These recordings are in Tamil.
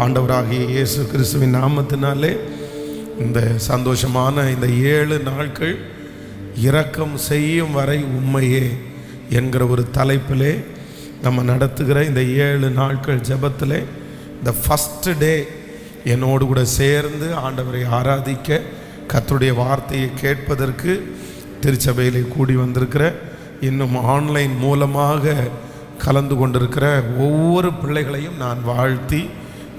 ஆண்டவராகிய இயேசு கிறிஸ்துவின் நாமத்தினாலே இந்த சந்தோஷமான இந்த 7 நாட்கள் இரக்கம் செய்யும் வரை உம்மையே என்கிற ஒரு தலைப்பிலே நம்ம நடத்துகிற இந்த 7 நாட்கள் ஜெபத்திலே இந்த ஃபஸ்ட் டே என்னோடு கூட சேர்ந்து ஆண்டவரை ஆராதிக்க கர்த்தருடைய வார்த்தையை கேட்பதற்கு திருச்சபையிலே கூடி வந்திருக்கிற, இன்னும் ஆன்லைன் மூலமாக கலந்து கொண்டிருக்கிற ஒவ்வொரு பிள்ளைகளையும் நான் வாழ்த்தி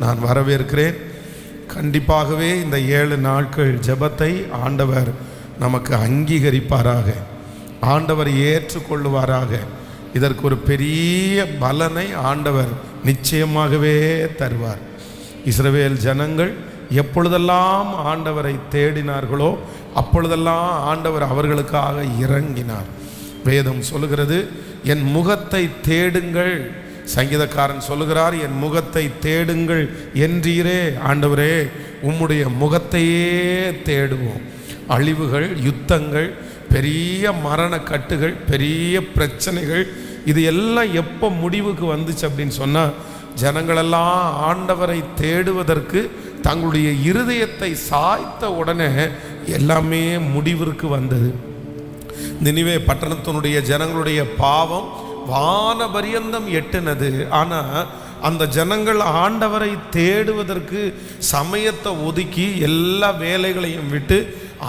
நான் வரவேற்கிறேன். கண்டிப்பாகவே இந்த 7 நாட்கள் ஜெபத்தை ஆண்டவர் நமக்கு அங்கீகரிப்பாராக, ஆண்டவர் ஏற்றுக்கொள்ளுவாராக. இதற்கு ஒரு பெரிய பலனை ஆண்டவர் நிச்சயமாகவே தருவார். இஸ்ரவேல் ஜனங்கள் எப்பொழுதெல்லாம் ஆண்டவரை தேடினார்களோ அப்பொழுதெல்லாம் ஆண்டவர் அவர்களுக்காக இறங்கினார். வேதம் சொல்லுகிறது, என் முகத்தை தேடுங்கள். சங்கீதக்காரன் சொல்லுகிறார், என் முகத்தை தேடுங்கள் என்றீரே. ஆண்டவரே, உம்முடைய முகத்தையே தேடுவோம். அழிவுகள், யுத்தங்கள், பெரிய மரண கட்டுகள், பெரிய பிரச்சனைகள், இது எல்லாம் எப்போ முடிவுக்கு வந்துச்சு அப்படின்னு சொன்னால், ஜனங்களெல்லாம் ஆண்டவரை தேடுவதற்கு தங்களுடைய இருதயத்தை சாய்த்த உடனே எல்லாமே முடிவிற்கு வந்தது. நினிவே பட்டணத்தினுடைய ஜனங்களுடைய பாவம் வானபரியந்தம் எட்டினது. ஆனால் அந்த ஜனங்கள் ஆண்டவரை தேடுவதற்கு சமயத்தை ஒதுக்கி எல்லா வேலைகளையும் விட்டு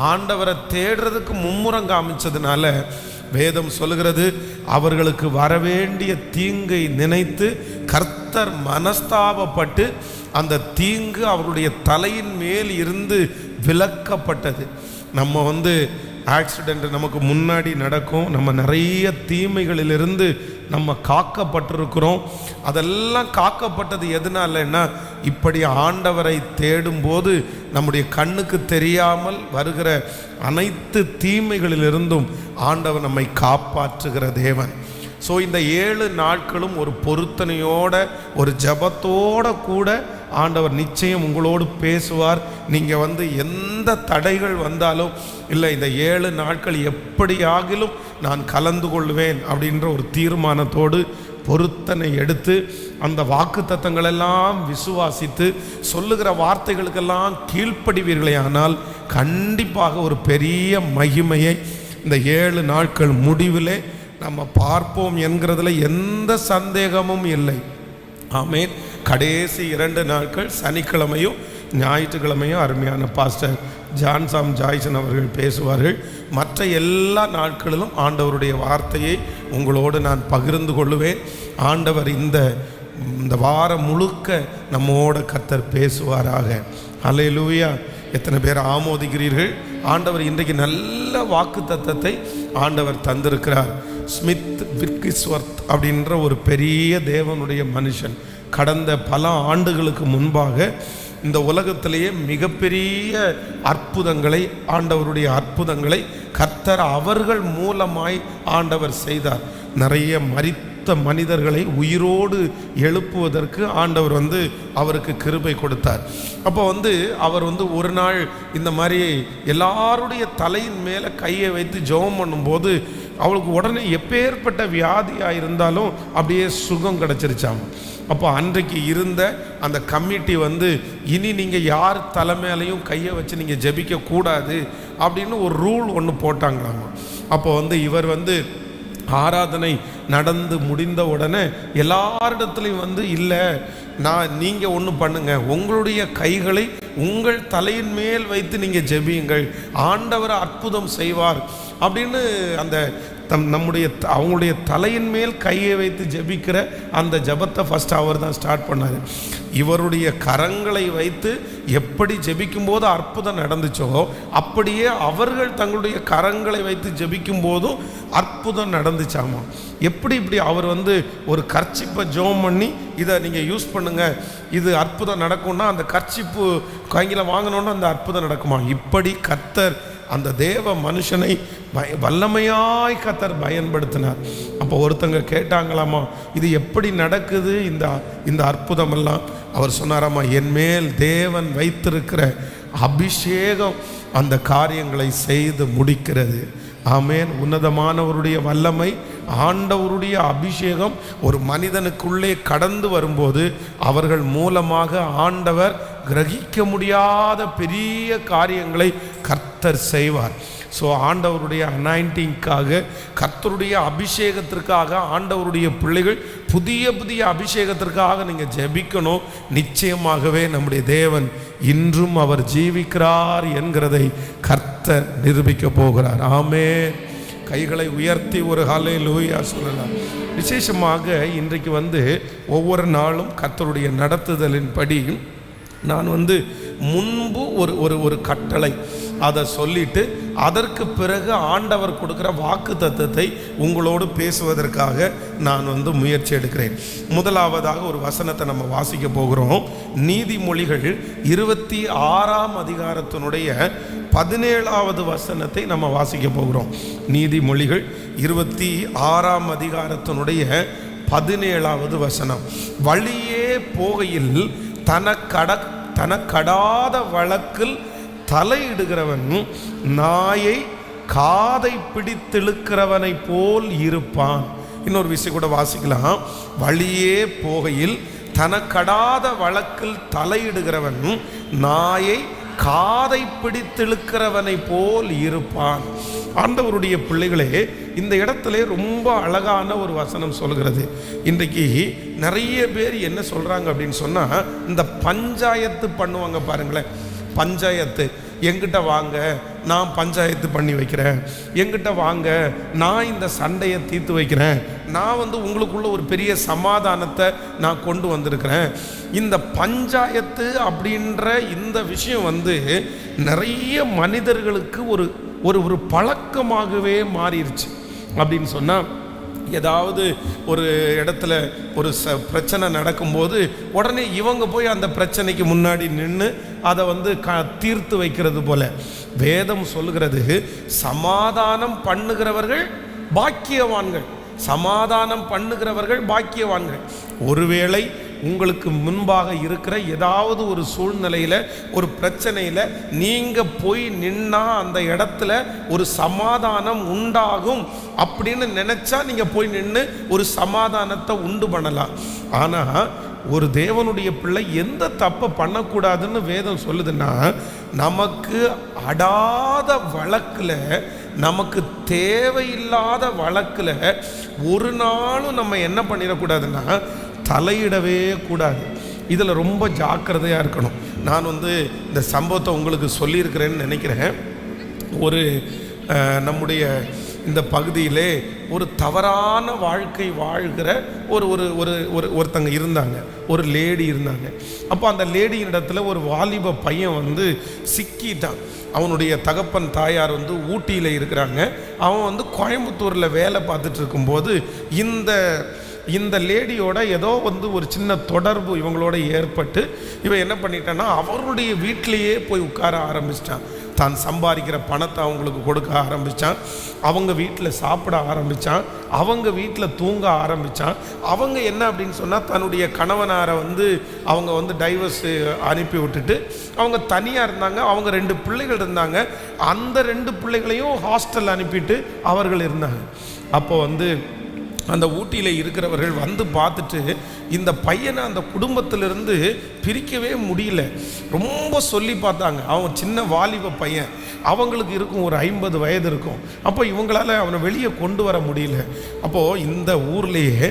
ஆண்டவரை தேடுறதுக்கு மும்முரம் காமிச்சதுனால வேதம் சொல்லுகிறது, அவர்களுக்கு வரவேண்டிய தீங்கை நினைத்து கர்த்தர் மனஸ்தாபப்பட்டு அந்த தீங்கு அவருடைய தலையின் மேல் இருந்து விலக்கப்பட்டது. நம்ம ஆக்சிடெண்ட் நமக்கு முன்னாடி நடக்கும், நம்ம நிறைய தீமைகளிலிருந்து நம்ம காக்கப்பட்டிருக்கிறோம். அதெல்லாம் காக்கப்பட்டது எதனாலன்னா, இப்படி ஆண்டவரை தேடும்போது நம்முடைய கண்ணுக்கு தெரியாமல் வருகிற அனைத்து தீமைகளிலிருந்தும் ஆண்டவர் நம்மை காப்பாற்றுகிற தேவன். ஸோ இந்த 7 நாட்களும் ஒரு பொருத்தனையோட, ஒரு ஜபத்தோட கூட ஆண்டவர் நிச்சயம் உங்களோடு பேசுவார். நீங்கள் எந்த தடைகள் வந்தாலும், இல்லை இந்த 7 நாட்கள் எப்படியாகிலும் நான் கலந்து கொள்வேன் அப்படின்ற ஒரு தீர்மானத்தோடு பொருத்தனை எடுத்து அந்த வாக்குத்தத்தங்களெல்லாம் விசுவாசித்து சொல்லுகிற வார்த்தைகளுக்கெல்லாம் கீழ்ப்படிவீர்களே, ஆனால் கண்டிப்பாக ஒரு பெரிய மகிமையை இந்த 7 நாட்கள் முடிவிலே நம்ம பார்ப்போம் என்கிறதுல எந்த சந்தேகமும் இல்லை. ஆமேன். கடைசி 2 நாட்கள் சனிக்கிழமையும் ஞாயிற்றுக்கிழமையும் அருமையான பாஸ்டர் ஜான்சாம் ஜாய்சன் அவர்கள் பேசுவார்கள். மற்ற எல்லா நாட்களிலும் ஆண்டவருடைய வார்த்தையை உங்களோடு நான் பகிர்ந்து கொள்ளுவேன். ஆண்டவர் இந்த வாரம் முழுக்க நம்மோட கர்த்தர் பேசுவாராக. அல்லேலூயா. எத்தனை பேர் ஆமோதிக்கிறீர்கள்? ஆண்டவர் இன்றைக்கு நல்ல வாக்கு தத்தத்தை ஆண்டவர் தந்திருக்கிறார். ஸ்மித் விக்கிஸ்வர்த் அப்படின்ற ஒரு பெரிய தேவனுடைய மனுஷன் கடந்த பல ஆண்டுகளுக்கு முன்பாக இந்த உலகத்திலேயே மிகப்பெரிய அற்புதங்களை, ஆண்டவருடைய அற்புதங்களை கர்த்தர் அவர்கள் மூலமாய் ஆண்டவர் செய்தார். நிறைய மரித்த மனிதர்களை உயிரோடு எழுப்புவதற்கு ஆண்டவர் அவருக்கு கிருபை கொடுத்தார். அப்போ அவர் ஒரு நாள் இந்த மாதிரி எல்லாருடைய தலையின் மேலே கையை வைத்து ஜெபம் பண்ணும்போது அவளுக்கு உடனே எப்பேற்பட்ட வியாதியாக இருந்தாலும் அப்படியே சுகம் கிடச்சிருச்சாங்க. அப்போ அன்றைக்கு இருந்த அந்த கமிட்டி இனி நீங்கள் யார் தலைமையிலையும் கையை வச்சு நீங்கள் ஜெபிக்க கூடாது அப்படின்னு ஒரு ரூல் ஒன்று போட்டாங்களாம். அப்போ இவர் ஆராதனை நடந்து முடிந்த உடனே எல்லாரிடத்துலையும் இல்லை, நீங்கள் ஒன்று பண்ணுங்க, உங்களுடைய கைகளை உங்கள் தலையின் மேல் வைத்து நீங்கள் ஜெபியுங்கள், ஆண்டவர் அற்புதம் செய்வார் அப்படின்னு அவங்களுடைய தலையின் மேல் கையை வைத்து ஜெபிக்கிற அந்த ஜெபத்தை ஃபஸ்ட் அவர் தான் ஸ்டார்ட் பண்ணார். இவருடைய கரங்களை வைத்து எப்படி ஜெபிக்கும் போது அற்புதம் நடந்துச்சோ அப்படியே அவர்கள் தங்களுடைய கரங்களை வைத்து ஜெபிக்கும் போதும் அற்புதம் நடந்துச்சாமா. எப்படி இப்படி அவர் ஒரு கர்ச்சிப்பை ஜெபம் பண்ணி இதை நீங்கள் யூஸ் பண்ணுங்க, இது அற்புதம் நடக்கும்னா அந்த கர்ச்சிப்பு கையில் வாங்கினோன்னா அந்த அற்புதம் நடக்குமா? இப்படி கர்த்தர் அந்த தேவ மனுஷனை வல்லமையாய் கர்த்தர் பயன்படுத்தினார். அப்போ ஒருத்தங்க கேட்டாங்களாமா, இது எப்படி நடக்குது இந்த அற்புதமெல்லாம்? அவர் சொன்னாராமா, என் மேல் தேவன் வைத்திருக்கிற அபிஷேகம் அந்த காரியங்களை செய்து முடிக்கிறது. ஆமேன். உன்னதமானவருடைய வல்லமை ஆண்டவருடைய அபிஷேகம் ஒரு மனிதனுக்குள்ளே கடந்து வரும்போது அவர்கள் மூலமாக ஆண்டவர் கிரகிக்க முடியாத பெரிய காரியங்களை கர்த்தர் செய்வார். ஸோ ஆண்டவருடைய அனாயிண்டிங்காக, கர்த்தருடைய அபிஷேகத்திற்காக, ஆண்டவருடைய பிள்ளைகள் புதிய புதிய அபிஷேகத்திற்காக நீங்கள் ஜெபிக்கணும். நிச்சயமாகவே நம்முடைய தேவன் இன்றும் அவர் ஜீவிக்கிறார் என்கிறதை கர்த்தர் நிரூபிக்க போகிறார். ஆமென். கைகளை உயர்த்தி ஒரு ஹல்லேலூயா சொல்லலாம். விசேஷமாக இன்றைக்கு ஒவ்வொரு நாளும் கர்த்தருடைய நடத்துதலின்படி நான் முன்பு ஒரு கட்டளை அதை சொல்லிட்டு அதற்கு ஆண்டவர் கொடுக்கிற வாக்கு தத்தத்தை உங்களோடு பேசுவதற்காக நான் முயற்சி எடுக்கிறேன். முதலாவதாக ஒரு வசனத்தை நம்ம வாசிக்க போகிறோம். நீதிமொழிகள் 26ஆம் அதிகாரத்தினுடைய 17வது வசனத்தை நம்ம வாசிக்க போகிறோம். நீதிமொழிகள் 26ஆம் அதிகாரத்தினுடைய 17வது வசனம். வழியே போகையில் தனக்கடாத வழக்கில் தலையிடுகிறவன் நாயை காதை பிடித்திழுக்கிறவனை போல் இருப்பான். இன்னொரு விஷயம் கூட வாசிக்கலாம். வழியே போகையில் தனக்கடாத வழக்கில் தலையிடுகிறவன் நாயை காதை பிடித்திழுக்கிறவனை போல் இருப்பான். ஆண்டவருடைய பிள்ளைகளே, இந்த இடத்துல ரொம்ப அழகான ஒரு வசனம் சொல்கிறது. இன்றைக்கு நிறைய பேர் என்ன சொல்றாங்க அப்படின்னு சொன்னா, இந்த பஞ்சாயத்து பண்ணுவாங்க பாருங்களேன். பஞ்சாயத்து, எங்கிட்ட வாங்க நான் பஞ்சாயத்து பண்ணி வைக்கிறேன், எங்கிட்ட வாங்க நான் இந்த சண்டையை தீர்த்து வைக்கிறேன், நான் உங்களுக்குள்ள ஒரு பெரிய சமாதானத்தை நான் கொண்டு வந்திருக்கிறேன். இந்த பஞ்சாயத்து அப்படின்ற இந்த விஷயம் நிறைய மனிதர்களுக்கு ஒரு ஒரு பழக்கமாகவே மாறிடுச்சு. அப்படின்னு சொன்னால், ஏதாவது ஒரு இடத்துல ஒரு பிரச்சனை நடக்கும்போது உடனே இவங்க போய் அந்த பிரச்சனைக்கு முன்னாடி நின்று அதை தீர்த்து வைக்கிறது போல. வேதம் சொல்லுகிறது, சமாதானம் பண்ணுகிறவர்கள் பாக்கியவான்கள், சமாதானம் பண்ணுகிறவர்கள் பாக்கியவான்கள். ஒருவேளை உங்களுக்கு முன்பாக இருக்கிற ஏதாவது ஒரு சூழ்நிலையில், ஒரு பிரச்சனையில் நீங்கள் போய் நின்னா அந்த இடத்துல ஒரு சமாதானம் உண்டாகும் அப்படின்னு நினச்சா நீங்கள் போய் நின்று ஒரு சமாதானத்தை உண்டு பண்ணலாம். ஆனால் ஒரு தேவனுடைய பிள்ளை எந்த தப்பை பண்ணக்கூடாதுன்னு வேதம் சொல்லுதுன்னா, நமக்கு அடாத வழக்கில், நமக்கு தேவையில்லாத வழக்கில் ஒரு நாளும் நம்ம என்ன பண்ணிடக்கூடாதுன்னா தலையிடவே கூடாது. இதில் ரொம்ப ஜாக்கிரதையாக இருக்கணும். நான் இந்த சம்பவத்தை உங்களுக்கு சொல்லியிருக்கிறேன்னு நினைக்கிறேன். ஒரு நம்முடைய இந்த பகுதியிலே ஒரு தவறான வாழ்க்கை வாழ்கிற ஒருத்தங்க இருந்தாங்க, ஒரு லேடி இருந்தாங்க. அப்போ அந்த லேடியின் இடத்துல ஒரு வாலிப பையன் சிக்கிட்டான். அவனுடைய தகப்பன் தாயார் ஊட்டியில் இருக்கிறாங்க. அவன் கோயம்புத்தூரில் வேலை பார்த்துட்டு இருக்கும்போது இந்த லேடியோட ஏதோ ஒரு சின்ன தொடர்பு இவங்களோட ஏற்பட்டு இவன் என்ன பண்ணிட்டான்னா, அவருடைய வீட்டிலையே போய் உட்கார ஆரம்பிச்சிட்டான். தான் சம்பாதிக்கிற பணத்தை அவங்களுக்கு கொடுக்க ஆரம்பித்தான். அவங்க வீட்டில் சாப்பிட ஆரம்பித்தான். அவங்க வீட்டில் தூங்க ஆரம்பித்தான். அவங்க என்ன அப்படின்னு சொன்னால், தன்னுடைய கணவனாரை அவங்க டைவர்ஸ் அனுப்பி விட்டுட்டு அவங்க தனியாக இருந்தாங்க. அவங்க 2 பிள்ளைகள் இருந்தாங்க. அந்த 2 பிள்ளைகளையும் ஹாஸ்டல் அனுப்பிட்டு அவர்கள் இருந்தாங்க. அப்போ அந்த ஊட்டியில் இருக்கிறவர்கள் பார்த்துட்டு இந்த பையனை அந்த குடும்பத்திலிருந்து பிரிக்கவே முடியல. ரொம்ப சொல்லி பார்த்தாங்க. அவன் சின்ன வாலிப பையன், அவங்களுக்கு இருக்கும் ஒரு 50 வயது இருக்கும். அப்போ இவங்களால அவனை வெளியே கொண்டு வர முடியல. அப்போது இந்த ஊர்லேயே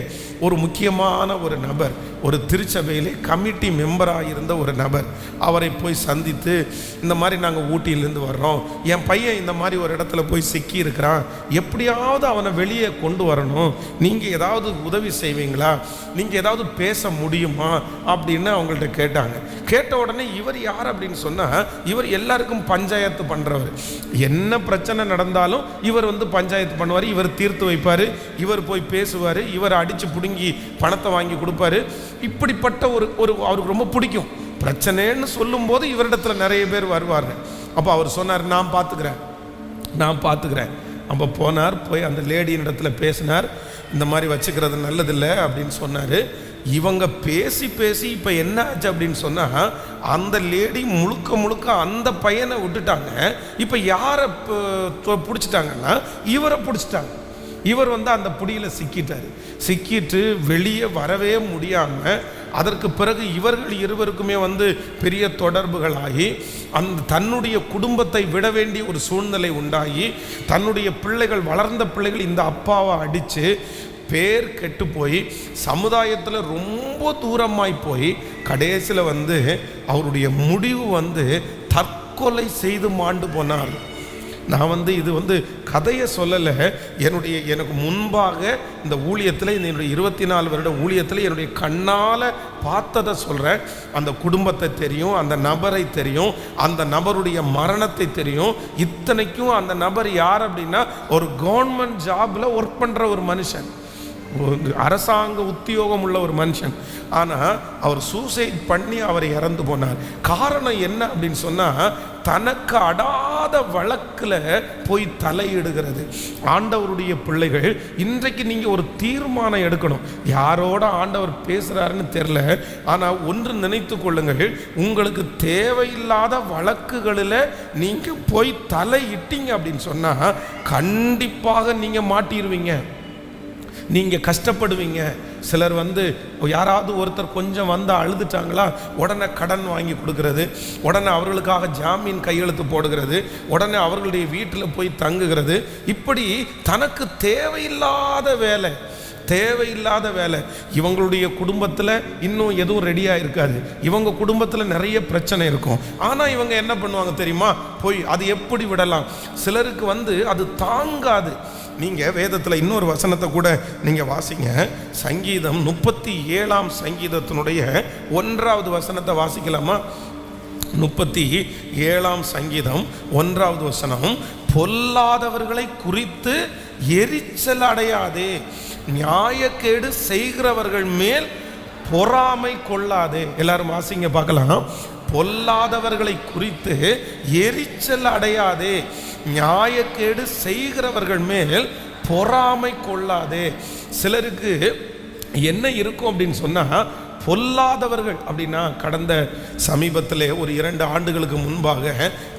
ஒரு முக்கியமான ஒரு நபர், ஒரு திருச்சபையிலே கமிட்டி மெம்பராக இருந்த ஒரு நபர், அவரை போய் சந்தித்து, இந்த மாதிரி நாங்கள் ஊட்டியிலேருந்து வர்றோம், என் பையன் இந்த மாதிரி ஒரு இடத்துல போய் சிக்கி இருக்கிறான், எப்படியாவது அவனை வெளியே கொண்டு வரணும், நீங்கள் ஏதாவது உதவி செய்வீங்களா, நீங்கள் ஏதாவது பேச முடியுமா அப்படின்னு அவங்கள்ட்ட கேட்டாங்க. கேட்ட உடனே இவர் யார் அப்படின்னு சொன்னால், இவர் எல்லாருக்கும் பஞ்சாயத்து பண்ணுறவர். என்ன பிரச்சனை நடந்தாலும் இவர் பஞ்சாயத்து பண்ணுவார், இவர் தீர்த்து வைப்பார், இவர் போய் பேசுவார், இவர் அடித்து பிடுங்கி பணத்தை வாங்கி கொடுப்பாரு. இப்படிப்பட்ட ஒரு அவருக்கு ரொம்ப பிடிக்கும். பிரச்சனைன்னு சொல்லும்போது இவரிடத்துல நிறைய பேர் வருவார்கள். அப்போ அவர் சொன்னார், நான் பார்த்துக்கிறேன். அப்போ போனார், போய் அந்த லேடியின் இடத்துல பேசினார். இந்த மாதிரி வச்சுக்கிறது நல்லதில்லை அப்படின்னு சொன்னார். இவங்க பேசி இப்போ என்ன ஆச்சு அப்படின்னு சொன்னால், அந்த லேடி முழுக்க அந்த பையனை விட்டுட்டாங்க. இப்போ யாரை பிடிச்சிட்டாங்கன்னா, இவரை பிடிச்சிட்டாங்க. இவர் அந்த புடியில் சிக்கிட்டு வெளியே வரவே முடியாமல் அதற்கு பிறகு இவர்கள் இருவருக்குமே பெரிய தொடர்புகளாகி தன்னுடைய குடும்பத்தை விட வேண்டிய ஒரு சூழ்நிலை உண்டாகி தன்னுடைய பிள்ளைகள், வளர்ந்த பிள்ளைகள் இந்த அப்பாவை அடித்து பேர் கெட்டு போய் சமுதாயத்தில் ரொம்ப தூரமாய் போய் கடைசியில் அவருடைய முடிவு தற்கொலை செய்து மாண்டு போனார். நான் இது கதையை சொல்லலை, எனக்கு முன்பாக இந்த ஊழியத்தில், என்னுடைய 24 வருட ஊழியத்தில் என்னுடைய கண்ணால் பார்த்ததை சொல்கிறேன். அந்த குடும்பத்தை தெரியும், அந்த நபரை தெரியும், அந்த நபருடைய மரணத்தை தெரியும். இத்தனைக்கும் அந்த நபர் யார் அப்படின்னா ஒரு கவர்மெண்ட் ஜாபில் ஒர்க் பண்ணுற ஒரு மனுஷன், அரசாங்க உத்தியோகம் உள்ள ஒரு மனுஷன். ஆனால் அவர் சூசைட் பண்ணி அவர் இறந்து போனார். காரணம் என்ன அப்படின்னு சொன்னால், தனக்கு அடாத வழக்கில் போய் தலையிடுகிறது. ஆண்டவருடைய பிள்ளைகள், இன்றைக்கு நீங்கள் ஒரு தீர்மானம் எடுக்கணும். யாரோட ஆண்டவர் பேசுகிறாருன்னு தெரில, ஆனால் ஒன்று நினைத்து கொள்ளுங்கள், உங்களுக்கு தேவையில்லாத வழக்குகளில் நீங்கள் போய் தலையிட்டீங்க அப்படின்னு சொன்னால் கண்டிப்பாக நீங்கள் மாட்டிடுவீங்க, நீங்கள் கஷ்டப்படுவீங்க. சிலர் யாராவது ஒருத்தர் கொஞ்சம் அழுதுட்டாங்களா, உடனே கடன் வாங்கி கொடுக்கறது, உடனே அவர்களுக்காக ஜாமீன் கையெழுத்து போடுகிறது, உடனே அவர்களுடைய வீட்டில் போய் தங்குகிறது. இப்படி தனக்கு தேவையில்லாத வேலை. இவங்களுடைய குடும்பத்தில் இன்னும் எதுவும் ரெடியாக இருக்காது, இவங்க குடும்பத்தில் நிறைய பிரச்சனை இருக்கும். ஆனால் இவங்க என்ன பண்ணுவாங்க தெரியுமா, போய் அது எப்படி விடலாம். சிலருக்கு அது தாங்காது. நீங்கள் வேதத்தில் இன்னொரு வசனத்தை கூட நீங்கள் வாசிங்க. சங்கீதம் 37ஆம் சங்கீதத்தினுடைய 1வது வசனத்தை வாசிக்கலாமா? 37ஆம் சங்கீதம் 1வது வசனம், பொல்லாதவர்களை குறித்து எரிச்சல் அடையாதே, நியாயக்கேடு செய்கிறவர்கள் மேல் பொறாமை கொள்ளாதே. எல்லாரும் வாசிங்க பார்க்கலாம். பொல்லாதவர்களை குறித்து எரிச்சல் அடையாதே, நியாயக்கேடு செய்கிறவர்கள் மேல் பொறாமை கொள்ளாதே. சிலருக்கு என்ன இருக்கும் அப்படின்னு சொன்னால், பொல்லாதவர்கள் அப்படின்னா, கடந்த சமீபத்தில் ஒரு 2 ஆண்டுகளுக்கு முன்பாக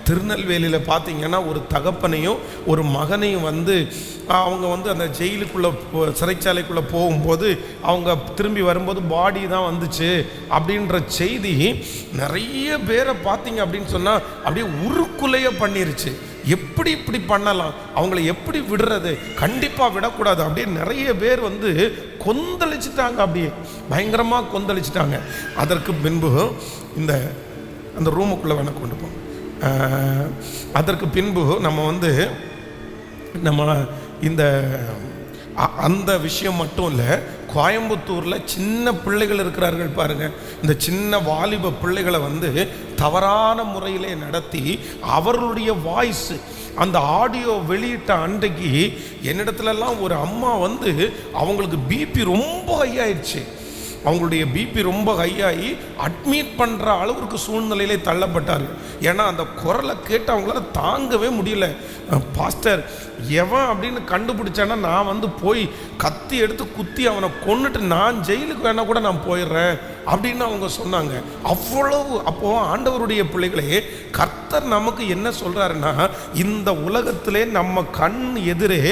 திருநெல்வேலியில் பார்த்தீங்கன்னா ஒரு தகப்பனையும் ஒரு மகனையும் அவங்க அந்த ஜெயிலுக்குள்ளே சிறைச்சாலைக்குள்ளே போகும்போது அவங்க திரும்பி வரும்போது பாடி தான் வந்துச்சு அப்படின்ற செய்தி நிறைய பேரை பார்த்தீங்க அப்படின்னு சொன்னால் அப்படியே உருக்குலைய பண்ணிருச்சு. எப்படி இப்படி பண்ணலாம், அவங்கள எப்படி விடுறது, கண்டிப்பாக விடக்கூடாது அப்படின்னு நிறைய பேர் கொந்தளிச்சிட்டாங்க, அப்படியே பயங்கரமாக கொந்தளிச்சிட்டாங்க. அதற்கு பின்பு அந்த ரூமுக்குள்ளே வேணா கொண்டு போவோம். அதற்கு பின்பு நம்ம அந்த விஷயம் மட்டும் இல்லை, கோயம்புத்தூரில் சின்ன பிள்ளைகள் இருக்கிறார்கள் பாருங்கள். இந்த சின்ன வாலிப பிள்ளைகளை தவறான முறையிலே நடத்தி அவர்களுடைய வாய்ஸ் அந்த ஆடியோ வெளியிட்ட அன்றைக்கு என்னிடத்துலலாம் ஒரு அம்மா அவங்களுக்கு பிபி ரொம்ப ஹை ஆயிடுச்சு. அவங்களுடைய பிபி ரொம்ப ஹையாகி அட்மிட் பண்ணுற அளவுக்கு சூழ்நிலையிலே தள்ளப்பட்டார்கள். ஏன்னா அந்த குரலை கேட்டு அவங்களால தாங்கவே முடியல. பாஸ்டர் எவன் அப்படின்னு கண்டுபிடிச்சானா நான் போய் கத்தி எடுத்து குத்தி அவனை கொன்னுட்டு நான் ஜெயிலுக்கு வேணா கூட நான் போயிடுறேன் அப்படின்னு அவங்க சொன்னாங்க. அவ்வளவு அப்போது ஆண்டவருடைய பிள்ளைகளே, கர்த்தர் நமக்கு என்ன சொல்கிறாருன்னா, இந்த உலகத்திலே நம்ம கண் எதிரே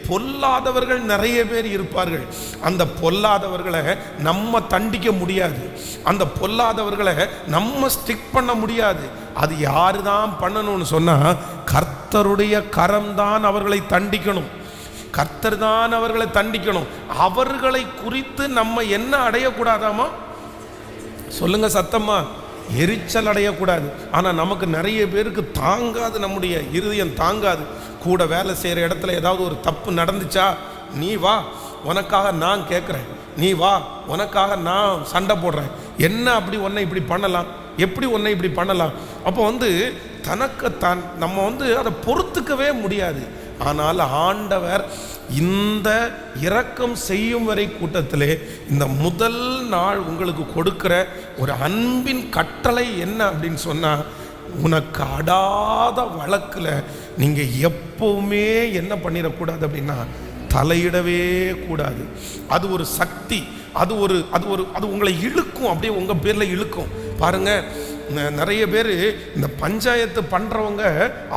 பொல்லாதவர்கள் நிறைய பேர் இருப்பார்கள். அந்த பொல்லாதவர்களை நம்ம தண்டிக்க முடியாது, அந்த பொல்லாதவர்களை நம்ம ஸ்டிக் பண்ண முடியாது. அது யாரு தான் பண்ணணும்னு சொன்னால், கர்த்தருடைய கரம்தான் அவர்களை தண்டிக்கணும், கர்த்தர் தான் அவர்களை தண்டிக்கணும். அவர்களை குறித்து நம்ம என்ன அடையக்கூடாதாமா? சொல்லுங்க சத்தம்மா, எரிச்சல் அடையக்கூடாது. ஆனால் நமக்கு நிறைய பேருக்கு தாங்காது, நம்முடைய இருதயம் தாங்காது. கூட வேலை செய்கிற இடத்துல ஏதாவது ஒரு தப்பு நடந்துச்சா, நீ வா உனக்காக நான் கேட்குறேன், நீ வா உனக்காக நான் சண்டை போடுறேன், என்ன அப்படி உன்னை இப்படி பண்ணலாம், எப்படி உன்னை இப்படி பண்ணலாம். அப்போ தனக்கு நம்ம அதை பொறுத்துக்கவே முடியாது. ஆனால் ஆண்டவர் இந்த இரக்கம் செய்யும் வரை கூட்டத்திலே இந்த முதல் நாள் உங்களுக்கு கொடுக்கிற ஒரு அன்பின் கட்டளை என்ன அப்படின்னு சொன்னால், உனக்கு அடாத வழக்கில் நீங்கள் எப்பவுமே என்ன பண்ணிடக்கூடாது அப்படின்னா, தலையிடவே கூடாது. அது ஒரு சக்தி, அது உங்களை இழுக்கும், அப்படியே உங்கள் பேரில் இழுக்கும். பாருங்கள், நிறைய பேர் இந்த பஞ்சாயத்து பண்ணுறவங்க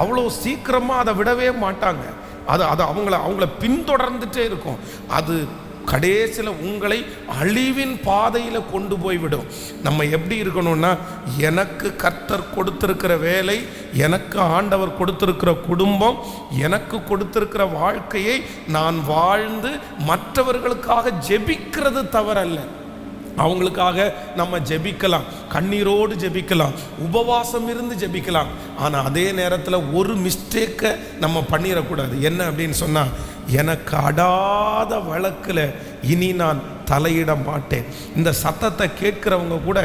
அவ்வளோ சீக்கிரமாக அதை விடவே மாட்டாங்க. அது அது அவங்கள பின்தொடர்ந்துட்டே இருக்கும். அது கடைசியில் உங்களை அழிவின் பாதையில் கொண்டு போய்விடும். நம்ம எப்படி இருக்கணும்னா, எனக்கு கர்த்தர் கொடுத்திருக்கிற வேலை, எனக்கு ஆண்டவர் கொடுத்திருக்கிற குடும்பம், எனக்கு கொடுத்திருக்கிற வாழ்க்கையை நான் வாழ்ந்து மற்றவர்களுக்காக ஜெபிக்கிறது தவறல்ல. அவங்களுக்காக நம்ம ஜெபிக்கலாம், கண்ணீரோடு ஜெபிக்கலாம், உபவாசம் இருந்து ஜெபிக்கலாம். ஆனால் அதே நேரத்தில் ஒரு மிஸ்டேக்கை நம்ம பண்ணிடக்கூடாது. என்ன அப்படின்னு சொன்னால், எனக்கு அடாத வழக்கில் இனி நான் தலையிட மாட்டேன். இந்த சத்தத்தை கேட்கிறவங்க கூட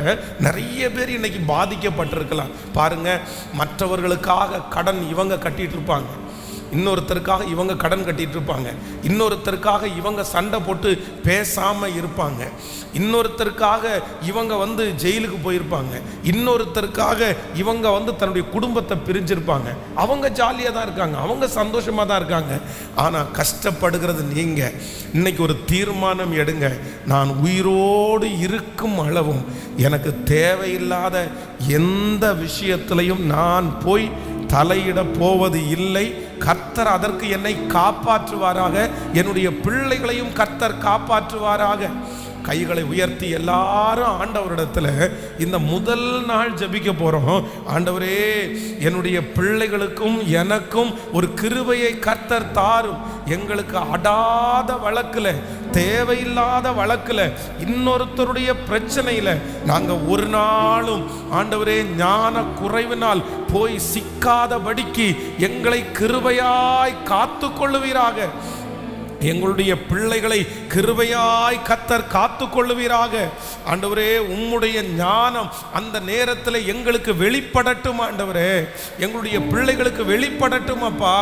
நிறைய பேர் இன்னைக்கு பாதிக்கப்பட்டிருக்கலாம். பாருங்க, மற்றவர்களுக்காக கடன் இவங்க கட்டிட்டு இருப்பாங்க, இன்னொருத்தருக்காக இவங்க கடன் கட்டிட்டு இருப்பாங்க, இன்னொருத்தருக்காக இவங்க சண்டை போட்டு பேசாம இருப்பாங்க, இன்னொருத்தருக்காக இவங்க ஜெயிலுக்கு போயிருப்பாங்க, இன்னொருத்தருக்காக இவங்க தன்னுடைய குடும்பத்தை பிரிஞ்சிருப்பாங்க. அவங்க ஜாலியாக தான் இருக்காங்க, அவங்க சந்தோஷமாக தான் இருக்காங்க. ஆனால் கஷ்டப்படுகிறது நீங்க. இன்னைக்கு ஒரு தீர்மானம் எடுங்க, நான் உயிரோடு இருக்கும் அளவும் எனக்கு தேவையில்லாத எந்த விஷயத்திலையும் நான் போய் தலையிட போவது இல்லை. கர்த்தர் அதற்கு என்னை காப்பாற்றுவாராக, என்னுடைய பிள்ளைகளையும் கர்த்தர் காப்பாற்றுவாராக. கைகளை உயர்த்தி எல்லாரும் ஆண்டவரிடத்துல இந்த முதல் நாள் ஜெபிக்க போறோம். ஆண்டவரே, என்னுடைய பிள்ளைகளுக்கும் எனக்கும் ஒரு கிருபையை கர்த்தர் தாரும். எங்களுக்கு அடாத வழக்குல, தேவையில்லாத வழக்குல, இன்னொருத்தருடைய பிரச்சனையில நாங்க ஒரு நாளும் ஆண்டவரே ஞான குறைவினால் போய் சிக்காதபடிக்கு எங்களை கிருபையாய் காத்து கொள்ளுவீராக. எங்களுடைய பிள்ளைகளை கிருபையாய் கர்த்தர் காத்து கொள்ளுவீராக. ஆண்டவரே, உம்முடைய ஞானம் அந்த நேரத்தில் எங்களுக்கு வெளிப்படட்டும். ஆண்டவரே, எங்களுடைய பிள்ளைகளுக்கு வெளிப்படட்டும். அப்பா,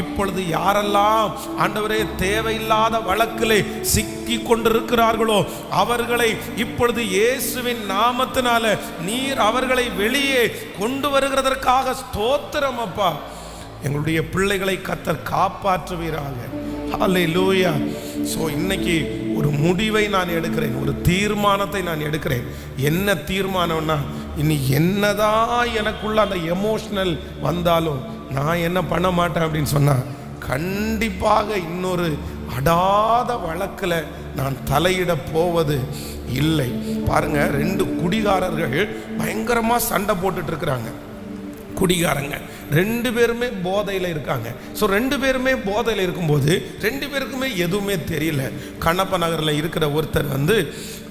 இப்பொழுது யாரெல்லாம் ஆண்டவரே தேவையில்லாத வழக்கிலே சிக்கி கொண்டிருக்கிறார்களோ அவர்களை இப்பொழுது இயேசுவின் நாமத்தினால நீர் அவர்களை வெளியே கொண்டு வருகிறதற்காக ஸ்தோத்திரம். அப்பா, எங்களுடைய பிள்ளைகளை கர்த்தர் காப்பாற்றுவீராக. ஹல்லேலூயா. ஸோ இன்னைக்கு ஒரு முடிவை நான் எடுக்கிறேன், ஒரு தீர்மானத்தை நான் எடுக்கிறேன். என்ன தீர்மானம்னா, இனி என்னதான் எனக்குள்ள அந்த எமோஷனல் வந்தாலும் நான் என்ன பண்ண மாட்டேன் அப்படின்னு சொன்னால், கண்டிப்பாக இன்னொரு அடாத வழக்கில் நான் தலையிட போவது இல்லை. பாருங்க, 2 குடிகாரர்கள் பயங்கரமாக சண்டை போட்டுட்டு இருக்கிறாங்க. குடிகாரங்க 2 பேருமே போதையில் இருக்காங்க. ஸோ 2 பேருமே போதையில் இருக்கும்போது 2 பேருக்குமே எதுவுமே தெரியல. கண்ணப்ப நகரில் இருக்கிற ஒருத்தர்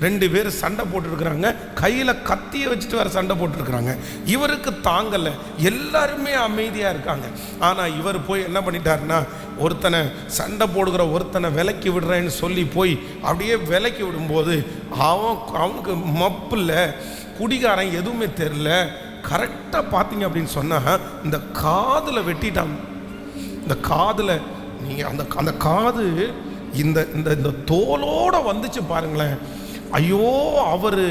2 பேர் சண்டை போட்டுருக்குறாங்க, கையில் கத்தியை வச்சுட்டு வேறு சண்டை போட்டுருக்குறாங்க. இவருக்கு தாங்கலை, எல்லாருமே அமைதியாக இருக்காங்க. ஆனால் இவர் போய் என்ன பண்ணிட்டாருன்னா, ஒருத்தனை சண்டை போடுகிற ஒருத்தனை விலக்கி விடுறேன்னு சொல்லி போய் அப்படியே விலக்கி விடும்போது அவனுக்கு மப்பில்ல, குடிகாரன் எதுவுமே தெரியல. கரெக்டாக பார்த்தீங்க அப்படின்னு சொன்னால் இந்த காதில் வெட்டிட்டாங்க. இந்த காதில் நீங்கள் அந்த காது இந்த இந்த தோலோடு வந்துச்சு பாருங்களேன். ஐயோ, அவர்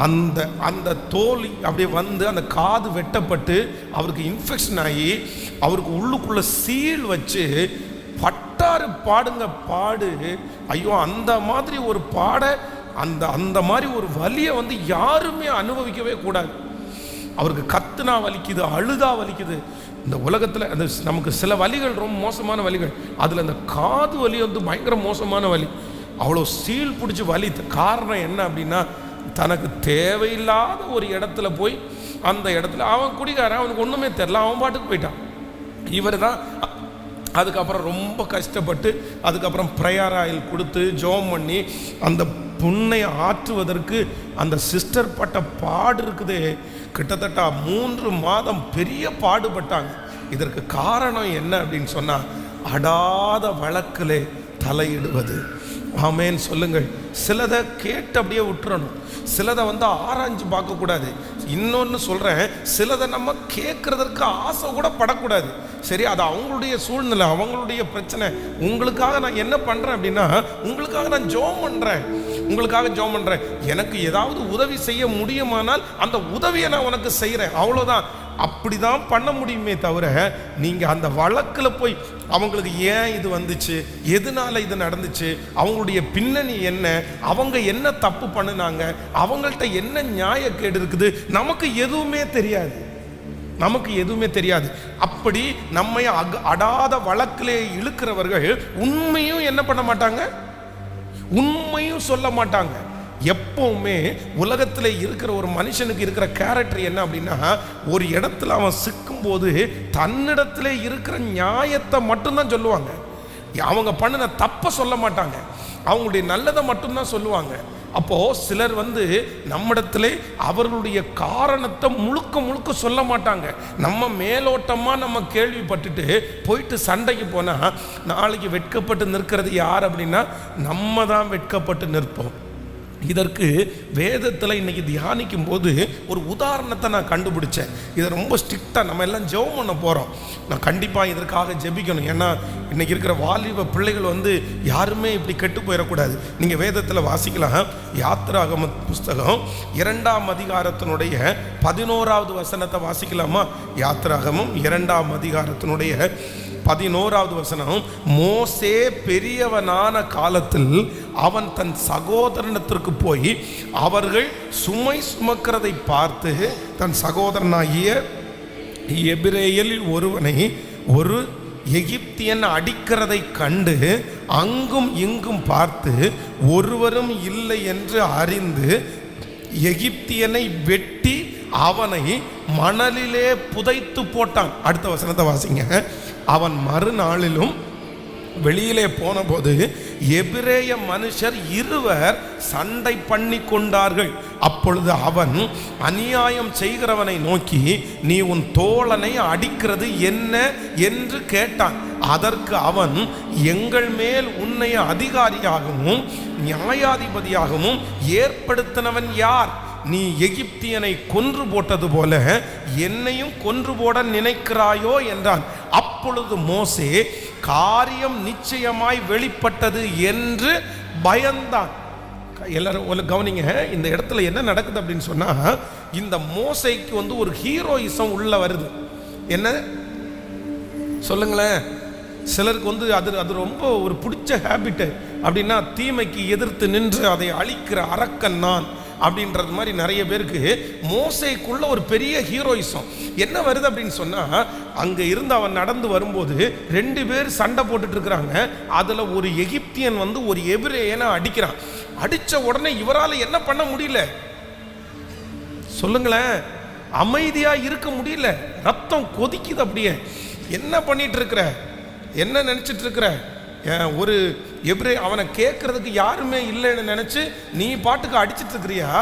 அந்த தோல் அப்படியே அந்த காது வெட்டப்பட்டு அவருக்கு இன்ஃபெக்ஷன் ஆகி அவருக்கு உள்ளுக்குள்ளே சீல் வச்சு பட்டாரு பாடுங்க பாடு. ஐயோ, அந்த மாதிரி ஒரு அந்த மாதிரி ஒரு வலியை யாருமே அனுபவிக்கவே கூடாது. அவருக்கு கத்துனா வலிக்குது, அழுதா வலிக்குது. இந்த உலகத்தில் அந்த நமக்கு சில வலிகள் ரொம்ப மோசமான வலிகள், அதில் அந்த காது வலி பயங்கர மோசமான வலி. அவ்வளோ சீல் பிடிச்சி வலி. காரணம் என்ன அப்படின்னா, தனக்கு தேவையில்லாத ஒரு இடத்துல போய் அந்த இடத்துல அவன் குடிகாரன், அவனுக்கு ஒன்றுமே தெரில, அவன் பாட்டுக்கு போயிட்டான். இவர் தான் அதுக்கப்புறம் ரொம்ப கஷ்டப்பட்டு அதுக்கப்புறம் ப்ரேயர் ஆயில் கொடுத்து ஜெபம் பண்ணி அந்த புண்ணை ஆற்றுவதற்கு அந்த சிஸ்டர் பட்ட பாடு இருக்குது. கிட்டத்தட்ட 3 மாதம் பெரிய பாடுபட்டாங்க. இதற்கு காரணம் என்ன அப்படின்னு சொன்னால், அடாத வழக்கிலே தலையிடுவது. ஆமேன்னு சொல்லுங்கள். சிலதை கேட்டு அப்படியே விட்டுறணும், சிலதை ஆராய்ஞ்சு பார்க்கக்கூடாது. இன்னொன்று சொல்கிறேன், சிலதை நம்ம கேட்குறதற்கு ஆசை கூட படக்கூடாது. சரி, அது அவங்களுடைய சூழ்நிலை, அவங்களுடைய பிரச்சனை. உங்களுக்காக நான் என்ன பண்ணுறேன் அப்படின்னா, உங்களுக்காக நான் ஜெபம் பண்ணுறேன், உங்களுக்காக ஜெபம் பண்ணுறேன். எனக்கு ஏதாவது உதவி செய்ய முடியுமானால் அந்த உதவியை நான் உனக்கு செய்கிறேன், அவ்வளோதான். அப்படி தான் பண்ண முடியுமே தவிர, நீங்கள் அந்த வழக்கில் போய் அவங்களுக்கு ஏன் இது வந்துச்சு, எதனால இது நடந்துச்சு, அவங்களுடைய பின்னணி என்ன, அவங்க என்ன தப்பு பண்ணினாங்க, அவங்கள்ட்ட என்ன நியாயக்கேடு இருக்குது, நமக்கு எதுவுமே தெரியாது. நமக்கு எதுவுமே தெரியாது. அப்படி நம்மை அடாத வழக்கிலே இழுக்கிறவர்கள் உண்மையும் என்ன பண்ண மாட்டாங்க, உண்மையும் சொல்ல மாட்டாங்க. எப்பவுமே உலகத்தில் இருக்கிற ஒரு மனுஷனுக்கு இருக்கிற கேரக்டர் என்ன அப்படின்னா, ஒரு இடத்துல அவன் சிக்கும் போது தன்னிடத்துல இருக்கிற நியாயத்தை மட்டும்தான் சொல்லுவாங்க. அவங்க பண்ணின தப்ப சொல்ல மாட்டாங்க, அவங்களுடைய நல்லதை மட்டும்தான் சொல்லுவாங்க. அப்போ சிலர் நம்மிடத்திலே அவர்களுடைய காரணத்தை முழுக்க முழுக்க சொல்ல மாட்டாங்க. நம்ம மேலோட்டமா நம்ம கேள்விப்பட்டுட்டு போயிட்டு சண்டைக்கு போனா நாளைக்கு வெட்கப்பட்டு நிற்கிறது யார் அப்படின்னா நம்ம தான் வெட்கப்பட்டு நிற்போம். இதற்கு வேதத்தில் இன்னைக்கு தியானிக்கும் போது ஒரு உதாரணத்தை நான் கண்டுபிடிச்சேன். இதை ரொம்ப ஸ்ட்ரிக்டாக நம்ம எல்லாம் ஜெபம் பண்ண போகிறோம். நான் கண்டிப்பாக இதற்காக ஜெபிக்கணும். ஏன்னா இன்னைக்கு இருக்கிற வாலிப பிள்ளைகள் யாருமே இப்படி கெட்டு போயிடக்கூடாது. நீங்கள் வேதத்தில் வாசிக்கலாம். யாத்திராகம புஸ்தகம் 2ஆம் அதிகாரத்தினுடைய 11வது வசனத்தை வாசிக்கலாமா? யாத்திராகமம் 2ஆம் அதிகாரத்தினுடைய 11வது வசனம். மோசே பெரியவனான காலத்தில் அவன் தன் சகோதரனத்திற்கு போய் அவர்கள் சுமை சுமக்கிறதை பார்த்து தன் சகோதரனாகிய எபிரேயரில் ஒருவனை ஒரு எகிப்தியன் அடிக்கிறதை கண்டு அங்கும் இங்கும் பார்த்து ஒருவரும் இல்லை என்று அறிந்து எகிப்தியனை வெட்டி அவனை மணலிலே புதைத்து போட்டான். அடுத்த வசனத்தை வாசிங்க. அவன் மறுநாளிலும் வெளியிலே போன போது எபிரேய மனுஷர் இருவர் சண்டை பண்ணி கொண்டார்கள். அப்பொழுது அவன் அநியாயம் செய்கிறவனை நோக்கி, நீ உன் தோழனை அடிக்கிறது என்ன என்று கேட்டான். அதற்கு அவன், எங்கள் மேல் உன்னை அதிகாரியாகவும் நியாயாதிபதியாகவும் ஏற்படுத்தினவன் யார்? நீ எகிப்தியனை கொன்று போட்டது போல என்னையும் கொன்று போட நினைக்கிறாயோ என்றான். அப்பொழுது மோசே காரியம் நிச்சயமாய் வெளிப்பட்டது என்று பயந்தான். எல்லாரும் கவனிங்க, இந்த இடத்துல என்ன நடக்குது அப்படின்னு சொன்னா, இந்த மோசைக்கு ஒரு ஹீரோயிசம் உள்ள வருது. என்ன சொல்லுங்களேன். சிலருக்கு அது ரொம்ப ஒரு பிடிச்ச ஹேபிட். அப்படின்னா தீமைக்கு எதிர்த்து நின்று அதை அழிக்கிற அரக்கன் நான் அப்படின்றது மாதிரி நிறைய பேருக்கு மோசேக்குள்ள ஒரு பெரிய ஹீரோயிசம் என்ன வருது அப்படின்னு சொன்னா, அங்க இருந்து அவன் நடந்து வரும்போது 2 பேர் சண்டை போட்டுட்டு இருக்கிறாங்க. அதுல ஒரு எகிப்தியன் ஒரு எபிரேயனை அடிக்கிறான். அடிச்ச உடனே இவரால் என்ன பண்ண முடியல சொல்லுங்களேன், அமைதியா இருக்க முடியல. ரத்தம் கொதிக்குது. அப்படியே என்ன பண்ணிட்டு இருக்கிற, என்ன நினைச்சிட்டு இருக்கிற? ஒரு எபிரே அவனை கேட்கறதுக்கு யாருமே இல்லைன்னு நினைச்சு நீ பாட்டுக்கு அடிச்சிட்டு இருக்கிறியா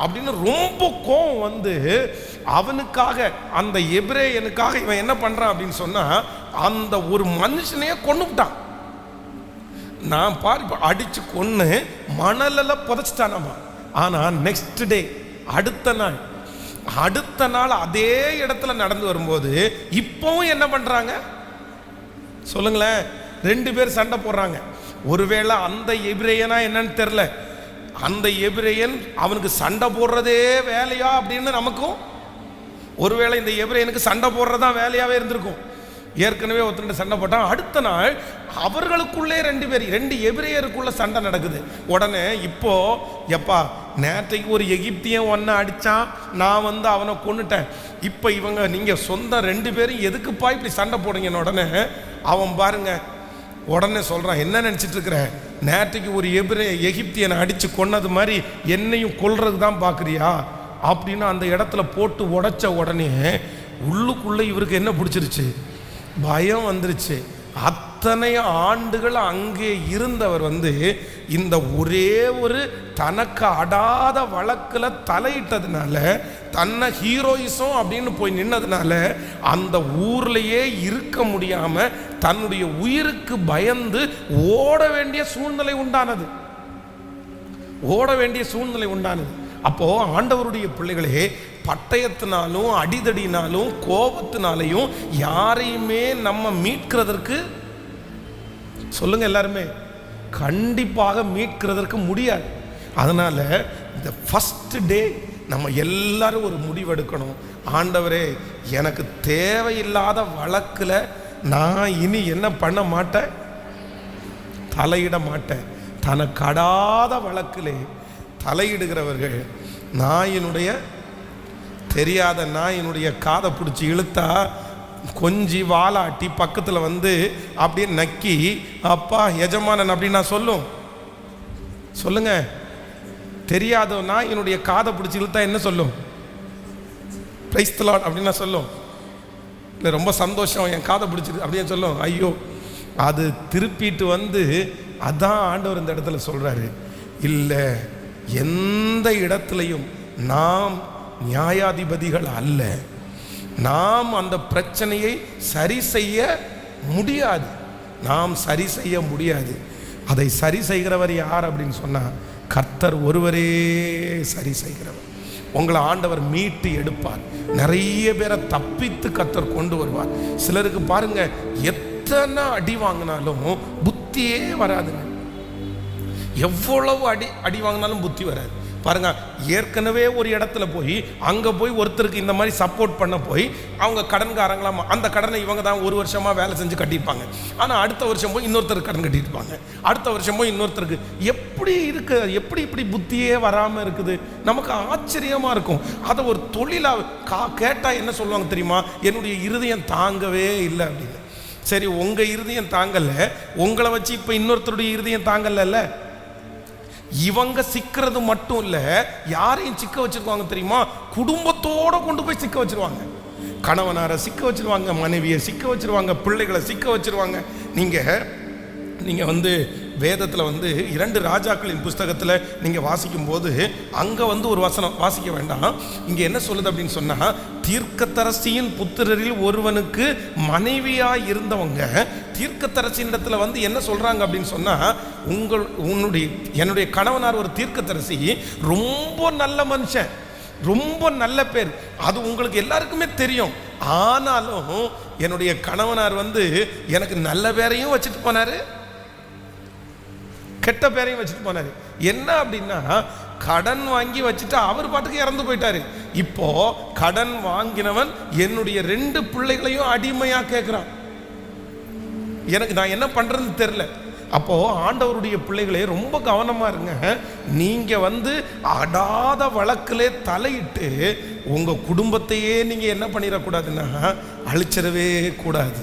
அப்படின்னு ரொம்ப கோவம் அவனுக்காக, அந்த எபிரேயனுக்காக இவன் என்ன பண்றான் அப்படின்னு சொன்னா, அந்த ஒரு மனுஷனையே கொன்னுட்டான். நான் பாரு அடிச்சு கொன்னு மணலில் புதைச்சிட்டானாமா. ஆனா நெக்ஸ்ட் டே, அடுத்த நாள் அதே இடத்துல நடந்து வரும்போது இப்பவும் என்ன பண்றாங்க சொல்லுங்களேன், 2 பேர் சண்டை போடுறாங்க. ஒருவேளை அந்த எபிரேயனா என்னன்னு தெரியல, அந்த எபிரேயன் அவனுக்கு சண்டை போடுறதே வேலையா அப்படின்னு நமக்கும், ஒருவேளை இந்த எபிரேயனுக்கு சண்டை போடுறதா வேலையாவே இருந்திருக்கும். ஏற்கனவே ஒருத்தர் சண்டை போட்டான். அடுத்த நாள் அவர்களுக்குள்ளே 2 எபிரேயருக்குள்ள சண்டை நடக்குது. உடனே இப்போ எப்பா நேற்றைக்கு ஒரு எகிப்தியன் ஒன்ன அடிச்சான், நான் அவனை கொன்னுட்டேன். இப்போ இவங்க நீங்க சொந்த 2 பேரும் எதுக்குப்பா இப்படி சண்டை போடுங்கன்னு உடனே அவன் பாருங்க உடனே சொல்றான், என்ன நினைச்சிட்டு இருக்கிற, நேற்றைக்கு ஒரு எகிப்தியனை அடிச்சு கொன்னது மாதிரி என்னையும் கொல்றது தான் பாக்குறியா அப்படின்னு அந்த இடத்துல போட்டு உடைச்ச உடனே உள்ளுக்குள்ள இவருக்கு என்ன பிடிச்சிருச்சு, பயம் வந்துருச்சு. அத்தனை ஆண்டுகள் அங்கே இருந்தவர் இந்த ஒரே ஒரு தனக்கு அடாத வழக்கில் தலையிட்டதுனால, தன்னை ஹீரோயிசம் அப்படின்னு போய் நின்னதுனால அந்த ஊர்லேயே இருக்க முடியாம தன்னுடைய உயிருக்கு பயந்து ஓட வேண்டிய சூழ்நிலை உண்டானது. அப்போ ஆண்டவருடைய பிள்ளைகளே, பட்டயத்தினாலும் அடிதடினாலும் கோபத்தினாலையும் யாரையுமே நம்ம மீட்கிறதற்கு சொல்லுங்க எல்லாருமே கண்டிப்பாக மீட்கிறதற்கு முடியாது. அதனால இந்த ஃபர்ஸ்ட் டே நம்ம எல்லாரும் ஒரு முடிவெடுக்கணும். ஆண்டவரே, எனக்கு தேவையில்லாத வழக்கில் நான் இனி என்ன பண்ண மாட்டேன், தலையிட மாட்டேன். தனக்கடாத வழக்கிலே தலையிடுகிறவர்கள் நாயினுடைய தெரியாத நாயினுடைய காதை பிடிச்சி இழுத்தா கொஞ்சி வாலாட்டி பக்கத்தில் வந்து அப்படியே நக்கி அப்பா எஜமானன் அப்படின்னு நான் சொல்லுங்க. தெரியாத நாயினுடைய காதை பிடிச்சி இழுத்தா என்ன சொல்லும்? பிரைஸ் தி லார்ட் அப்படின்னு நான் சொல்லும். இல்லை ரொம்ப சந்தோஷம் என் காதை பிடிச்சிது அப்படின்னு சொல்லும். ஐயோ, அது திருப்பிட்டு வந்து அதான் ஆண்டவர் இந்த இடத்துல சொல்றாரு, இல்லை எந்த இடத்துலையும் நாம் நியாயாதிபதிகள் அல்ல. நாம் அந்த பிரச்சனையை சரி செய்ய முடியாது. அதை சரி செய்கிறவர் யார் அப்படின்னு சொன்னா கர்த்தர் ஒருவரே சரி செய்கிறவர். உங்களை ஆண்டவர் மீட்டு எடுப்பார். நிறைய பேரை தப்பித்து கர்த்தர் கொண்டு வருவார். சிலருக்கு பாருங்க, எத்தனை அடி வாங்கினாலும் புத்தியே வராதுங்க. எவ்வளவு அடி வாங்கினாலும் புத்தி வராது. பாருங்க, ஏற்கனவே ஒரு இடத்துல போய் அங்கே போய் ஒருத்தருக்கு இந்த மாதிரி சப்போர்ட் பண்ண போய் அவங்க கடன்காரங்களாம் அந்த கடனை இவங்க தான் ஒரு வருஷமாக வேலை செஞ்சு கட்டியிருப்பாங்க. ஆனால் அடுத்த வருஷம் போய் இன்னொருத்தருக்கு கடன் கட்டியிருப்பாங்க. அடுத்த வருஷம் போய் இன்னொருத்தருக்கு. எப்படி இப்படி புத்தியே வராமல் இருக்குது? நமக்கு ஆச்சரியமாக இருக்கும். அதை ஒரு தொழிலாக கேட்டால் என்ன சொல்லுவாங்க தெரியுமா? என்னுடைய இருதயம் தாங்கவே இல்லை அப்படின்னு. சரி, உங்கள் இருதயம் தாங்கலை, உங்களை வச்சு இப்போ இன்னொருத்தருடைய இருதயம் தாங்கல்ல. இவங்க சிக்கிறது மட்டும் இல்ல, யாரையும் சிக்க வச்சிருவாங்க தெரியுமா? குடும்பத்தோட கொண்டு போய் சிக்க வச்சிருவாங்க. கணவனாரை சிக்க வச்சிருவாங்க, மனைவியை சிக்க வச்சிருவாங்க, பிள்ளைகளை சிக்க வச்சிருவாங்க. நீங்க வந்து வேதத்தில் வந்து 2 ராஜாக்களின் புஸ்தகத்தில் நீங்கள் வாசிக்கும் போது அங்கே வந்து ஒரு வசனம் வாசிக்க வேண்டாம். இங்கே என்ன சொல்லுது அப்படின்னு சொன்னால், தீர்க்கதரிசியின் புத்திரரில் ஒருவனுக்கு மனைவியாக இருந்தவங்க தீர்க்கதரிசியின் இடத்துல வந்து என்ன சொல்கிறாங்க அப்படின்னு சொன்னால், என்னுடைய கணவனார் ஒரு தீர்க்கதரிசி, ரொம்ப நல்ல மனுஷன், ரொம்ப நல்ல பேர், அது உங்களுக்கு எல்லாருக்குமே தெரியும். ஆனாலும் என்னுடைய கணவனார் வந்து எனக்கு நல்ல பேரையும் வச்சுட்டு போனாரு, கெட்ட பேரையும் வச்சுட்டு போனாரு. என்ன அப்படின்னா, கடன் வாங்கி வச்சுட்டு அவர் பாட்டுக்கு இறந்து போயிட்டாரு. இப்போ கடன் வாங்கினவன் என்னுடைய 2 பிள்ளைகளையும் அடிமையா கேட்கிறான். எனக்கு நான் என்ன பண்றதுன்னு தெரியல. அப்போ ஆண்டவருடைய பிள்ளைகளே ரொம்ப கவனமா இருங்க. நீங்க வந்து அடாத வழக்கிலே தலையிட்டு உங்க குடும்பத்தையே நீங்க என்ன பண்ணிடக்கூடாதுன்னா அழிச்சிடவே கூடாது.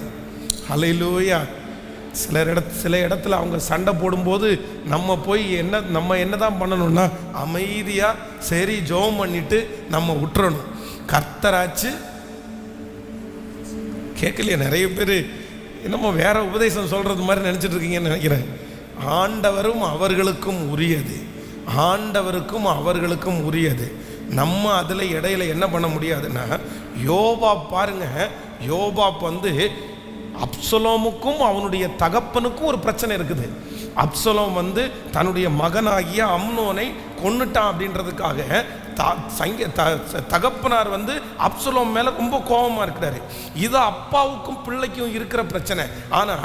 ஹல்லேலூயா. சில இடத்துல அவங்க சண்டை போடும்போது நம்ம போய் நம்ம என்னதான் பண்ணணும்னா அமைதியா சரி ஜெபம் பண்ணிட்டு நம்ம விட்டுறணும். கர்த்தராச்சு கேட்கலையே. நிறைய பேர் என்னமோ வேற உபதேசம் சொல்றது மாதிரி நினைச்சிட்டு இருக்கீங்கன்னு நினைக்கிறேன். ஆண்டவரும் அவர்களுக்கும் உரியது. நம்ம அதுல இடையில என்ன பண்ண முடியாதுன்னா, யோபாப் பாருங்க, யோபாப் வந்து அப்சலோமுக்கும் அவனுடைய தகப்பனுக்கும் ஒரு பிரச்சனை இருக்குது. அப்சலோம் வந்து தன்னுடைய மகனாகிய அம்னோனை கொன்னுட்டான் அப்படின்றதுக்காக தகப்பனார் வந்து அப்சலோம் மேல ரொம்ப கோபமா இருக்கிறாரு. இது அப்பாவுக்கும் பிள்ளைக்கும் இருக்கிற பிரச்சனை. ஆனா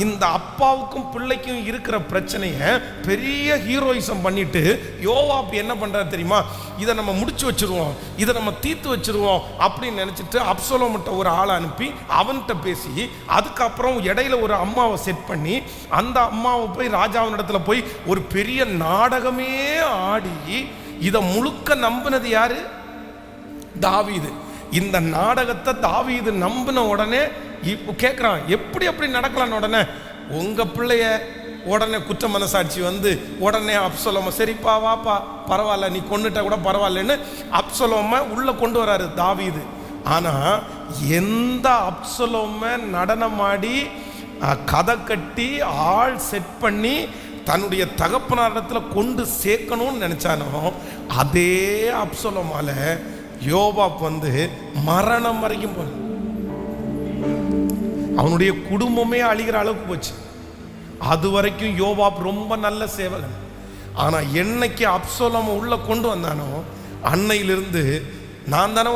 இந்த அப்பாவுக்கும் பிள்ளைக்கும் இருக்கிற பிரச்சனைய பெரிய ஹீரோயிசம் பண்ணிட்டு யோவாப் என்ன பண்றாரு தெரியுமா? இதை நம்ம முடிச்சு வச்சிருவோம், இதை நம்ம தீர்த்து வச்சிருவோம் அப்படின்னு நினைச்சிட்டு அப்சலோம்கிட்ட ஒரு ஆளை அனுப்பி அவன்கிட்ட பேசி, அதுக்கப்புறம் இடையில ஒரு அம்மாவை செட் பண்ணி அந்த அம்மாவை போய் ராஜாவினிடத்துல போய் ஒரு பெரிய நாடகமே ஆடி இதை முழுக்க நம்பினது யாரு? தாவீது. இந்த நாடகத்தை தாவீது நம்பின உடனே இப்போ கேட்குறான், எப்படி அப்படி நடக்கலாம்? உடனே உங்க பிள்ளைய உடனே குற்ற மனசாட்சி வந்து உடனே அப்சலோம சரிப்பா வாப்பா பரவாயில்ல, நீ கொண்டுட்ட கூட பரவாயில்லன்னு அப்சலோம உள்ள கொண்டு வராரு தாவீது. ஆனா எந்த அப்சலோம நடனமாடி கதை கட்டி ஆள் செட் பண்ணி தன்னுடைய தகப்பனாரிடத்துல கொண்டு சேர்க்கணும்னு நினைச்சானோ, அதே அப்சலோமால யோபாப் வந்து மரணம் வரைக்கும் போன, அவனுடைய குடும்பமே அழிகிற அளவுக்கு போச்சு. அது வரைக்கும் யோபாப் ரொம்ப நல்ல சேவகன். ஆனா என்னைக்கு அப்சலோம உள்ள கொண்டு வந்தானோ அன்னையிலிருந்து நான் தானே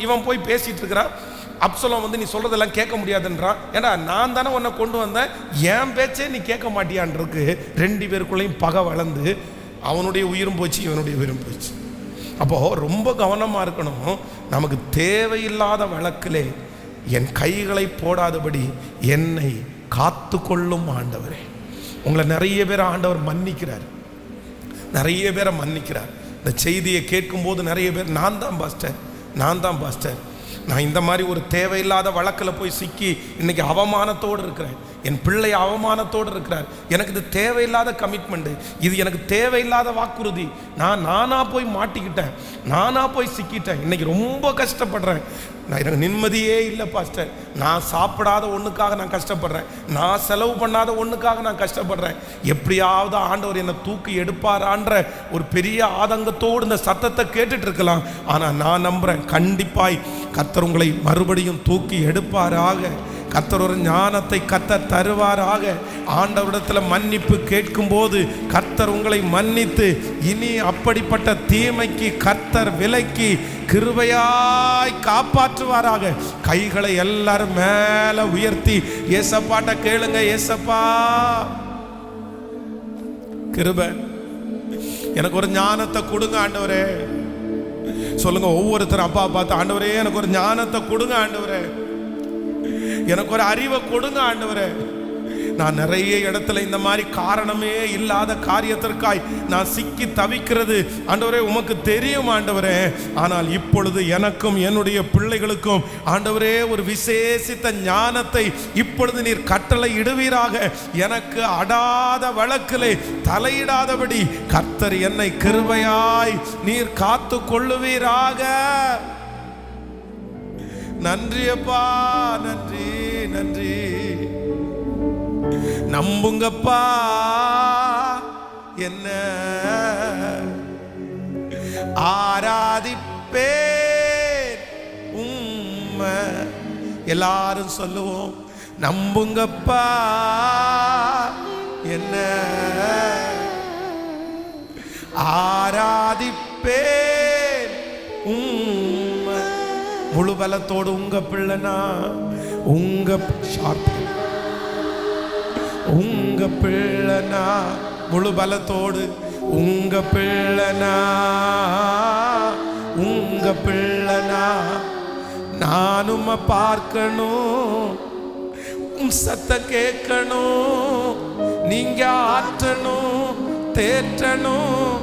இவன் போய் பேசிட்டு இருக்கிறான். அப்சலோம் வந்து நீ சொல்றதெல்லாம் கேட்க முடியாதுன்றான். ஏன்னா நான் தானே உன்னை கொண்டு வந்தேன், என் பேச்சே நீ கேட்க மாட்டியான்ருக்கு. 2 பேருக்குள்ளேயும் பகை வளர்ந்து அவனுடைய உயிரும் போச்சு, இவனுடைய உயிரும் போச்சு. அப்போ ரொம்ப கவனமா இருக்கணும். நமக்கு தேவையில்லாத வழக்கிலே என் கைகளை போடாதபடி என்னை காத்து கொள்ளும் ஆண்டவரே. உங்களை நிறைய பேர் ஆண்டவர் மன்னிக்கிறார், நிறைய பேரை மன்னிக்கிறார். இந்த செய்தியை கேட்கும் போது நிறைய பேர் நான் தான் பாஸ்டர், நான் தான் பாஸ்டர். நான் இந்த மாதிரி ஒரு தேவையில்லாத வழக்கில் போய் சிக்கி இன்னைக்கு அவமானத்தோடு இருக்கிறேன். என் பிள்ளை அவமானத்தோடு இருக்கிறார். எனக்கு இது தேவையில்லாத கமிட்மெண்ட்டு, இது எனக்கு தேவையில்லாத வாக்குறுதி. நானாக போய் மாட்டிக்கிட்டேன், நானாக போய் சிக்கிட்டேன். இன்னைக்கு ரொம்ப கஷ்டப்படுறேன். எனக்கு நிம்மதியே இல்லை பாஸ்டர். நான் சாப்பிடாத ஒன்றுக்காக நான் கஷ்டப்படுறேன், நான் செலவு பண்ணாத ஒன்றுக்காக நான் கஷ்டப்படுறேன். எப்படியாவது ஆண்டவர் என்னை தூக்கி எடுப்பாரான்ற ஒரு பெரிய ஆதங்கத்தோடு இந்த சத்தத்தை கேட்டுட்டு இருக்கலாம். ஆனால் நான் நம்புகிறேன், கண்டிப்பாய் கர்த்தர் உங்களை மறுபடியும் தூக்கி எடுப்பாராக. கர்த்தர் ஒரு ஞானத்தை கர்த்தர் தருவாராக. ஆண்டவரிடத்தில் மன்னிப்பு கேட்கும்போது கர்த்தர் உங்களை மன்னித்து இனி அப்படிப்பட்ட தீமைக்கு கர்த்தர் விலக்கி கிருபையாய் காப்பாற்றுவாராக. கைகளை எல்லாரும் மேல உயர்த்தி ஏசப்பாட்ட கேளுங்க. ஏசப்பா, கிருபை எனக்கு ஒரு ஞானத்தை கொடுங்க ஆண்டவரே. சொல்லுங்க ஒவ்வொருத்தரும் அப்பா பார்த்து, ஆண்டவரே எனக்கு ஒரு ஞானத்தை கொடுங்க ஆண்டவரே, எனக்கு ஒரு அறிவை கொடுங்க ஆண்டவரே. நான் நிறைய இடத்துல இந்த மாதிரி காரணமே இல்லாத காரியத்திற்காய் நான் சிக்கி தவிக்கிறது ஆண்டவரே உமக்கு தெரியும் ஆண்டவரே. ஆனால் இப்பொழுது எனக்கும் என்னுடைய பிள்ளைகளுக்கும் ஆண்டவரே ஒரு விசேஷித்த ஞானத்தை இப்பொழுது நீர் கட்டளை இடுவீராக. எனக்கு அடாத வழக்கிலே தலையிடாதபடி கர்த்தர் என்னை கிருபையாய் நீர் காத்து கொள்ளுவீராக. நன்றி அப்பா, நன்றி நன்றி. நம்புங்கப்பா என்ன ஆராதிப்பேன் உம்மை. எல்லாரும் சொல்லுவோம், நம்புங்கப்பா என்ன ஆராதிப்பேன் உம்மை. முழு பலத்தோடு உங்க பிள்ளைனா, உங்க உங்க பிள்ளைனா, முழு பலத்தோடு உங்க பிள்ளைனா, உங்க பிள்ளைனா. நானும் பார்க்கணும், சத்தம் கேட்கணும், நீங்க ஆற்றணும், தேற்றணும்,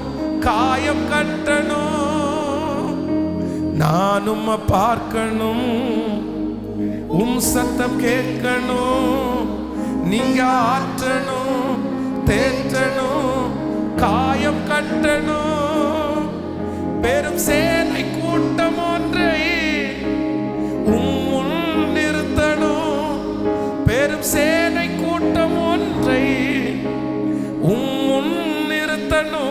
காயம் கட்டணும். நானும் பார்க்கணும், சத்தம் கேட்கணும், நீங்க ஆற்றணும், தேற்றணும், காயம் கட்டணும். பெரும் சேனை கூட்டம் ஒன்றை முன் நிறுத்தணும், பெரும் சேனை கூட்டம் ஒன்றை முன் நிறுத்தணும்.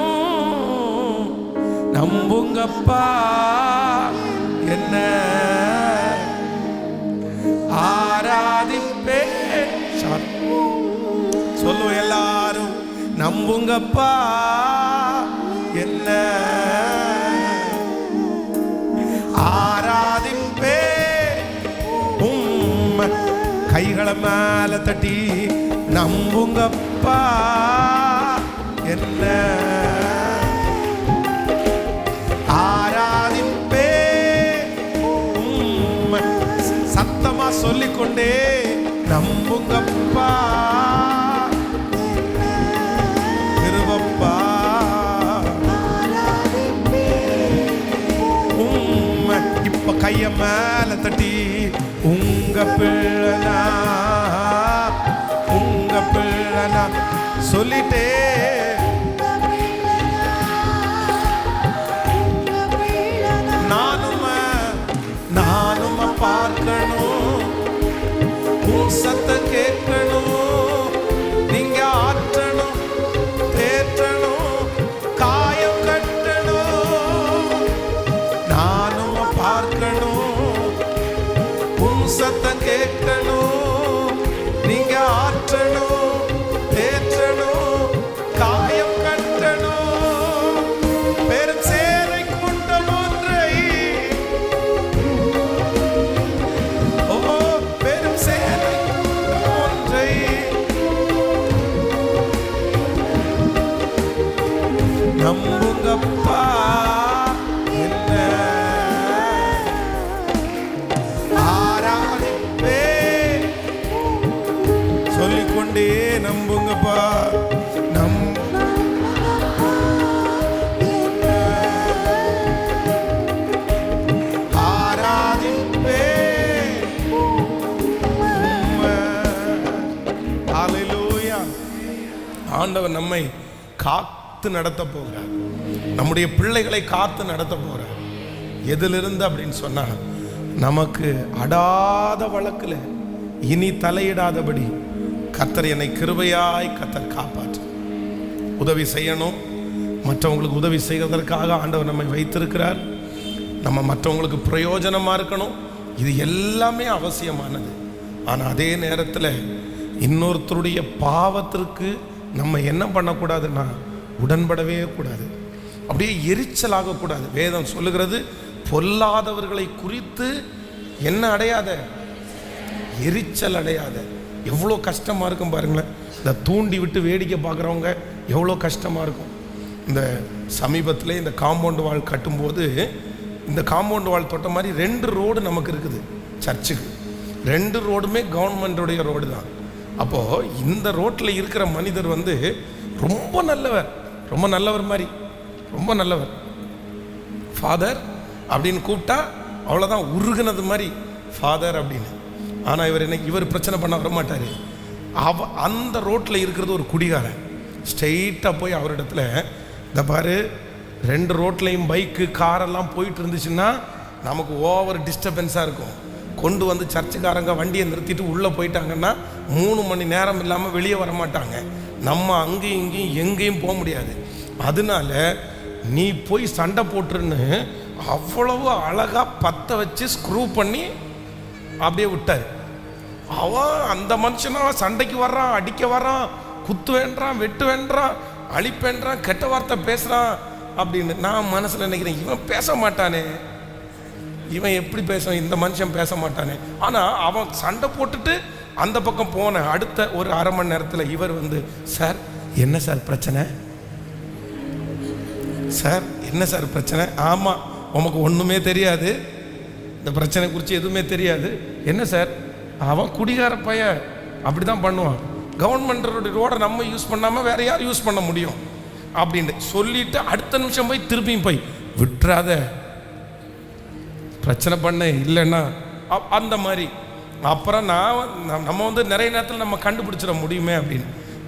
நம்புங்கப்பா என்ன ஆராதிப்பேன். சொல்லு எல்லாரும், நம்புங்கப்பா என்ன ஆராதிப்பேன் உம்மை. கைகளை மேல தட்டி நம்புங்கப்பா என்ன ஆராதிப்பேன் உம்மை. சத்தமா சொல்லிக்கொண்டே நம்புங்கப்பா கிருபப்பா உம்மை. இப்ப கைய மேல தட்டி உங்க பிள்ளைனா, உங்க பிள்ளைனா சொல்லிட்டே நானும் பார்க்கணும், சத்தம் கேட்கணும், நீங்க ஆற்றணும், தேற்றணும், காயம் கட்டணும். நானும் பார்க்கணும், சத்தம் கேட்கணும், நீங்க ஆற்றணும், தேற்றணும், காயம் கட்டணும். பெரும் சேனை கூட்டம் ஒன்றை, ஓ பெரும் சேனை ஒன்றை நம்புங்கப்பா என்ன ஆராதிப்பேன். சொல்லிக்கொண்டே ஆண்டவர் நம்மை காத்து நடத்த போகிறார். நம்முடைய பிள்ளைகளை காத்து நடத்த போகிறார். எதிலிருந்து அப்படின்னு சொன்னா, நமக்கு அடாத வழக்கில் இனி தலையிடாதபடி கர்த்தர் என்னை கிருபையாய் கர்த்தர் காப்பாற்று. உதவி செய்யணும், மற்றவங்களுக்கு உதவி செய்வதற்காக ஆண்டவர் நம்மை வைத்திருக்கிறார். நம்ம மற்றவங்களுக்கு பிரயோஜனமாக இருக்கணும். இது எல்லாமே அவசியமானது. ஆனால் அதே நேரத்தில் இன்னொருத்தருடைய பாவத்திற்கு நம்ம என்ன பண்ணக்கூடாதுன்னா, உடன்படவே கூடாது. அப்படியே எரிச்சலாகக்கூடாது. வேதம் சொல்லுகிறது, பொல்லாதவர்களை குறித்து என்ன அடையாத, எரிச்சல் அடையாத. எவ்வளோ கஷ்டமாக இருக்கும் பாருங்களேன். இந்த தூண்டி விட்டு வேடிக்கை பார்க்குறவங்க எவ்வளோ கஷ்டமாக இருக்கும். இந்த சமீபத்தில் இந்த காம்பவுண்டு வால் கட்டும்போது, இந்த காம்பவுண்டு வால் தொட்ட மாதிரி 2 ரோடு நமக்கு இருக்குது சர்ச்சுக்கு. 2 ரோடுமே கவர்மெண்ட்டுடைய ரோடு தான். அப்போது இந்த ரோட்டில் இருக்கிற மனிதர் ரொம்ப நல்லவர், ரொம்ப நல்லவர் மாதிரி, ரொம்ப நல்லவர். ஃபாதர் அப்படின்னு கூப்பிட்டா அவ்வளோதான், உருகுனது மாதிரி ஃபாதர் அப்படின்னு. ஆனால் இவர் பிரச்சனை பண்ண வரமாட்டார். அந்த ரோட்டில் இருக்கிறது ஒரு குடிகாரன். ஸ்ட்ரெயிட்டாக போய் அவரிடத்துல, இந்த பாரு, 2 ரோட்லையும் பைக்கு காரெல்லாம் போயிட்டு இருந்துச்சுன்னா நமக்கு ஓவர் டிஸ்டர்பன்ஸாக இருக்கும். கொண்டு வந்து சர்ச்சுக்காரங்க வண்டியை நிறுத்திட்டு உள்ளே போயிட்டாங்கன்னா 3 மணி நேரம் இல்லாமல் வெளியே வர மாட்டாங்க. நம்ம அங்கேயும் இங்கேயும் எங்கேயும் போக முடியாது. அதனால நீ போய் சண்டை போட்டுருன்னு அவ்வளவு அழகாக பற்ற வச்சு ஸ்க்ரூ பண்ணி அப்படியே விட்டார். அவன் அந்த மனுஷனா சண்டைக்கு வர்றான், அடிக்க வர்றான், குத்து வேண்டான், வெட்டு வேண்டான், அழிப்பேன்றான், கெட்ட வார்த்தை பேசுகிறான் அப்படின்னு. நான் மனசில் நினைக்கிறேன், இவன் பேச மாட்டானே, இவன் எப்படி பேசுவான், இந்த மனுஷன் பேச மாட்டானே. ஆனால் அவன் சண்டை போட்டுட்டு அந்த பக்கம் போன அடுத்த ஒரு அரை மணி நேரத்தில் இவர் சார் என்ன சார் பிரச்சனை, சார் என்ன சார் பிரச்சனை, ஆமாம் உமக்கு ஒன்றுமே தெரியாது, இந்த பிரச்சனை குறித்து எதுவுமே தெரியாது, என்ன சார், அவன் குடிகார பையன் அப்படி தான் பண்ணுவான், கவர்மெண்ட் ரோடை நம்ம யூஸ் பண்ணாமல் வேற யார் யூஸ் பண்ண முடியும் அப்படின்னு சொல்லிட்டு அடுத்த நிமிஷம் போய் திருப்பியும் போய் விட்டுறாத, பிரச்சனை பண்ண இல்லைன்னா அந்த மாதிரி. அப்புறம் நம்ம நிறைய நேரத்தில் நம்ம கண்டுபிடிச்சிட முடியுமே அப்படின்னு.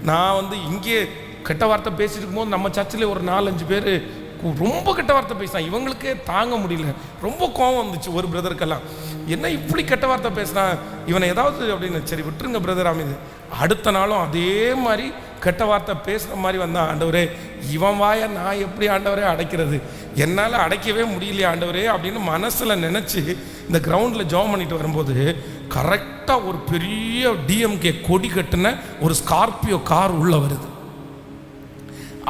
நான் இங்கே கெட்ட வார்த்தை பேசிட்டு இருக்கும்போது நம்ம சர்ச்சில் ஒரு 4-5 பேர் ரொம்ப கெட்ட வார்த்தை பேசினான். இவங்களுக்கே தாங்க முடியல, ரொம்ப கோவம் வந்துச்சு ஒரு பிரதருக்கெல்லாம். என்ன இப்படி கெட்ட வார்த்தை பேசுகிறான், இவனை ஏதாவது அப்படின்னு. சரி விட்டுருங்க பிரதர் அமைது. அடுத்த நாளும் அதே மாதிரி கெட்ட வார்த்தை பேசுகிற மாதிரி வந்தான். ஆண்டவரே, இவன் வாயை நான் எப்படி ஆண்டவரே அடைக்கிறது, என்னால் அடைக்கவே முடியலையே ஆண்டவரே அப்படின்னு மனசில் நினச்சி இந்த கிரவுண்டில் ஜாம் பண்ணிட்டு வரும்போது கரெக்டாக ஒரு பெரிய டிஎம்கே கொடி கட்டின ஒரு ஸ்கார்பியோ கார் உள்ளே வருது.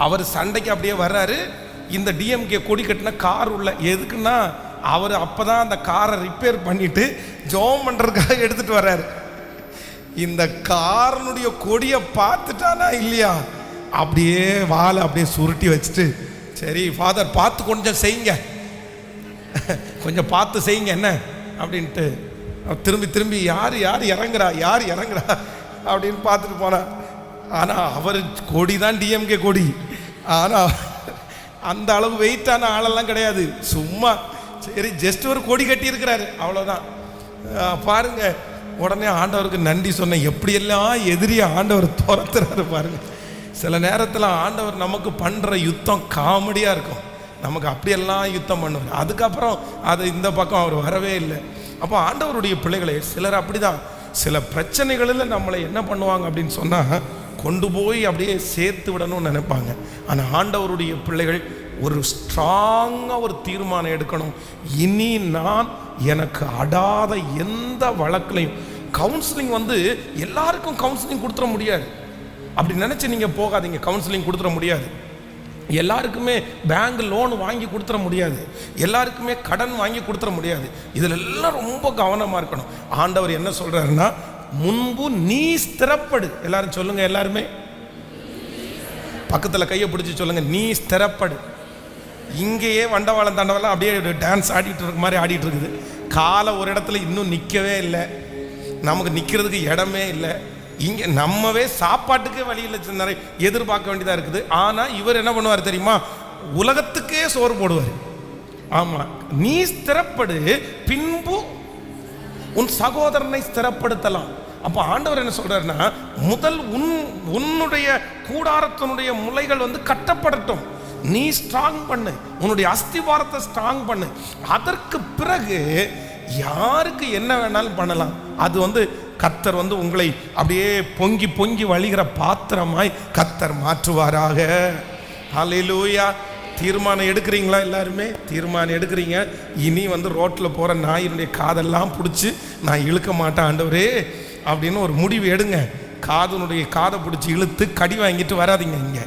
அவர் சண்டைக்கு அப்படியே வர்றாரு. இந்த டிஎம்கே கொடி கட்டின கார் உள்ள எதுக்குன்னா, அவர் அப்போ தான் அந்த காரை ரிப்பேர் பண்ணிட்டு ஜாம் பண்ணுறதுக்காக எடுத்துகிட்டு வர்றாரு. இந்த காரனுடைய கொடியை பார்த்துட்டானா இல்லையா, அப்படியே வாழை அப்படியே சுருட்டி வச்சுட்டு, சரி ஃபாதர் பார்த்து கொஞ்சம் செய்யுங்க, கொஞ்சம் பார்த்து செய்யுங்க என்ன அப்படின்ட்டு திரும்பி திரும்பி யார் இறங்குறா அப்படின்னு பார்த்துட்டு போனார். ஆனால் அவர் கொடி தான் டிஎம்கே கொடி, ஆனால் அந்த அளவு வெயிட்டான ஆளெல்லாம் கிடையாது, சும்மா சரி ஜஸ்ட் ஒரு கொடி கட்டி இருக்கிறாரு அவ்வளோதான். பாருங்க, உடனே ஆண்டவருக்கு நன்றி சொன்ன, எப்படியெல்லாம் எதிரியை ஆண்டவர் துரத்துறாரு பாருங்க. சில நேரத்தில் ஆண்டவர் நமக்கு பண்ணுற யுத்தம் காமெடியாக இருக்கும். நமக்கு அப்படியெல்லாம் யுத்தம் பண்ணுவார், அதுக்கப்புறம் அது இந்த பக்கம் அவர் வரவே இல்லை. அப்போ ஆண்டவருடைய பிள்ளைகளை சிலர் அப்படி தான் சில பிரச்சனைகளில் நம்மளை என்ன பண்ணுவாங்க அப்படின்னு சொன்னால், கொண்டு போய் அப்படியே சேர்த்து விடணும்னு நினைப்பாங்க. ஆனால் ஆண்டவருடைய பிள்ளைகள் ஒரு ஸ்ட்ராங்காக ஒரு தீர்மானம் எடுக்கணும். இனி நான் எனக்கு அடாத எந்த வழக்கிலையும் கவுன்சிலிங் எல்லாருக்கும் கவுன்சிலிங் கொடுத்துட முடியாது. அப்படி நினச்சி நீங்கள் போகாதீங்க. கவுன்சிலிங் கொடுத்துட முடியாது. எல்லாருக்குமே பேங்க் லோன் வாங்கி கொடுத்துட முடியாது. எல்லாருக்குமே கடன் வாங்கி கொடுத்துட முடியாது. இதில் எல்லாம் ரொம்ப கவனமாக இருக்கணும். ஆண்டவர் என்ன சொல்கிறாருன்னா, முன்பு நீ ஸ்திரப்படு. எல்லாரும் சொல்லுங்க, எல்லாருமே பக்கத்தில் கையை பிடிச்சி சொல்லுங்க, நீ ஸ்திரப்படு. இங்கேயே வண்டவாளம் தண்டவாளம் அப்படியே டான்ஸ் ஆடிட்டு இருக்க மாதிரி ஆடிட்டு இருக்குது. காலை ஒரு இடத்துல இன்னும் நிற்கவே இல்லை, நமக்கு நிற்கிறதுக்கு இடமே இல்லை. இங்கே நம்மவே சாப்பாட்டுக்கே வழியில் நிறைய எதிர்பார்க்க வேண்டியதாக இருக்குது. ஆனால் இவர் என்ன பண்ணுவார் தெரியுமா, உலகத்துக்கே சோறு போடுவார். ஆமாம், நீ ஸ்திரப்படு, பின்பு உன் சகோதரனை ஸ்திரப்படுத்தலாம். அப்போ ஆண்டவர் என்ன சொல்றாருன்னா, முதல் உன்னுடைய கூடாரத்தினுடைய முளைகள் கட்டப்படட்டும், நீ ஸ்ட்ராங் பண்ணு, உன்னுடைய அஸ்திவாரத்தை ஸ்ட்ராங் பண்ணு. அதற்கு பிறகு யாருக்கு என்ன வேணாலும் பண்ணலாம். அது கர்த்தர் உங்களை அப்படியே பொங்கி பொங்கி வழிகிற பாத்திரமாய் கர்த்தர் மாற்றுவாராக. ஹல்லேலூயா. தீர்மானம் எடுக்கிறீங்களா? எல்லாருமே தீர்மானம் எடுக்கிறீங்க. இனி ரோட்டில் போகிற நாயினுடைய காதெல்லாம் பிடிச்சி நான் இழுக்க மாட்டேன் ஆண்டவரே அப்படின்னு ஒரு முடிவு எடுங்க. காதை பிடிச்சி இழுத்து கடி வாங்கிட்டு வராதிங்க இங்கே.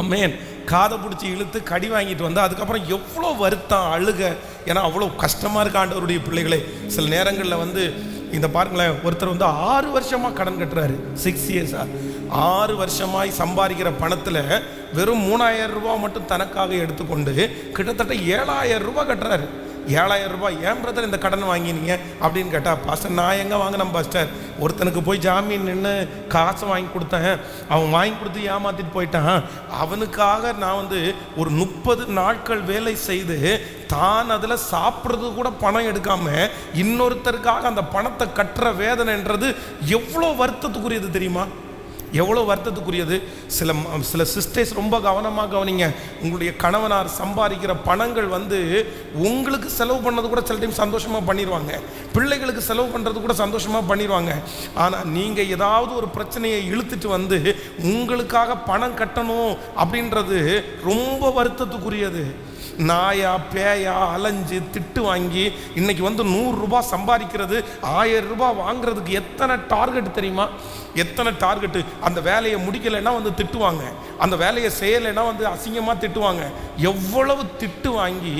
ஆமேன். காதை பிடிச்சி இழுத்து கடி வாங்கிட்டு அதுக்கப்புறம் எவ்வளோ வருத்தம், அழுக. ஏன்னா அவ்வளோ கஷ்டமாக இருக்கு ஆண்டவருடைய பிள்ளைகளே. சில நேரங்களில் இந்த பாருங்களேன், ஒருத்தர் 6 வருஷமாக கடன் கட்டுறாரு. 6 இயர்ஸா 6 வருஷமாய் சம்பாதிக்கிற பணத்தில் வெறும் 3000 ரூபாய் மட்டும் தனக்காக எடுத்துக்கொண்டு கிட்டத்தட்ட 7000 ரூபாய் கட்டுறாரு. 7000 ரூபாய். ஏன் பிரதர் இந்த கடன் வாங்கினீங்க அப்படின்னு கேட்டால், பாஸ்டர் நான் எங்கே வாங்கினேன் பாஸ்டர், ஒருத்தனுக்கு போய் ஜாமீன் நின்று காசு வாங்கி கொடுத்தேன், அவன் வாங்கி கொடுத்து ஏமாத்திட்டு போயிட்டான், அவனுக்காக நான் ஒரு 30 நாட்கள் வேலை செய்து தான் அதில் சாப்பிட்றது கூட பணம் எடுக்காம இன்னொருத்தருக்காக அந்த பணத்தை கட்டுற வேதனைன்றது எவ்வளோ வருத்தத்துக்குரியது தெரியுமா? எவ்வளோ வருத்தத்துக்குரியது. சில சிஸ்டர்ஸ் ரொம்ப கவனமாக கவனிங்க. உங்களுடைய கணவனார் சம்பாதிக்கிற பணங்கள் உங்களுக்கு செலவு பண்ணது கூட சில டைம் சந்தோஷமாக பண்ணிடுவாங்க, பிள்ளைகளுக்கு செலவு பண்ணுறது கூட சந்தோஷமாக பண்ணிடுவாங்க. ஆனால் நீங்கள் ஏதாவது ஒரு பிரச்சனையை இழுத்துட்டு உங்களுக்காக பணம் கட்டணும் அப்படின்றது ரொம்ப வருத்தத்துக்குரியது. நாயா பேயா அலைஞ்சு திட்டு வாங்கி இன்னைக்கு 100 ரூபாய் சம்பாதிக்கிறது 1000 ரூபாய் வாங்குறதுக்கு எத்தனை டார்கெட் தெரியுமா? எத்தனை டார்கெட்டு. அந்த வேலையை முடிக்கலைன்னா திட்டுவாங்க, அந்த வேலையை செய்யலைன்னா அசிங்கமாக திட்டுவாங்க. எவ்வளவு திட்டு வாங்கி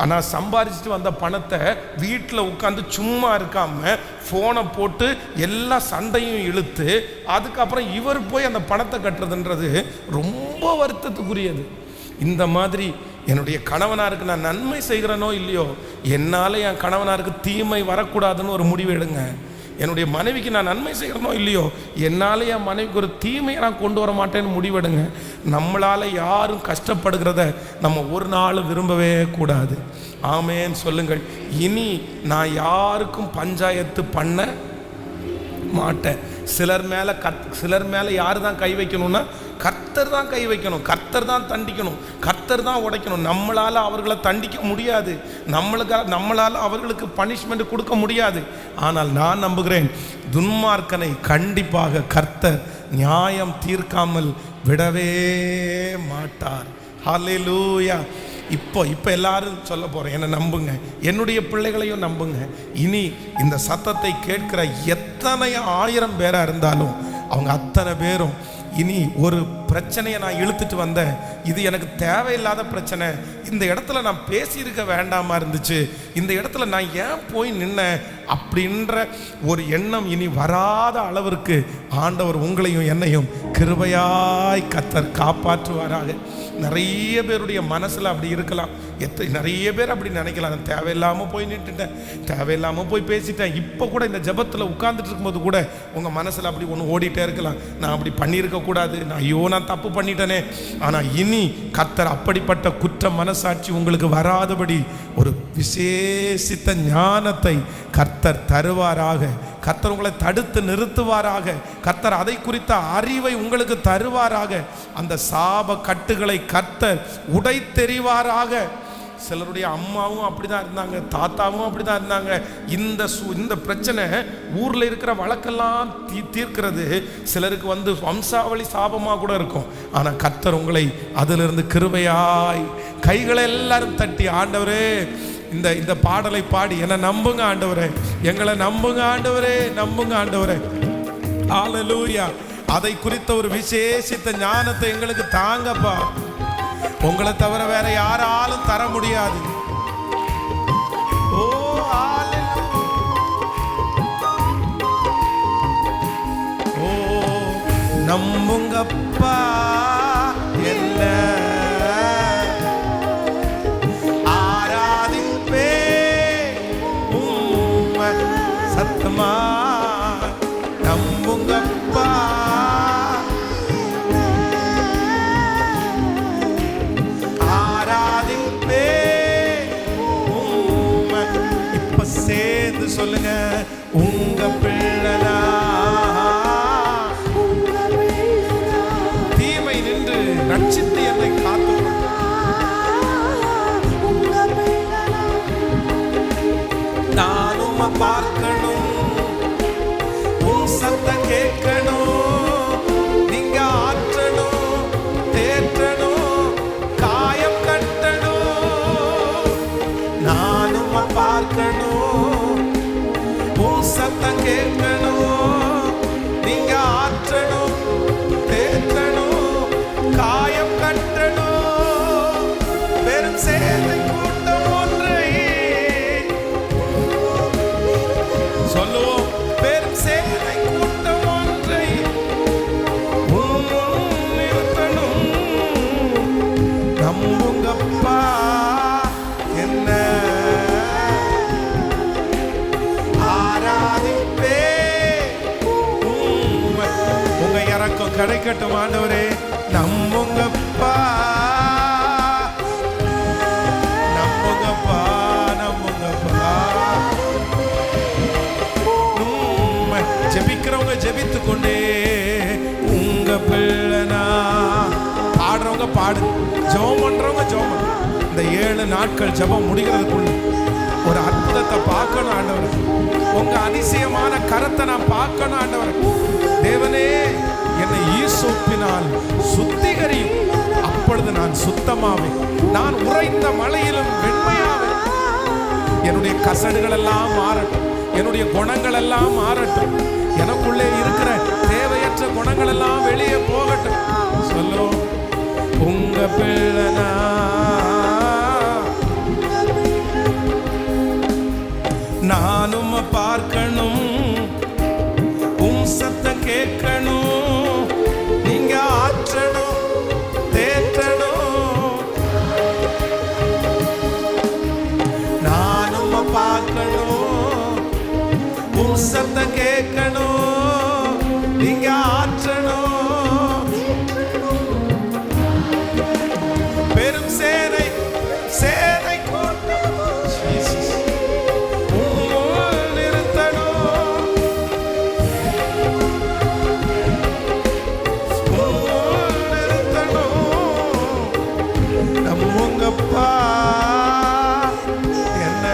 ஆனால் சம்பாதிச்சுட்டு வந்த பணத்தை வீட்டில் உட்காந்து சும்மா இருக்காமல் ஃபோனை போட்டு எல்லா சண்டையும் இழுத்து அதுக்கப்புறம் இவர் போய் அந்த பணத்தை கட்டுறதுன்றது ரொம்ப வருத்தத்துக்குரியது. இந்த மாதிரி என்னுடைய கணவனாருக்கு நான் நன்மை செய்கிறேனோ இல்லையோ, என்னால் என் கணவனாருக்கு தீமை வரக்கூடாதுன்னு ஒரு முடிவு எடுங்க. என்னுடைய மனைவிக்கு நான் நன்மை செய்கிறேனோ இல்லையோ, என்னால் என் மனைவிக்கு ஒரு தீமையை நான் கொண்டு வர மாட்டேன்னு முடிவெடுங்க. நம்மளால் யாரும் கஷ்டப்படுகிறத நம்ம ஒரு நாள் விரும்பவே கூடாது. ஆமேன்னு சொல்லுங்கள். இனி நான் யாருக்கும் பஞ்சாயத்து பண்ண மாட்டேன். சிலர் மேலே யார் தான் கை வைக்கணும்னா கர்த்தர் தான் கை வைக்கணும், கர்த்தர் தான் தண்டிக்கணும், கர்த்தர் தான் உடைக்கணும். நம்மளால் அவர்களை தண்டிக்க முடியாது, நம்மளால் அவர்களுக்கு பனிஷ்மெண்ட் கொடுக்க முடியாது. ஆனால் நான் நம்புகிறேன், துன்மார்க்கனை கண்டிப்பாக கர்த்தர் நியாயம் தீர்க்காமல் விடவே மாட்டார். ஹல்லேலூயா. இப்போ எல்லாரும் சொல்ல போகிறேன், என்னை நம்புங்க, என்னுடைய பிள்ளைகளையும் நம்புங்க. இனி இந்த சத்தத்தை கேட்கிற எத்தனை 1000 பேராக இருந்தாலும் அவங்க அத்தனை பேரும் இனி ஒரு பிரச்சனையை நான் இழுத்துட்டு வந்தேன், இது எனக்கு தேவையில்லாத பிரச்சனை, இந்த இடத்துல நான் பேசியிருக்க வேண்டாமா இருந்துச்சு, இந்த இடத்துல நான் ஏன் போய் நின்னேன் அப்படின்ற ஒரு எண்ணம் இனி வராத அளவிற்கு ஆண்டவர் உங்களையும் என்னையும் கிருபையாய் கர்த்தர் காப்பாற்றுவாராக. நிறைய பேருடைய மனசில் அப்படி இருக்கலாம், நிறைய பேர் அப்படி நினைக்கலாம், நான் தேவையில்லாமல் போய் நின்றுட்டேன், தேவையில்லாமல் போய் பேசிட்டேன். இப்போ கூட இந்த ஜெபத்தில் உட்கார்ந்துட்டு இருக்கும்போது கூட உங்கள் மனசில் அப்படி ஒன்று ஓடிட்டே இருக்கலாம், நான் அப்படி பண்ணியிருக்கக்கூடாது, நான் தப்பு பண்ணிட்டேனே. ஆனால் இனி கர்த்தர் அப்படிப்பட்ட குற்ற மனசாட்சி உங்களுக்கு வராதபடி ஒரு விசேஷித்த ஞானத்தை கர்த்தர் தருவாராக. கர்த்தர் உங்களை தடுத்து நிறுத்துவாராக. கர்த்தர் அதை குறித்த அறிவை உங்களுக்கு தருவாராக. அந்த சாப கட்டுகளை கர்த்தர் உடைத்தெறிவாராக. சிலருடைய அம்மாவும் அப்படிதான் இருந்தாங்க, தாத்தாவும் அப்படிதான் இருந்தாங்க. இந்த பிரச்சனை ஊரில் இருக்கிற வழக்கெல்லாம் தீர்க்கிறது சிலருக்கு வம்சாவளி சாபமாக கூட இருக்கும். ஆனால் கர்த்தர் உங்களை அதிலிருந்து கிருபையாய் கைகளை எல்லாரும் தட்டி, ஆண்டவரே இந்த பாடலை பாடி என்னை நம்புங்க ஆண்டவரே, எங்களை நம்புங்க ஆண்டவரே, நம்புங்க ஆண்டவரே. ஹல்லேலூயா. அதை குறித்த ஒரு விசேஷித்த ஞானத்தை எங்களுக்கு தாங்கப்பா. உங்களை தவிர வேற யாராலும் தர முடியாது. ஓ நம்புங்கப்பா என்ன ஆராதிப்பே சத்தமா, நம்புங்கப்பா சொல்லுங்க. உங்க பிள்ளனா, தீமை நின்று ரட்சித்து என்னை காத்து நானும் பார்க்கணும், உன் சத்தம் கேட்கணும், நீங்க ஆற்றணும், தேற்றணும், காயம் கட்டணும். நானும் பார்க்கணும், உன் சத்தம் கேட்கணும், நீங்க ஆற்றணும், தேற்றணும், காயம் கட்டணும். பெரும் சேவை கூட்டம் ஒன்றை சொல்லுவோம், பெரும் சேவை கூட்டம் ஒன்றை நிறுத்தணும். நம்புங்கப்பா என்ன ஆராதிப்பே. உங்க இறக்கம் கிடைக்கட்டும் ஆண்டவரே. நம்புங்கப்பா, நம்புங்கப்பா, நம்புங்கப்பா. ஜெபிக்கிறவங்க ஜெபித்து கொண்டே உங்க பிள்ளைனா. பாடுறவங்க பாடு, ஜெபம் பண்றவங்க ஜெபம். இந்த 7 நாட்கள் ஜெபம் முடிகிறதுக்குள்ள ஒரு அற்புதத்தை பார்க்கணும் ஆண்டவர். உங்க அதிசயமான கரத்தை நான் பார்க்கணும் ஆண்டவர். தேவனே, என்னை ஈசோப்பினால் சுத்திகரியும், அப்பொழுது நான் சுத்தமாவேன். நான் உறைந்த மழையிலும் வெண்மையாவேன். என்னுடைய கசடுகள் எல்லாம் மாறட்டும், என்னுடைய குணங்கள் எல்லாம் மாறட்டும், எனக்குள்ளே இருக்கிற தேவையற்ற குணங்கள் எல்லாம் வெளியே போகட்டும். சொல்லும் உங்க பிள்ளைனா. நானும் பார்க்கணும், உன் சத்தம் கேட்கணும், நீங்க ஆற்றணும், தேற்றணும். நானும் பார்க்கணும், உன் சத்தம் கேட்கணும், நீங்க ஆற்றணும். பெரும் சேனை சேனை கூட்டம் நிறுத்தணும். நிறுத்தணும். நம்புங்கப்பா என்ன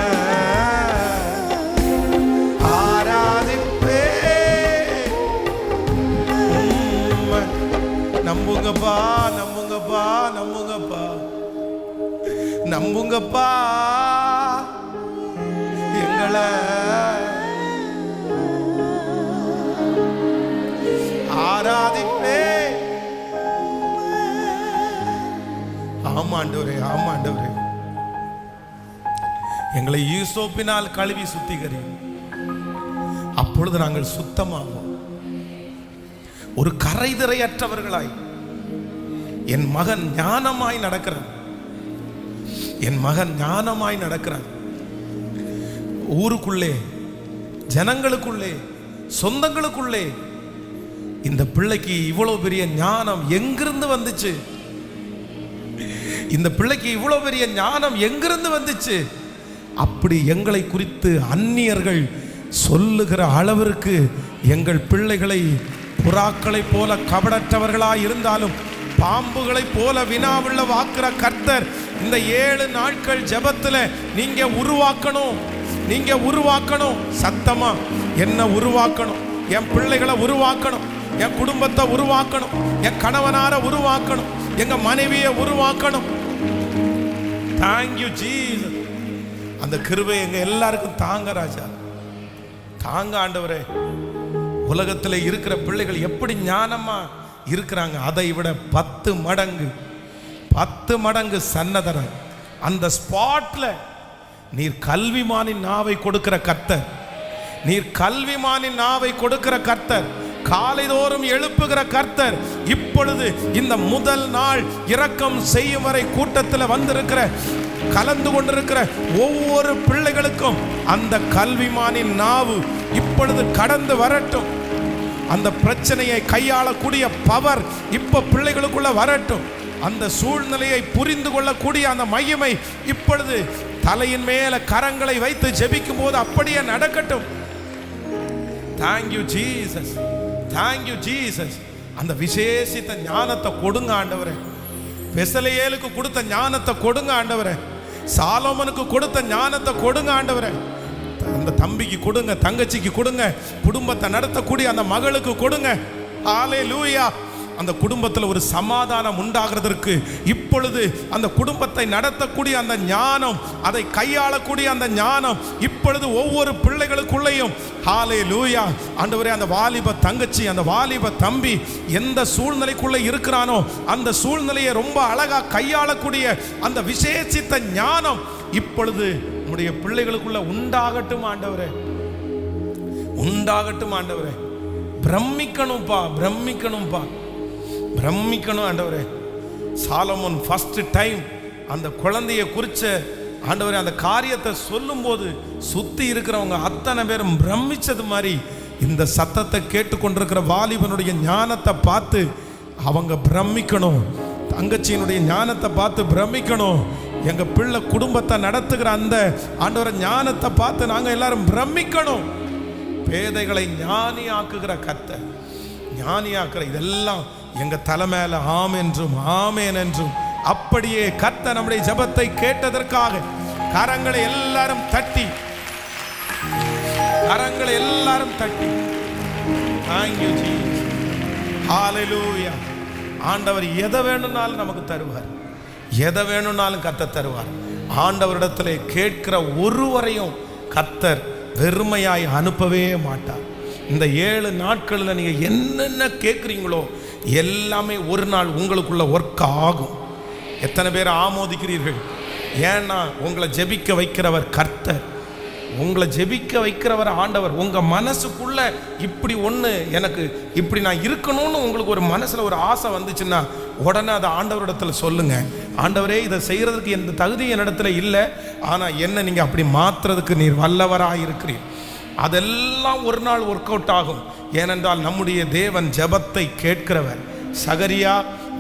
ஆராதிப்பே. நம்புங்கப்பா, நம்புங்கப்பா, நம்புங்கப்பா, நம்புங்கப்பா. எங்களை ஆராதிப்பே. ஆமாண்டவரே, ஆமாண்டவரே, எங்களை ஈசோப்பினால் கழுவி சுத்திகரி, அப்பொழுது நாங்கள் சுத்தமாவோம். ஒரு கரைதிரையற்றவர்களாய். என் மகன் ஞானமாய் நடக்கிறான், என் மகன் ஞானமாய் நடக்கிறான். ஊருக்குள்ளே, ஜனங்களுக்குள்ளே, சொந்தங்களுக்குள்ளே இந்த பிள்ளைக்கு இவ்வளவு பெரிய ஞானம் எங்கிருந்து வந்துச்சு? இந்த பிள்ளைக்கு இவ்வளவு பெரிய ஞானம் எங்கிருந்து வந்துச்சு? அப்படி எங்களை குறித்து அந்நியர்கள் சொல்லுகிற அளவிற்கு எங்கள் பிள்ளைகளை புறாக்களை போல கபடற்றவர்களாய் இருந்தாலும் பாம்புகளை போல வினாவுள்ள வாக்குற கர்த்தர் இந்த 7 நாட்கள் ஜெபத்துல நீங்க உருவாக்கணும், நீங்க உருவாக்கணும். சத்தமா என்ன உருவாக்கணும்? என் பிள்ளைகளை உருவாக்கணும், என் குடும்பத்தை உருவாக்கணும், என் கணவனார உருவாக்கணும், எங்க மனைவியை உருவாக்கணும். Thank you Jesus. அந்த கிருபை எங்க எல்லாருக்கும் தாங்க ராஜா, தாங்க ஆண்டவரே. உலகத்தில் இருக்கிற பிள்ளைகள் எப்படி ஞானமா இருக்கிறாங்க, அதை விட 10 மடங்கு சன்னதரன். அந்த ஸ்பாட்ல நீர் கல்விமானின் நாவை கொடுக்கிற கர்த்தர், நீர் கல்விமானின் நாவை கொடுக்கிற கர்த்தர், காலைதோறும் எழுப்புகிற கர்த்தர். இப்பொழுது இந்த முதல் நாள் இரக்கம் செய்யும் வரை கூட்டத்தில் வந்திருக்கிற கலந்து கொண்டிருக்கிற ஒவ்வொரு பிள்ளைகளுக்கும் அந்த கல்விமானின் நாவு இப்பொழுது கடந்து வரட்டும். அந்த பிரச்சனையை கையாளக்கூடிய பவர் இப்ப பிள்ளைகளுக்குள்ள வரட்டும். அந்த சூழ்நிலையை புரிந்து கொள்ளக்கூடிய அந்த மகிமை இப்பொழுது தலையின் மேல கரங்களை வைத்து ஜெபிக்கும் போது அப்படியே நடக்கட்டும். Thank you Jesus, thank you Jesus. அந்த விசேஷித்த ஞானத்தை கொடுங்க ஆண்டவரே. பெசலெயேலுக்கு கொடுத்த ஞானத்தை கொடுங்க ஆண்டவரே. சாலோமனுக்கு கொடுத்த ஞானத்தை கொடுங்க ஆண்டவரே. அந்த தம்பிக்கு கொடுங்க, தங்கச்சிக்கு கொடுங்க, குடும்பத்தை நடத்தக்கூடிய அந்த மகளுக்கு கொடுங்க. ஹல்லேலூயா. அந்த குடும்பத்தில் ஒரு சமாதானம் உண்டாகிறதற்கு இப்பொழுது அந்த குடும்பத்தை நடத்தக்கூடிய அந்த ஞானம், அதை கையாளக்கூடிய அந்த ஞானம் இப்பொழுது ஒவ்வொரு பிள்ளைகளுக்குள்ளேயும். ஹல்லேலூயா. ஆண்டவரே, அந்த வாலிப தங்கச்சி, அந்த வாலிப தம்பி எந்த சூழ்நிலைக்குள்ள இருக்கிறானோ அந்த சூழ்நிலையை ரொம்ப அழகா கையாளக்கூடிய அந்த விசேஷித்த ஞானம் இப்பொழுது நம்முடைய பிள்ளைகளுக்குள்ள உண்டாகட்டும் ஆண்டவரே, உண்டாகட்டும் ஆண்டவரே. பிரமிக்கணும்பா, பிரமிக்கணும்பா, பிரமிக்கணும் ஆண்டவரே. சாலமோன் ஃபர்ஸ்ட் டைம் அந்த குழந்தைய குறிச்ச ஆண்டவரே அந்த காரியத்தை சொல்லும்போது சுத்தி இருக்கிறவங்க அத்தனை பேரும் பிரமிச்சது மாதிரி இந்த சத்தத்தை கேட்டுக்கொண்டிருக்கிற வாலிபனுடைய ஞானத்தை பார்த்து அவங்க பிரமிக்கணும். தங்கச்சியினுடைய ஞானத்தை பார்த்து பிரமிக்கணும். எங்க பிள்ளை குடும்பத்தை நடத்துகிற அந்த ஆண்டவரை ஞானத்தை பார்த்து நாங்க எல்லாரும் பிரமிக்கணும். பேதைகளை ஞானி ஆக்குகிற கர்த்தர், ஞானி ஆக்குற இதெல்லாம் எங்க தலை மேல ஆம் என்றும் ஆமேன் என்றும். அப்படியே கர்த்தர் நம்முடைய ஜெபத்தை கேட்டதற்காக கரங்களை எல்லாரும் தட்டி, கரங்களை எல்லாரும் தட்டி thank you Jesus. ஹல்லேலூயா. ஆண்டவர் எதை வேணும்னாலும் நமக்கு தருவார், எதை வேணும்னாலும் கர்த்தர் தருவார். ஆண்டவரிடத்திலே கேட்கிற ஒருவரையும் கர்த்தர் வெறுமையாய் அனுப்பவே மாட்டார். இந்த 7 நாட்களில் நீங்க என்னென்ன கேட்குறீங்களோ எல்லாமே ஒரு நாள் உங்களுக்குள்ள ஒர்க் ஆகும். எத்தனை பேர் ஆமோதிக்கிறீர்கள்? ஏன்னா உங்களை ஜெபிக்க வைக்கிறவர் கர்த்தர், உங்களை ஜெபிக்க வைக்கிறவர் ஆண்டவர். உங்க மனசுக்குள்ள இப்படி ஒன்று, எனக்கு இப்படி நான் இருக்கணும்னு உங்களுக்கு ஒரு மனசுல ஒரு ஆசை வந்துச்சுன்னா உடனே அதை ஆண்டவரிடத்துல சொல்லுங்க. ஆண்டவரே, இதை செய்யறதுக்கு எந்த தகுதி என்னிடத்துல இல்லை, ஆனா என்ன நீங்க அப்படி மாத்துறதுக்கு நீர் வல்லவராக இருக்கிறீர். அதெல்லாம் ஒரு நாள் ஒர்க் அவுட் ஆகும். ஏனென்றால் நம்முடைய தேவன் ஜெபத்தை கேட்கிறவர். சகரியா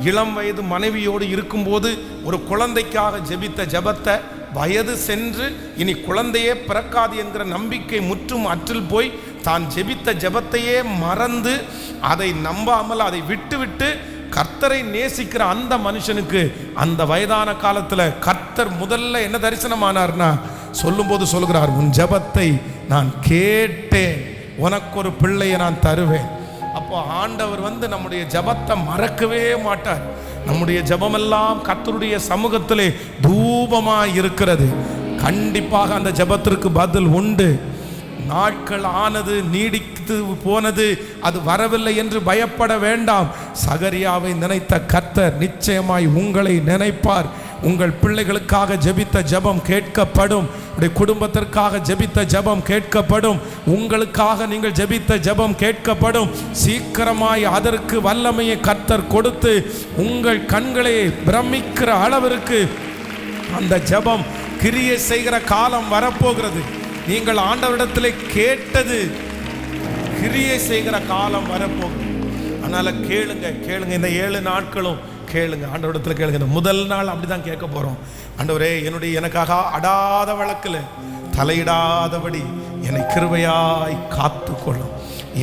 இளம் வயது மனைவியோடு இருக்கும்போது ஒரு குழந்தைக்காக ஜெபித்த ஜெபத்தை வயது சென்று இனி குழந்தையே பிறக்காது என்கிற நம்பிக்கை முற்றும் அற்றில் போய் தான் ஜெபித்த ஜெபத்தையே மறந்து அதை நம்பாமல் அதை விட்டு கர்த்தரை நேசிக்கிற அந்த மனுஷனுக்கு அந்த வயதான காலத்தில் கர்த்தர் முதல்ல என்ன தரிசனமானார்னா சொல்லும்போது சொல்கிறார், உன் ஜெபத்தை நான் கேட்டேன், உனக்கு ஒரு பிள்ளையை நான் தருவேன். அப்போ ஆண்டவர் நம்முடைய ஜெபத்தை மறக்கவே மாட்டார். நம்முடைய ஜெபமெல்லாம் கர்த்தருடைய சமூகத்திலே தூபமாய் இருக்கிறது. கண்டிப்பாக அந்த ஜெபத்திற்கு பதில் உண்டு. நாட்கள் ஆனது, நீடித்து போனது, அது வரவில்லை என்று பயப்பட வேண்டாம். சகரியாவை நினைத்த கர்த்தர் நிச்சயமாய் உங்களை நினைப்பார். உங்கள் பிள்ளைகளுக்காக ஜெபித்த ஜெபம் கேட்கப்படும். உடைய குடும்பத்திற்காக ஜெபித்த ஜெபம் கேட்கப்படும். உங்களுக்காக நீங்கள் ஜெபித்த ஜெபம் கேட்கப்படும். சீக்கிரமாய் அதற்கு வல்லமையை கர்த்தர் கொடுத்து உங்கள் கண்களை பிரமிக்கிற அளவிற்கு அந்த ஜெபம் கிரியை செய்கிற காலம் வரப்போகிறது. நீங்கள் ஆண்டவரிடத்திலே கேட்டது கிரியை செய்கிற காலம் வரப்போகுது. அதனால கேளுங்க, கேளுங்க. இந்த 7 நாட்களும் கேளுங்க, ஆண்டவரிடத்தில் கேளுங்க. இந்த முதல் நாள் அப்படிதான் கேட்க போறோம். ஆண்டவரே, எனக்காக அடாத வழக்கில் தலையிடாதபடி என்னை கிருபையாய் காத்து கொள்ளும்.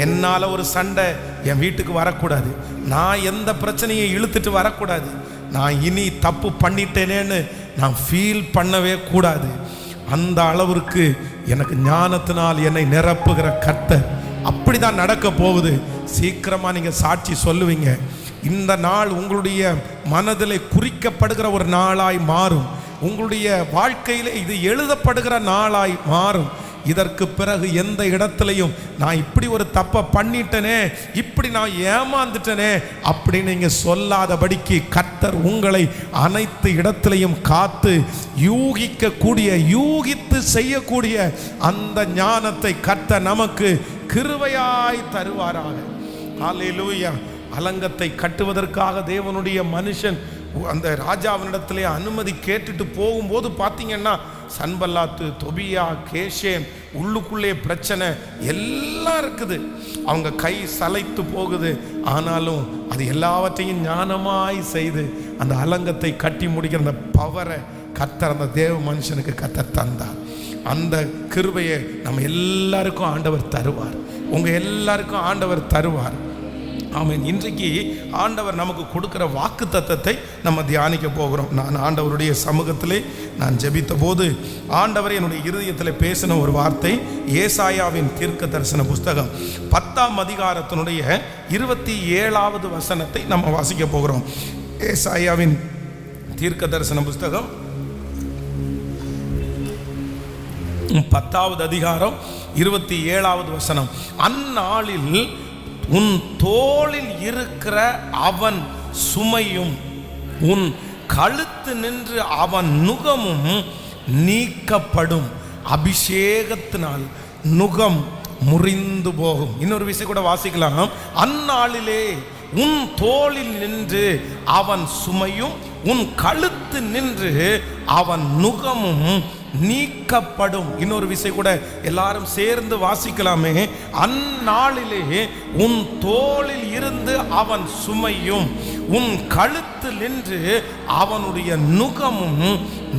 என்னால் ஒரு சண்டை என் வீட்டுக்கு வரக்கூடாது. நான் எந்த பிரச்சனையை இழுத்துட்டு வரக்கூடாது. நான் இனி தப்பு பண்ணிட்டேனேன்னு நான் ஃபீல் பண்ணவே கூடாது. அந்த அளவிற்கு எனக்கு ஞானத்தினால் என்னை நிரப்புகிற கர்த்தர். அப்படிதான் நடக்க போகுது. சீக்கிரமா நீங்க சாட்சி சொல்லுவீங்க. இந்த நாள் உங்களுடைய மனதிலே குறிக்கப்படுகிற ஒரு நாளாய் மாறும். உங்களுடைய வாழ்க்கையிலே இது எழுதப்படுகிற நாளாய் மாறும். இதற்கு பிறகு எந்த இடத்துலையும் நான் இப்படி ஒரு தப்பை பண்ணிட்டனே, இப்படி நான் ஏமாந்துட்டனே அப்படின்னு நீங்க சொல்லாதபடிக்கு கர்த்தர் உங்களை அனைத்து இடத்திலையும் காத்து யூகித்து செய்யக்கூடிய அந்த ஞானத்தை கர்த்தர் நமக்கு கிருபையாய் தருவாராக. ஹல்லேலூயா. அலங்கத்தை கட்டுவதற்காக தேவனுடைய மனுஷன் அந்த ராஜாவினிடத்திலே அனுமதி கேட்டுட்டு போகும்போது பார்த்தீங்கன்னா சன்பல்லாத்து, தொபியா, கேஷேம், உள்ளுக்குள்ளே பிரச்சனை எல்லாம் இருக்குது. அவங்க கை சலைத்து போகுது. ஆனாலும் அது எல்லாவற்றையும் ஞானமாய் செய்து அந்த அலங்கத்தை கட்டி முடிக்கிற அந்த பவரை கர்த்தர் அந்த தேவ மனுஷனுக்கு கர்த்தர் தந்தார். அந்த கிருபையை நம்ம எல்லாருக்கும் ஆண்டவர் தருவார். உங்க எல்லாருக்கும் ஆண்டவர் தருவார். ஆமென். இன்றைக்கு ஆண்டவர் நமக்கு கொடுக்கிற வாக்கு தத்தத்தை நம்ம தியானிக்க போகிறோம். நான் ஆண்டவருடைய சமூகத்திலே நான் ஜெபித்த போது ஆண்டவர் என்னுடைய இருதயத்தில் பேசின ஒரு வார்த்தை, ஏசாயாவின் தீர்க்க தரிசன புஸ்தகம் 10ஆம் அதிகாரத்தினுடைய 27வது வசனத்தை நம்ம வாசிக்க போகிறோம். ஏசாயாவின் தீர்க்க தரிசன புஸ்தகம் 10வது அதிகாரம் 27வது வசனம். அந்நாளில் உன் தோளில் இருக்கிற அவன் சுமையும் உன் கழுத்து நின்று அவன் நுகமும் நீக்கப்படும். அபிஷேகத்தினால் நுகம் முறிந்து போகும். இன்னொரு விஷயம் கூட வாசிக்கலாம். அந்நாளிலே உன் தோளில் நின்று அவன் சுமையும் உன் கழுத்து நின்று அவன் நுகமும் நீக்கப்படும். இன்னொரு விஷயம் கூட எல்லாரும் சேர்ந்து வாசிக்கலாமே. அந்நாளிலே உன் தோளில் இருந்து அவன் சுமையும் உன் கழுத்து நின்று அவனுடைய நுகமும்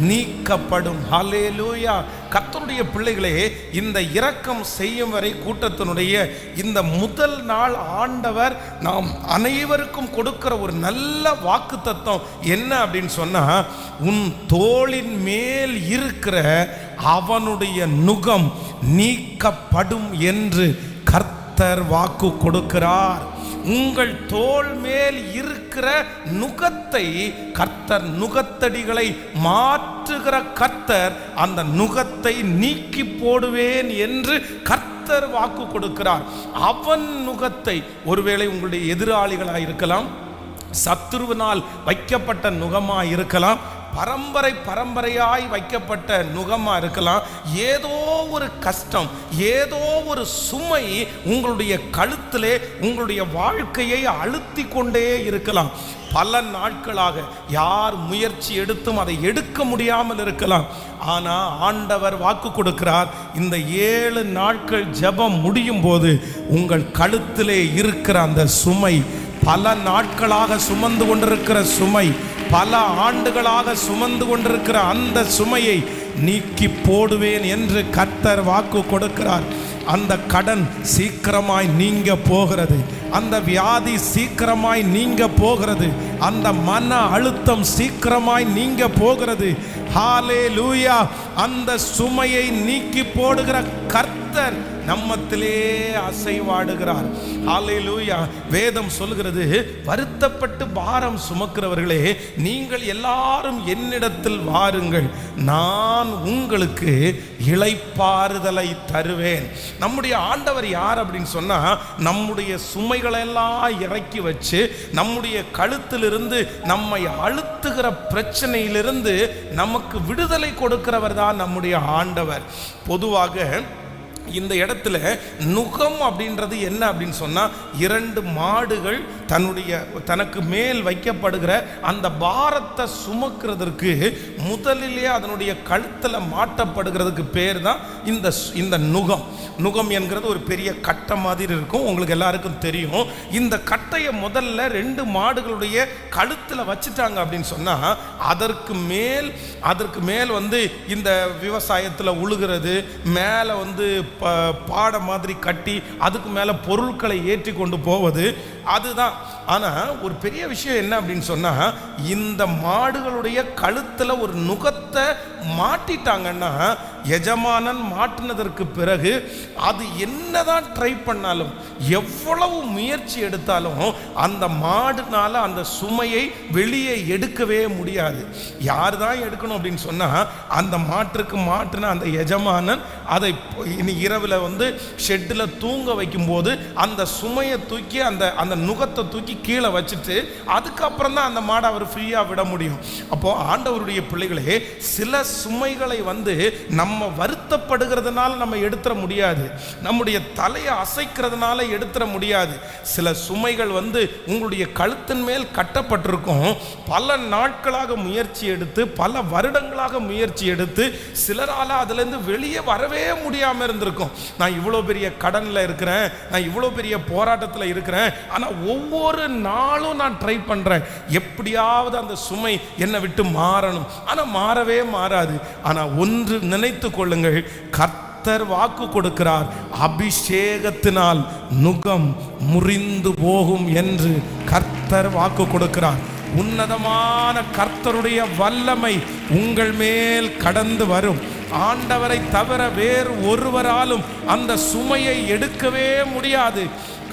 நீக்கப்படும். ஹல்லேலூயா. கர்த்தருடைய பிள்ளைகளே, இந்த இரக்கம் செய்யும் வரை கூட்டத்தினுடைய இந்த முதல் நாள் ஆண்டவர் நாம் அனைவருக்கும் கொடுக்கிற ஒரு நல்ல வாக்குத்தத்தம் என்ன அப்படின்னு சொன்னா, உன் தோளின் மேல் இருக்கிற அவனுடைய நுகம் நீக்கப்படும் என்று கர்த்தர் வாக்கு கொடுக்கிறார். உங்கள் தோள் மேல் இருக்கிற நுகத்தை கர்த்தர், நுகத்தடிகளை மாற்றுகிற கர்த்தர், அந்த நுகத்தை நீக்கி போடுவேன் என்று கர்த்தர் வாக்கு கொடுக்கிறார். அவன் நுகத்தை, ஒருவேளை உங்களுடைய எதிராளிகளாக இருக்கலாம், சத்துருவினால் வைக்கப்பட்ட நுகமா இருக்கலாம், பரம்பரையாய் வைக்கப்பட்ட நுகமா இருக்கலாம், ஏதோ ஒரு கஷ்டம், ஏதோ ஒரு சுமை உங்களுடைய கழுத்திலே உங்களுடைய வாழ்க்கையை அழுத்தி கொண்டே இருக்கலாம். பல நாட்களாக யார் முயற்சி எடுத்தும் அதை எடுக்க முடியாமல் இருக்கலாம். ஆனால் ஆண்டவர் வாக்கு கொடுக்கிறார், இந்த 7 நாட்கள் ஜெபம் முடியும் போது உங்கள் கழுத்திலே இருக்கிற அந்த சுமை, பல நாட்களாக சுமந்து கொண்டிருக்கிற சுமை, பல ஆண்டுகளாக சுமந்து கொண்டிருக்கிற அந்த சுமையை நீக்கி போடுவேன் என்று கர்த்தர் வாக்கு கொடுக்கிறார். அந்த கடன் சீக்கிரமாய் நீங்க போகிறது, அந்த வியாதி சீக்கிரமாய் நீங்க போகிறது, அந்த மன அழுத்தம் சீக்கிரமாய் நீங்க போகிறது. ஹல்லேலூயா. அந்த சுமையை நீக்கி போடுகிற கர்த்தர் நம்மத்திலே அசைவாடுகிறார். ஹல்லேலூயா. வேதம் சொல்கிறது, வருத்தப்பட்டு பாரம் சுமக்கிறவர்களே, நீங்கள் எல்லாரும் என்னிடத்தில் வாருங்கள், நான் உங்களுக்கு இளைப்பாறுதலை தருவேன். நம்முடைய ஆண்டவர் யார் அப்படின்னு சொன்னா, நம்முடைய சுமைகளெல்லாம் இறக்கி வச்சு நம்முடைய கழுத்திலிருந்து நம்மை அழுத்துகிற பிரச்சனையிலிருந்து நமக்கு விடுதலை கொடுக்கிறவர் தான் நம்முடைய ஆண்டவர். பொதுவாக இந்த இடத்துல நுகம் அப்படின்றது என்ன அப்படின்னு சொன்னா, 2 மாடுகள் தனக்கு மேல் வைக்கப்படுகிற அந்த பாரத்தை சுமக்கிறதுக்கு முதலிலே அதனுடைய கழுத்தில் மாட்டப்படுகிறதுக்கு பேர் தான் இந்த நுகம். நுகம் என்கிறது ஒரு பெரிய கட்டை மாதிரி இருக்கும், உங்களுக்கு எல்லாருக்கும் தெரியும். இந்த கட்டையை முதல்ல 2 மாடுகளுடைய கழுத்தில் வச்சுட்டாங்க அப்படின்னு சொன்னா, அதற்கு மேல் வந்து இந்த விவசாயத்தில் உழுகிறது, மேலே வந்து பாடை மாதிரி கட்டி அதுக்கு மேலே பொருட்களை ஏற்றி கொண்டு போவது, அதுதான். ஆனால் ஒரு பெரிய விஷயம் என்ன அப்படின்னு சொன்னால், இந்த மாடுகளுடைய கழுத்தில் ஒரு நுகத்தை மாட்டிட்டாங்கன்னா, எஜமானன் மாட்டினதற்கு பிறகு அது என்னதான் ட்ரை பண்ணாலும், எவ்வளவு முயற்சி எடுத்தாலும் அந்த மாடுனால அந்த சுமையை வெளியே எடுக்கவே முடியாது. யார் தான் எடுக்கணும் அப்படின்னு சொன்னால், அந்த மாட்டிற்கு மாட்டின அந்த எஜமானன் அதை இனி இரவில் வந்து ஷெட்டில் தூங்க வைக்கும்போது அந்த சுமையை தூக்கி அந்த நுகத்தை தூக்கி கீழே வச்சுட்டு அதுக்கப்புறம் தான் அந்த மாடை அவர் ஃப்ரீயாக விட முடியும். அப்போ ஆண்டவருடைய பிள்ளைகளே, சில சுமைகளை வந்து நம்ம வருத்தப்படுகிறதுனால நம்ம எடுத்துட முடியாது, நம்முடைய தலையை அசைக்கிறதுனால எடுத்துட முடியாது. சில சுமைகள் வந்து உங்களுடைய கழுத்தின் மேல் கட்டப்பட்டிருக்கும், பல நாட்களாக முயற்சி எடுத்து, பல வருடங்களாக முயற்சி எடுத்து, சிலரால் அதுலேருந்து வெளியே வரவே முடியாமல் இருந்திருக்கும். நான் இவ்வளோ பெரிய கடனில் இருக்கிறேன், நான் இவ்வளோ பெரிய போராட்டத்தில் இருக்கிறேன், ஆனால் ஒவ்வொரு நாளும் நான் ட்ரை பண்ணுறேன், எப்படியாவது அந்த சுமை என்னை விட்டு மாறணும், ஆனால் மாறவே மாறாது. ஆனால் ஒன்று நினைத்து நினைத்து கொள்ளுங்கள், கர்த்தர் வாக்கு கொடுக்கிறார், அபிஷேகத்தினால் நுகம் முறிந்து போகும் என்று கர்த்தர் வாக்கு கொடுக்கிறார். உன்னதமான கர்த்தருடைய வல்லமை உங்கள் மேல் கடந்து வரும். ஆண்டவரை தவிர வேறு ஒருவராலும் அந்த சுமையை எடுக்கவே முடியாது.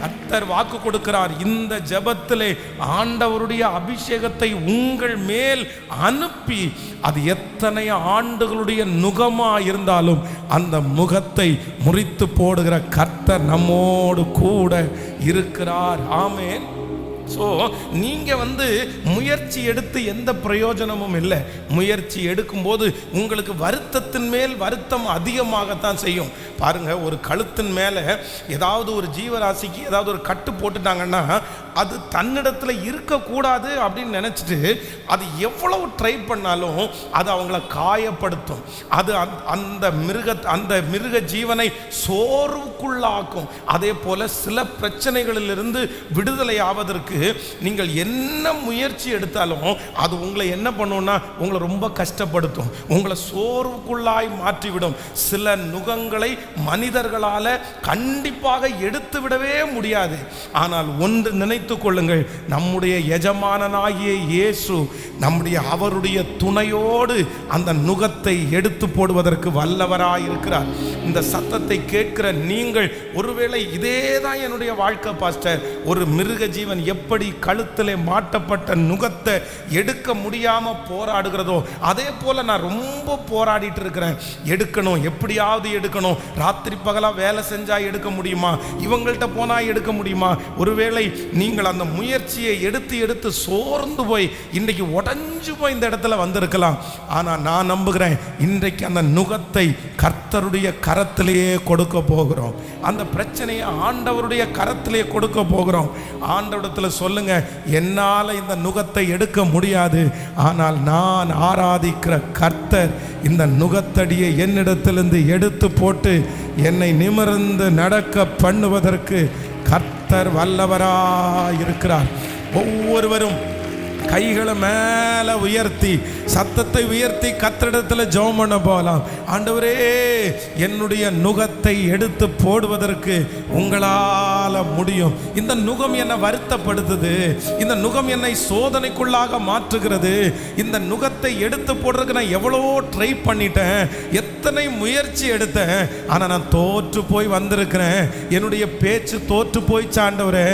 கர்த்தர் வாக்கு கொடுக்கிறார், இந்த ஜெபத்திலே ஆண்டவருடைய அபிஷேகத்தை உங்கள் மேல் அனுப்பி, அது எத்தனை ஆண்டுகளுடைய நுகமா இருந்தாலும் அந்த முகத்தை முறித்து போடுகிற கர்த்தர் நம்மோடு கூட இருக்கிறார். ஆமென். ஸோ நீங்கள் முயற்சி எடுத்து எந்த பிரயோஜனமும் இல்லை. முயற்சி எடுக்கும்போது உங்களுக்கு வருத்தத்தின் மேல் வருத்தம் அதிகமாகத்தான் செய்யும். பாருங்கள், ஒரு கழுத்தின் மேலே ஏதாவது ஒரு ஜீவராசிக்கு ஏதாவது ஒரு கட்டு போட்டுட்டாங்கன்னா அது தன்னிடத்தில் இருக்கக்கூடாது அப்படின்னு நினச்சிட்டு அது எவ்வளவு ட்ரை பண்ணாலும் அது அவங்கள காயப்படுத்தும். அது அந்த மிருக ஜீவனை சோர்வுக்குள்ளாக்கும். அதே போல் சில பிரச்சனைகளிலிருந்து விடுதலை ஆவதற்கு நீங்கள் என்ன முயற்சி எடுத்தாலும் அது உங்களை என்ன பண்ணும்னா உங்களை ரொம்ப கஷ்டப்படுத்தும், உங்களை சோர்வுக்குள்ளாய் மாற்றிவிடும். சில நுகங்களை மனிதர்களால் கண்டிப்பாக எடுத்து விடவே முடியாது. ஆனால் ஒன்று நினைத்து கொள்ளுங்கள், நம்முடைய எஜமானனாகிய இயேசு அவருடைய துணையோடு அந்த நுகத்தை எடுத்து போடுவதற்கு வல்லவராயிருக்கிறார். இந்த சத்தத்தை கேட்கிற நீங்கள் ஒருவேளை இதேதான் என்னுடைய வாழ்க்கை பாஸ்டர், ஒரு மிருக ஜீவன் எப்படி கழுத்திலே மாட்டப்பட்ட நுகத்தை எடுக்க முடியாம போராடுகிறதோ அதே போல நான் ரொம்ப போராடிட்டு இருக்கிறேன். எடுக்கணும், எப்படியாவது எடுக்கணும். ராத்திரி பகலா வேலை செஞ்சா எடுக்க முடியுமா, இவங்கள்ட்ட போனா எடுக்க முடியுமா? ஒருவேளை நீங்கள் அந்த முயற்சியை எடுத்து சோர்ந்து போய் இன்றைக்கு உடஞ்சு போய் இந்த இடத்துல வந்திருக்கலாம். ஆனா நான் நம்புகிறேன், இன்றைக்கு அந்த நுகத்தை கர்த்தருடைய கரத்திலேயே கொடுக்க போகிறோம். அந்த பிரச்சனையை ஆண்டவருடைய கரத்திலேயே கொடுக்க போகிறோம். ஆண்டவரிடத்துல சொல்லுங்க, என்னால் இந்த நுகத்தை எடுக்க முடியாது, ஆனால் நான் ஆராதிக்கிற கர்த்தர் இந்த நுகத்தடியை என்னிடத்திலிருந்து எடுத்து போட்டு என்னை நிமிர்ந்து நடக்க பண்ணுவதற்கு கர்த்தர் வல்லவராயிருக்கிறார். ஒவ்வொருவரும் கைகளை மேலே உயர்த்தி சத்தத்தை உயர்த்தி கர்த்தரிடத்தில் ஜெபம் பண்ண போகலாம். ஆண்டவரே, என்னுடைய நுகத்தை எடுத்து போடுவதற்கு உங்களால் முடியும். இந்த நுகம் என்னை வருத்தப்படுத்துது, இந்த நுகம் என்னை சோதனைக்குள்ளாக மாற்றுகிறது. இந்த நுகத்தை எடுத்து போடுறதுக்கு நான் எவ்வளவோ ட்ரை பண்ணிட்டேன், எத்தனை முயற்சி எடுத்தேன், ஆனால் நான் தோற்று போய் வந்திருக்கிறேன். என்னுடைய பேச்சு தோற்று போயிச்சு ஆண்டவரே,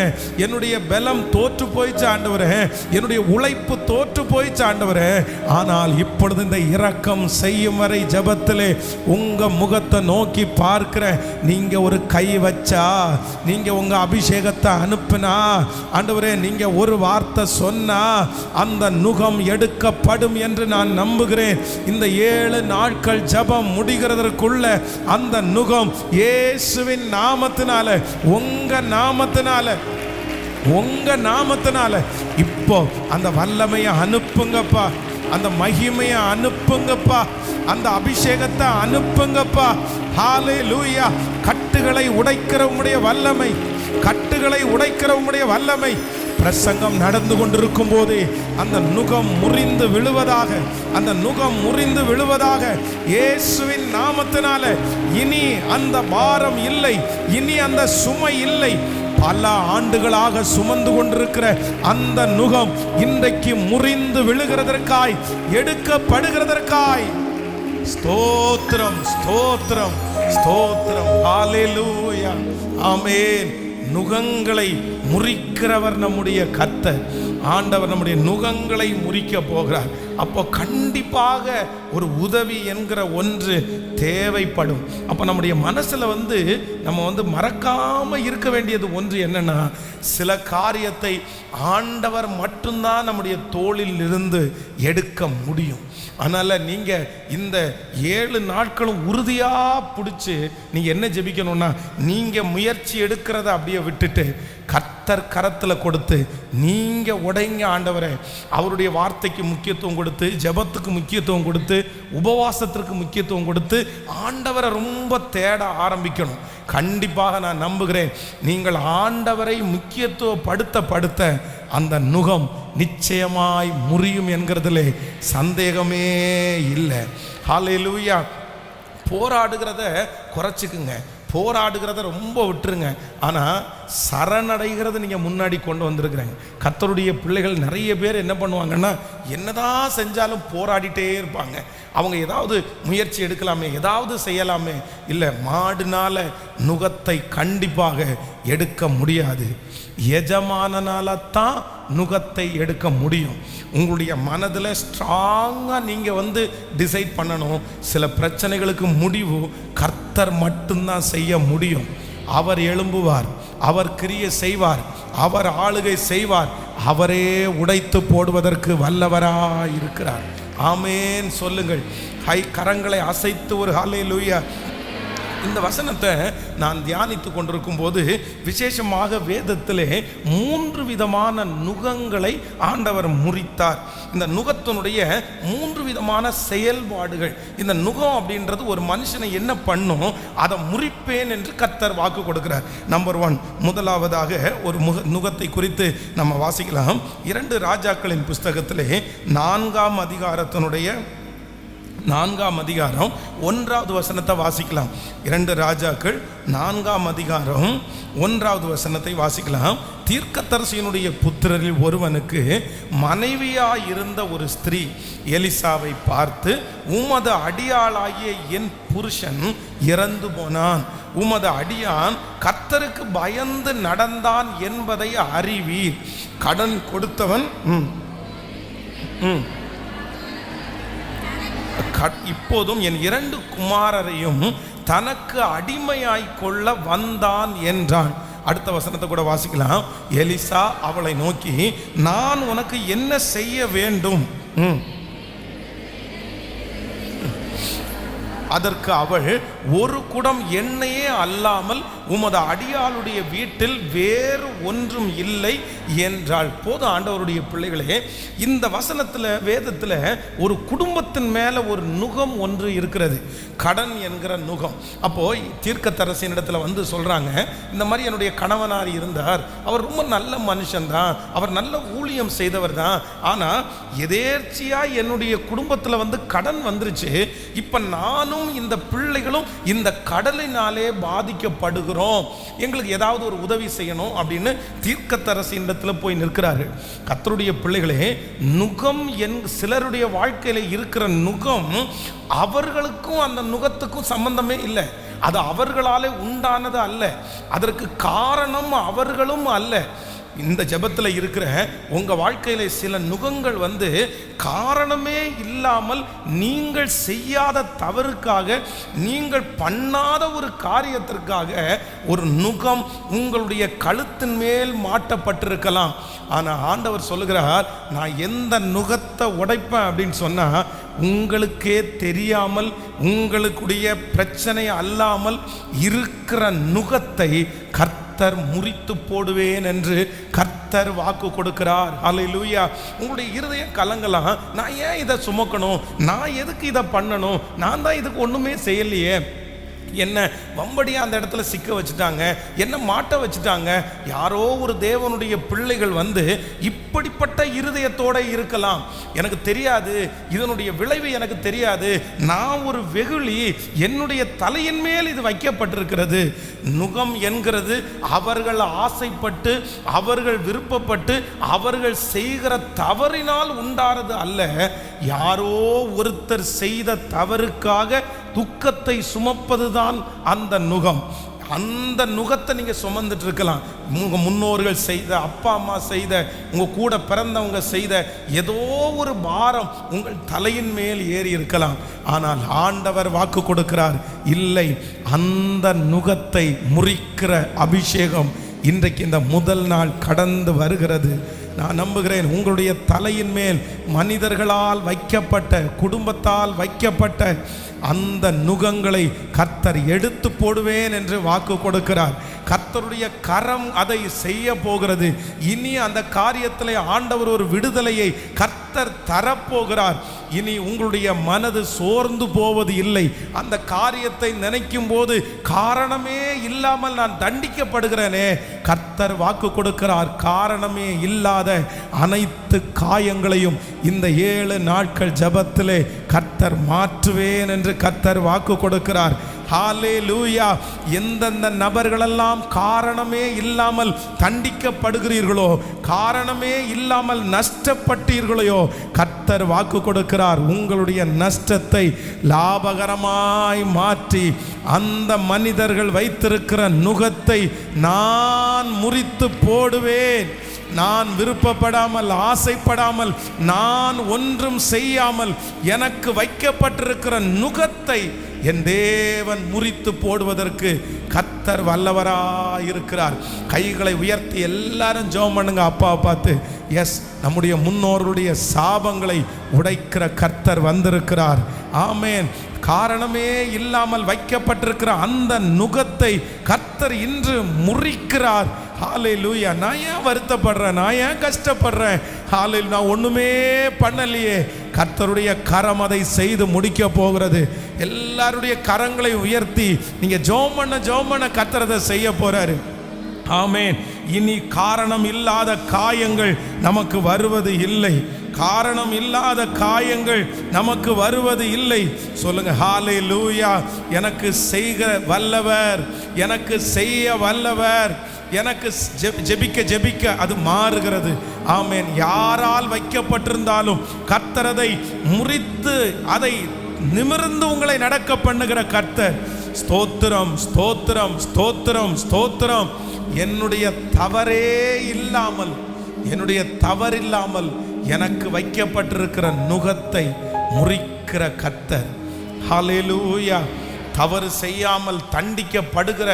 என்னுடைய பலம் தோற்று போயிச்சு ஆண்டவரே, என்னுடைய உழைப்பு தோற்று போயிச்சு ஆண்டவரே. ஆனால் இப்பொழுது இந்த இரக்கம் செய்யும் வரை ஜெபத்திலே உங்க முகத்தை நோக்கி பார்க்கிறேன். நீங்க ஒரு கை வச்சா, நீங்க உங்க அபிஷேகத்தை அனுப்பினா ஆண்டவரே, நீங்க ஒரு வார்த்தை சொன்னா அந்த நுகம் எடுக்கப்படும் என்று நான் நம்புகிறேன். இந்த 7 நாட்கள் ஜெபம் முடிகிறதற்குள்ள அந்த நுகம் இயேசுவின் நாமத்தினால, உங்க நாமத்தினால இப்போ அந்த வல்லமையை அனுப்புங்கப்பா, அந்த மகிமையை அனுப்புங்கப்பா, அந்த அபிஷேகத்தை அனுப்புங்கப்பா. ஹல்லேலூயா. கட்டுகளை உடைக்கிற உம்முடைய வல்லமை, கட்டுகளை உடைக்கிற உம்முடைய வல்லமை பிரசங்கம் நடந்து கொண்டிருக்கும் போதே அந்த நுகம் முறிந்து விழுவதாக, அந்த நுகம் முறிந்து விழுவதாக இயேசுவின் நாமத்தினால. இனி அந்த பாரம் இல்லை, இனி அந்த சுமை இல்லை. பல ஆண்டுகளாக சுமந்து கொண்டிருக்கிற அந்த நுகம் இன்றைக்கு முறிந்து விழுகிறதற்காய், எடுக்கப்படுகிறதற்காய் ஸ்தோத்திரம், ஸ்தோத்திரம், ஸ்தோத்திரம். ஹல்லேலூயா. ஆமென். நுகங்களை முறிக்கிறவர் நம்முடைய கர்த்தர். ஆண்டவர் நம்முடைய நுகங்களை முறிக்க போகிறார். அப்போ கண்டிப்பாக ஒரு உதவி என்கிற ஒன்று தேவைப்படும். அப்போ நம்முடைய மனசில் நம்ம மறக்காம இருக்க வேண்டியது ஒன்று என்னன்னா, சில காரியத்தை ஆண்டவர் மட்டும்தான் நம்முடைய தோளில் இருந்து எடுக்க முடியும். அதனால் நீங்கள் இந்த 7 நாட்களும் உறுதியாக பிடிச்சி நீங்கள் என்ன ஜெபிக்கணும்னா, நீங்கள் முயற்சி எடுக்கிறத அப்படியே விட்டுட்டு கர்த்தர் கரத்தில் கொடுத்து நீங்கள் உடைங்க. ஆண்டவரே, அவருடைய வார்த்தைக்கு முக்கியத்துவம் கொடுத்து, ஜெபத்துக்கு முக்கியத்துவம் கொடுத்து, உபவாசத்திற்கு முக்கியத்துவம் கொடுத்து ஆண்டவரை ரொம்ப தேட ஆரம்பிக்கணும். கண்டிப்பாக நான் நம்புகிறேன், நீங்கள் ஆண்டவரை முக்கியத்துவப்படுத்த அந்த நுகம் நிச்சயமாய் முறியும் என்கிறதுலே சந்தேகமே இல்லை. ஹல்லேலூயா. போராடுகிறத குறைச்சிக்குங்க, போராடுகிறத ரொம்ப விட்டுருங்க. ஆனால் சரணடைகிறத நீங்கள் முன்னாடி கொண்டு வந்திருக்கிறீங்க. கர்த்தருடைய பிள்ளைகள் நிறைய பேர் என்ன பண்ணுவாங்கன்னா, என்னதான் செஞ்சாலும் போராடிட்டே இருப்பாங்க. அவங்க ஏதாவது முயற்சி எடுக்கலாமே, ஏதாவது செய்யலாமே. இல்லை, மாடுனால நுகத்தை கண்டிப்பாக எடுக்க முடியாது. எஜமானனால தான் நுகத்தை எடுக்க முடியும். உங்களுடைய மனதில் ஸ்ட்ராங்காக நீங்கள் டிசைட் பண்ணணும். சில பிரச்சனைகளுக்கு முடிவு கர்த்தர் மட்டும்தான் செய்ய முடியும். அவர் எழும்புவார், அவர் கிரியை செய்வார், அவர் ஆளுகை செய்வார். அவரே உடைத்து போடுவதற்கு வல்லவராய் இருக்கிறார். ஆமேன் சொல்லுங்கள். கரங்களை அசைத்து ஒரு ஹல்லேலூயா. இந்த வசனத்தை நான் தியானித்து கொண்டிருக்கும் போது விசேஷமாக வேதத்திலே 3 விதமான நுகங்களை ஆண்டவர் முறித்தார். இந்த நுகத்தினுடைய 3 விதமான செயல்பாடுகள். இந்த நுகம் அப்படின்றது ஒரு மனுஷனை என்ன பண்ணும், அதை முறிப்பேன் என்று கர்த்தர் வாக்கு கொடுக்கிறார். நம்பர் 1, முதலாவதாக ஒரு நுகத்தை குறித்து நம்ம வாசிக்கலாம். 2 ராஜாக்களின் புஸ்தகத்திலே 4ஆம் அதிகாரத்தினுடைய 4ஆம் அதிகாரம் 1வது வசனத்தை வாசிக்கலாம். 2 ராஜாக்கள் 4ஆம் அதிகாரம் 1வது வசனத்தை வாசிக்கலாம். தீர்க்கதரிசியினுடைய புத்திரரில் ஒருவனுக்கு மனைவியாயிருந்த ஒரு ஸ்திரீ எலிசாவை பார்த்து, உமது அடியாளாகிய என் புருஷன் இறந்து போனான், உமது அடியான் கர்த்தருக்கு பயந்து நடந்தான் என்பதை அறிவீர். கடன் கொடுத்தவன் இப்போதும் என் 2 குமாரரையும் தனக்கு அடிமையாய் கொள்ள வந்தான் என்றான். அடுத்த வசனத்தை கூட வாசிக்கலாம். எலிசா அவளை நோக்கி, நான் உனக்கு என்ன செய்ய வேண்டும்? அதற்கு அவள், ஒரு குடம் எண்ணெயே அல்லாமல் உமது அடியாளுடைய வீட்டில் வேறு ஒன்றும் இல்லை என்றாள். போது ஆண்டவருடைய பிள்ளைகளே, இந்த வசனத்தில் வேதத்தில் ஒரு குடும்பத்தின் மேலே ஒரு நுகம் ஒன்று இருக்கிறது, கடன் என்கிற நுகம். அப்போ தீர்க்கதரிசியின் இடத்துல சொல்றாங்க, இந்த மாதிரி என்னுடைய கணவனார் இருந்தார், அவர் ரொம்ப நல்ல மனுஷன்தான், அவர் நல்ல ஊழியம் செய்தவர் தான், ஆனால் எதேர்ச்சியா என்னுடைய குடும்பத்தில் கடன் வந்துருச்சு. இப்போ நானும் இந்த பிள்ளைகளும் இந்த கடலினாலே பாதிக்கப்படுகிறோம், எங்களுக்கு ஏதாவது ஒரு உதவி செய்யணும் அப்படின்னு தீர்க்கதரிசியின் இடத்துல போய் நிற்கிறார்கள். கர்த்தருடைய பிள்ளைகளே, நுகம் சிலருடைய வாழ்க்கையில இருக்கிற நுகம் அவர்களுக்கும் அந்த நுகத்துக்கும் சம்பந்தமே இல்லை. அது அவர்களாலே உண்டானது அல்ல, அதற்கு காரணம் அவர்களும் அல்ல. இந்த ஜெபத்தில் இருக்கிற உங்கள் வாழ்க்கையில் சில நுகங்கள் காரணமே இல்லாமல் நீங்கள் செய்யாத தவறுக்காக, நீங்கள் பண்ணாத ஒரு காரியத்திற்காக ஒரு நுகம் உங்களுடைய கழுத்தின் மேல் மாட்டப்பட்டிருக்கலாம். ஆனால் ஆண்டவர் சொல்லுகிறார், நான் எந்த நுகத்தை உடைப்பேன் அப்படின்னு சொன்னால், உங்களுக்கே தெரியாமல் உங்களுடைய பிரச்சனை அல்லாமல் இருக்கிற நுகத்தை கர்த்தர் முறித்து போடுவேன் என்று கர்த்தர் வாக்கு கொடுக்கிறார். ஹல்லேலூயா. உங்களுடைய இருதயம் கலங்கலாம், நான் ஏன் இதை சுமக்கணும், நான் எதுக்கு இதை பண்ணணும், நான் தான் இதுக்கு ஒன்றுமே செய்யலையே, என்ன வம்படியா அந்த இடத்துல சிக்க வச்சுட்டாங்க, என்ன மாட்ட வச்சுட்டாங்க. யாரோ ஒரு தேவனுடைய பிள்ளைகள் இப்படிப்பட்ட இருதயத்தோட இருக்கலாம். எனக்கு தெரியாது, இதனுடைய விளைவு எனக்கு தெரியாது, நான் ஒரு வெகுளி, என்னுடைய தலையின் மேல் இது வைக்கப்பட்டிருக்கிறது. நுகம் என்கிறது அவர்கள் ஆசைப்பட்டு, அவர்கள் விருப்பப்பட்டு, அவர்கள் செய்கிற தவறினால் உண்டாறது அல்ல. யாரோ ஒருத்தர் செய்த தவறுக்காக துக்கத்தை சுமப்பதுதான் அந்த நுகம். அந்த நுகத்தை நீங்கள் சுமந்துட்டு இருக்கலாம். உங்கள் முன்னோர்கள் செய்த, அப்பா அம்மா செய்த, உங்கள் கூட பிறந்தவங்க செய்த ஏதோ ஒரு பாரம் உங்கள் தலையின் மேல் ஏறி இருக்கலாம். ஆனால் ஆண்டவர் வாக்கு கொடுக்கிறார், இல்லை, அந்த நுகத்தை முறிக்கிற அபிஷேகம் இன்றைக்கு இந்த முதல் நாள் கடந்து வருகிறது. நான் நம்புகிறேன், உங்களுடைய தலையின் மேல் மனிதர்களால் வைக்கப்பட்ட, குடும்பத்தால் வைக்கப்பட்ட அந்த நுகங்களை கர்த்தர் எடுத்து போடுவேன் என்று வாக்கு கொடுக்கிறார். கர்த்தருடைய கரம் அதை செய்ய போகிறது. இனி அந்த காரியத்தில் ஆண்டவர் ஒரு விடுதலையை கர்த்தர் கர்த்தர் தரப்போகிறார். இனி உங்களுடைய மனது சோர்ந்து போவது இல்லை. அந்த காரியத்தை நினைக்கும் போது காரணமே இல்லாமல் நான் தண்டிக்கப்படுகிறேனே, கர்த்தர் வாக்கு கொடுக்கிறார், காரணமே இல்லாத அனைத்து காயங்களையும் இந்த 7 நாட்கள் ஜெபத்திலே கர்த்தர் மாற்றுவேன் என்று கர்த்தர் வாக்கு கொடுக்கிறார். ஹல்லேலூயா. எந்தெந்த நபர்களெல்லாம் காரணமே இல்லாமல் தண்டிக்கப்படுகிறீர்களோ, காரணமே இல்லாமல் நஷ்டப்பட்டீர்களோ, கர்த்தர் வாக்கு கொடுக்கிறார், உங்களுடைய நஷ்டத்தை லாபகரமாய் மாற்றி அந்த மனிதர்கள் வைத்திருக்கிற நுகத்தை நான் முறித்து போடுவேன். நான் விருப்பப்படாமல், ஆசைப்படாமல், நான் ஒன்றும் செய்யாமல் எனக்கு வைக்கப்பட்டிருக்கிற நுகத்தை என் தேவன் முறித்து போடுவதற்கு கர்த்தர் வல்லவராயிருக்கிறார். கைகளை உயர்த்தி எல்லாரும் ஜெபம் பண்ணுங்க. அப்பாவை பார்த்து, எஸ், நம்முடைய முன்னோர்களுடைய சாபங்களை உடைக்கிற கர்த்தர் வந்திருக்கிறார். ஆமேன். காரணமே இல்லாமல் வைக்கப்பட்டிருக்கிற அந்த நுகத்தை கர்த்தர் இன்று முறிக்கிறார். ஹல்லேலூயா. நான் ஏன் வருத்தப்படுறேன், நான் ஏன் கஷ்டப்படுறேன்? ஹல்லேலூயா. நான் ஒண்ணுமே பண்ணலையே. கர்த்தருடைய கரம் அதை செய்து முடிக்க போகிறது. எல்லாருடைய கரங்களை உயர்த்தி நீங்க ஜெபம் பண்ண கர்த்தர் அதை செய்ய போறாரு. ஆமேன். இனி காரணம் இல்லாத காயங்கள் நமக்கு வருவது இல்லை. காரணம் இல்லாத காயங்கள் நமக்கு வருவது இல்லை. சொல்லுங்க ஹல்லேலூயா. எனக்கு செய்க வல்லவர், எனக்கு செய்ய வல்லவர், எனக்கு ஜெபிக்க அது மாறுகிறது. ஆமேன். யாரால் வைக்கப்பட்டிருந்தாலும் கர்த்தர் அதை முறித்து அதை நிமிர்ந்து உங்களை நடக்க பண்ணுகிற கர்த்தர். ஸ்தோத்திரம், ஸ்தோத்திரம், ஸ்தோத்திரம், ஸ்தோத்திரம். என்னுடைய தவறில்லாமல் எனக்கு வைக்கப்பட்டிருக்கிற நுகத்தை முறிக்கிற கர்த்தர். ஹல்லேலூயா. தவறு செய்யாமல் தண்டிக்கப்படுகிற